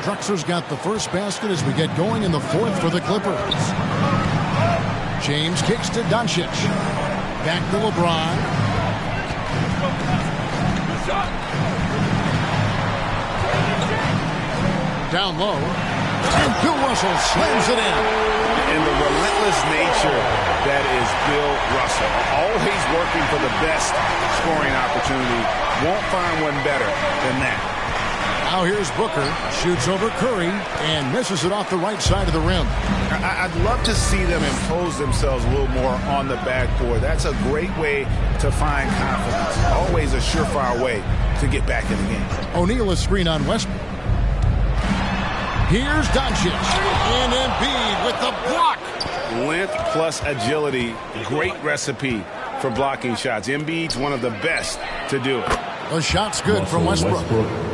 Drexler's got the first basket as we get going in the fourth for the Clippers. James kicks to Doncic. Back to LeBron. Down low. And Bill Russell slams it in. And the relentless nature that is Bill Russell. Always working for the best scoring opportunity. Won't find one better than that. Now here's Booker. Shoots over Curry and misses it off the right side of the rim. I'd love to see them impose themselves a little more on the backboard. That's a great way to find confidence. Always a surefire way to get back in the game. O'Neal is screen on Westbrook. Here's Doncic. And Embiid with the block. Length plus agility. Great recipe for blocking shots. Embiid's one of the best to do it. The shot's good from Westbrook.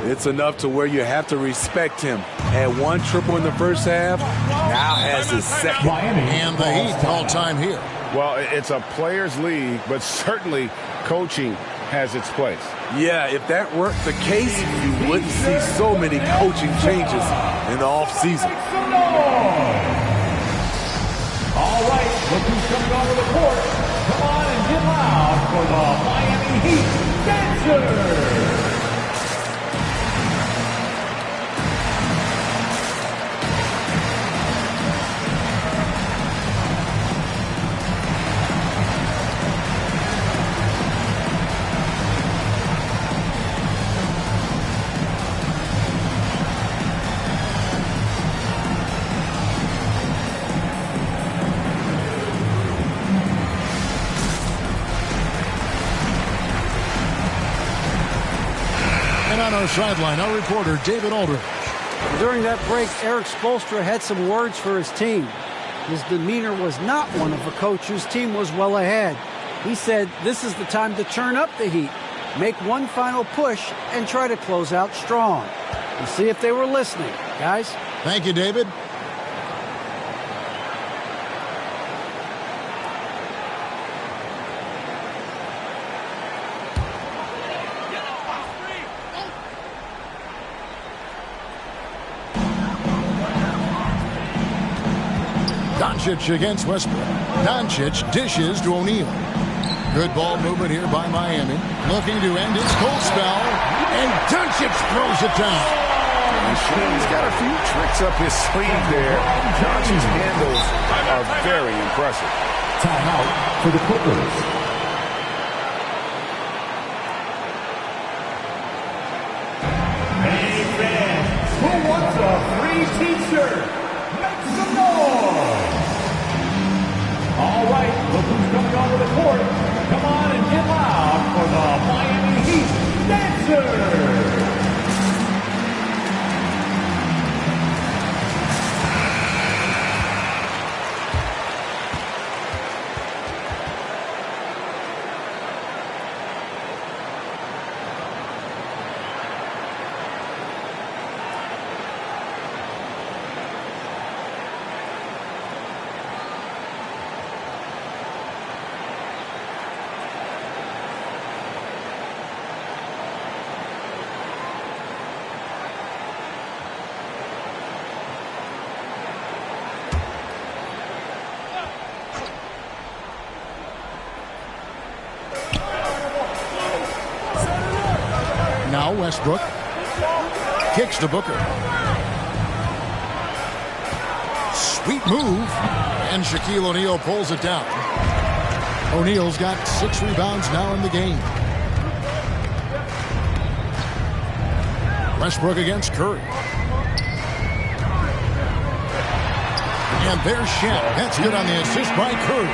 It's enough to where you have to respect him. Had 1 triple in the first half. Now has his second. And the Heat all-time here. Well, it's a players' league, but certainly coaching has its place. Yeah, if that weren't the case, you wouldn't see so many coaching changes in the offseason. All right, look who's coming onto the court. Come on and get loud for the Miami Heat Dancers. On our sideline, our reporter, David Aldridge. During that break, Eric Spoelstra had some words for his team. His demeanor was not one of a coach whose team was well ahead. He said, this is the time to turn up the heat. make one final push and try to close out strong. We'll see if they were listening, guys. Thank you, David. Doncic against Westbrook. Doncic dishes to O'Neal. Good ball movement here by Miami. Looking to end his cold spell. And Doncic throws it down. He's got a few tricks up his sleeve there. Doncic's handles are very impressive. Timeout for the Clippers. Hey fans, who wants a free t-shirt? Make some noise! All right, look who's coming onto the court. Come on and get loud for the Miami Heat Dancers! Now Westbrook kicks to Booker. Sweet move. And Shaquille O'Neal pulls it down. O'Neal's got 6 rebounds now in the game. Westbrook against Curry. And there's Shaq. That's good on the assist by Curry.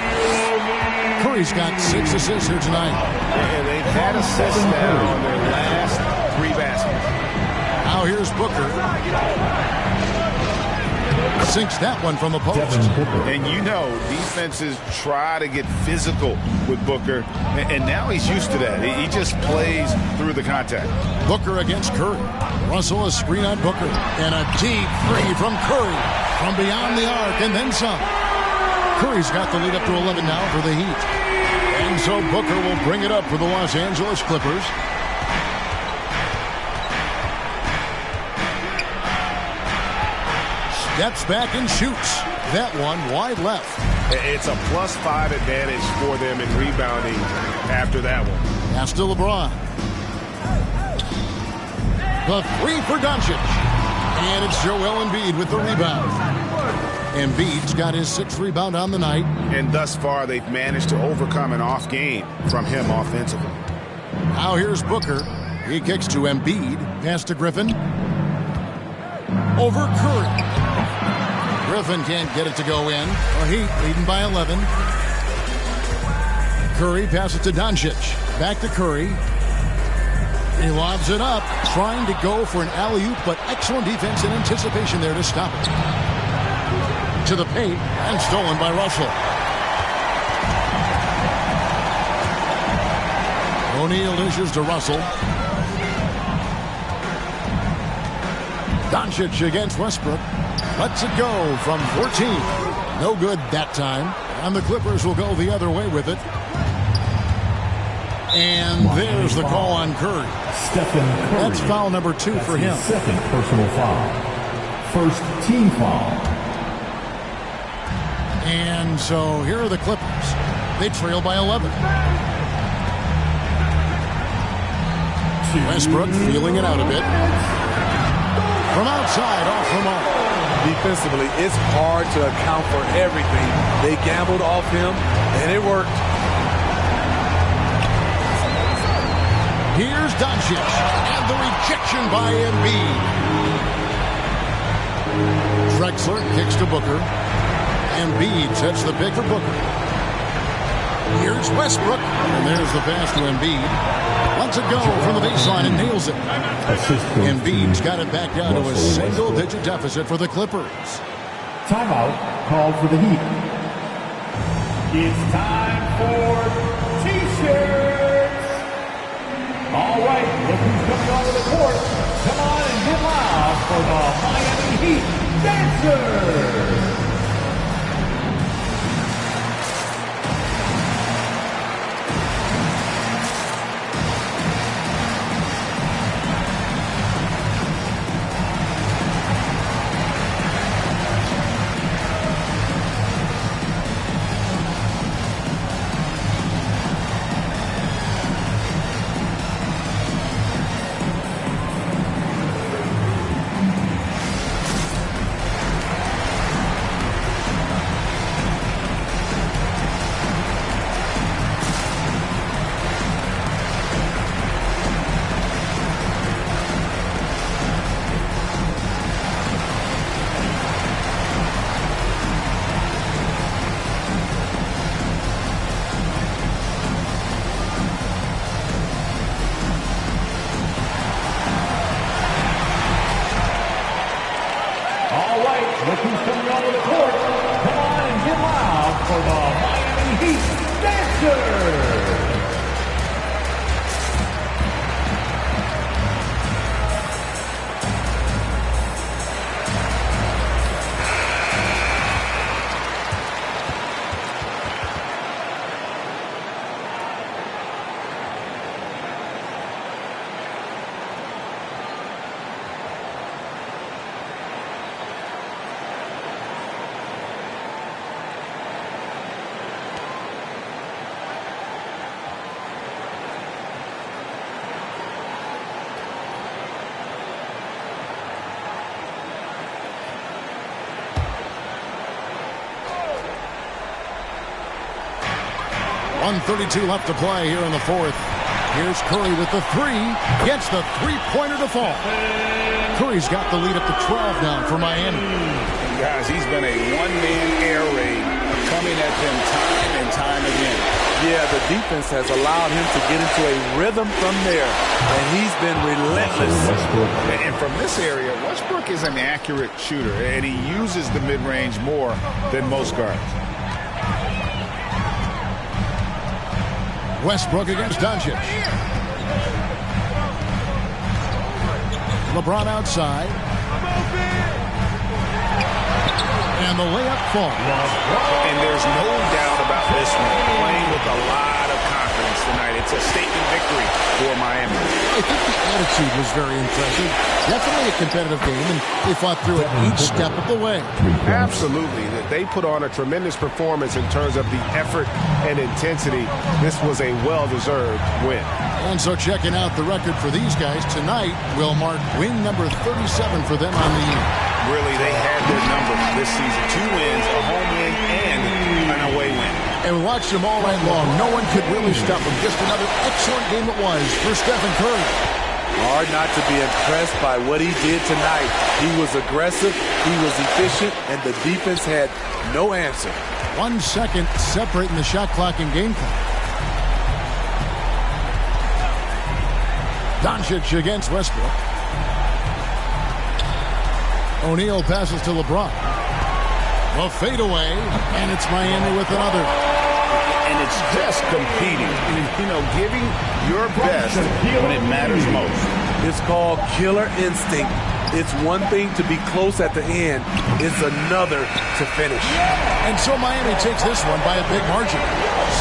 Curry's got 6 assists here tonight. And they've had assists now on their last 3 baskets. Now here's Booker. Sinks that one from the post. And you know, defenses try to get physical with Booker, and now he's used to that. He just plays through the contact. Booker against Curry. Russell a screen on Booker. And a deep 3 from Curry. From beyond the arc and then some. Curry's got the lead up to 11 now for the Heat. And so Booker will bring it up for the Los Angeles Clippers. Steps back and shoots. That one wide left. It's a +5 advantage for them in rebounding after that one. Pass to LeBron. The 3 for Doncic. And it's Joel Embiid with the rebound. Embiid's got his 6th rebound on the night. And thus far, they've managed to overcome an off game from him offensively. Now here's Booker. He kicks to Embiid. Pass to Griffin. Over Curry. Griffin can't get it to go in. The Heat leading by 11. Curry passes to Doncic. Back to Curry. He lobs it up, trying to go for an alley-oop, but excellent defense and anticipation there to stop it. To the paint, and stolen by Russell. O'Neal dishes to Russell. Doncic against Westbrook. Lets it go from 14. No good that time. And the Clippers will go the other way with it. And there's the call on Curry. Stephen Curry. That's foul number 2 for him. Second personal foul. First team foul. And so here are the Clippers. They trail by 11. Westbrook feeling it out a bit. From outside, off the mark. Defensively, it's hard to account for everything. They gambled off him, and it worked. Here's Doncic, and the rejection by Embiid. Drexler kicks to Booker. Embiid sets the pick for Booker. Here's Westbrook, and there's the pass to Embiid. Lets it go from the baseline and nails it. Embiid's got it back down to a single-digit deficit for the Clippers. Timeout called for the Heat. It's time for T-shirts. look who's coming onto the court. Come on and get loud for the Miami Heat Dancers. Look who's coming onto the court. Come on and get loud for the Miami Heat Dancers. .132 left to play here in the fourth. Here's Curry with the three. Gets the three-pointer to fall. Curry's got the lead up to 12 now for Miami. Guys, he's been a one-man air raid coming at them time and time again. Yeah, the defense has allowed him to get into a rhythm from there, and he's been relentless. And from this area, Westbrook is an accurate shooter, and he uses the mid-range more than most guards. Westbrook against Doncic. LeBron outside. And the layup falls. And there's no doubt about this one. Playing with a lot of confidence tonight. It's a statement victory for Miami. I think the attitude was very impressive. Definitely a competitive game, and they fought through it each step of the way. Absolutely. They put on a tremendous performance in terms of the effort and intensity. This was a well-deserved win. And so checking out the record for these guys tonight will mark win number 37 for them on the year. Really, they had their number this season. 2 wins, a home win, and an away win. And we watched them all night long. No one could really stop them. Just another excellent game it was for Stephen Curry. Hard not to be impressed by what he did tonight. He was aggressive, he was efficient, and the defense had no answer. 1 second separating the shot clock and game clock. Doncic against Westbrook. O'Neal passes to LeBron. A fadeaway, and it's Miami with another. And it's just competing, you know, giving your best when it matters most. It's called killer instinct. It's one thing to be close at the end. It's another to finish. And so Miami takes this one by a big margin.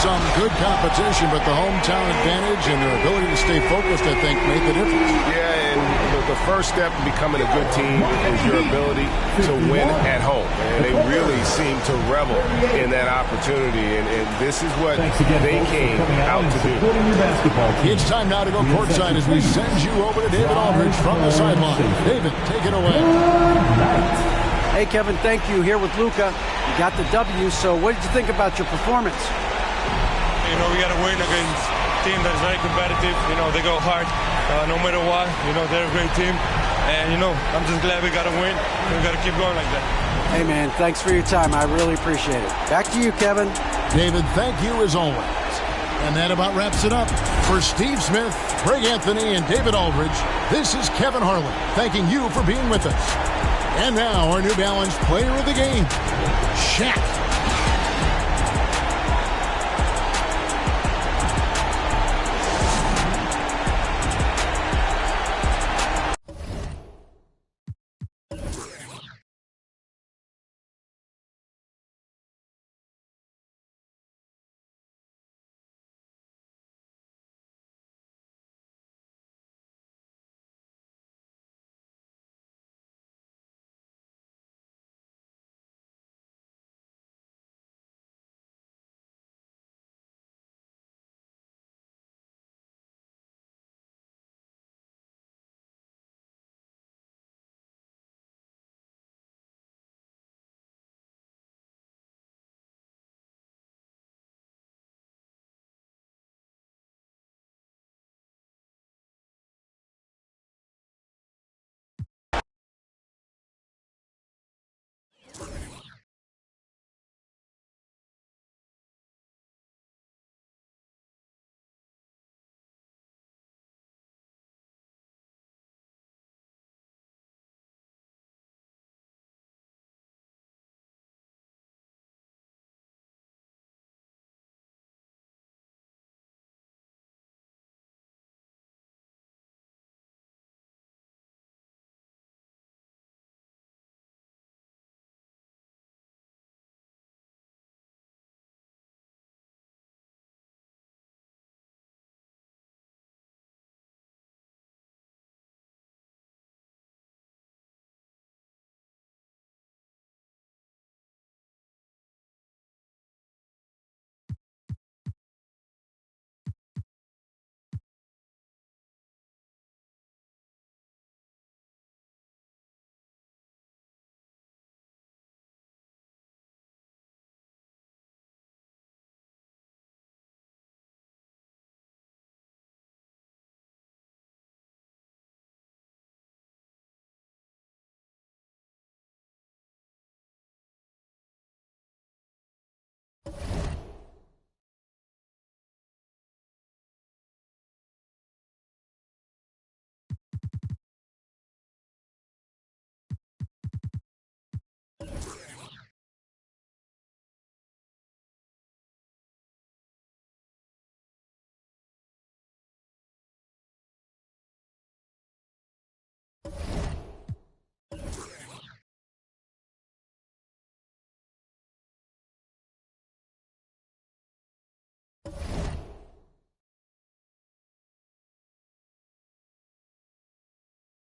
Some good competition, but the hometown advantage and their ability to stay focused, I think, made the difference. Yeah, and the first step in becoming a good team is your ability to win at home. And they really seem to revel in that opportunity, and this is what they came out to do. It's time now to go courtside as we send you over to David Aldridge from the sideline. David, take it away. Hey, Kevin, thank you. Here with Luka. You got the W, so what did you think about your performance? You know, we got to win against a team that is very competitive. You know, they go hard no matter what. You know, they're a great team. And, you know, I'm just glad we got to win. We got to keep going like that. Hey, man, thanks for your time. I really appreciate it. Back to you, Kevin. David, thank you as always. And that about wraps it up. For Steve Smith, Greg Anthony, and David Aldridge, this is Kevin Harlan thanking you for being with us. And now our New Balance player of the game, Shaq.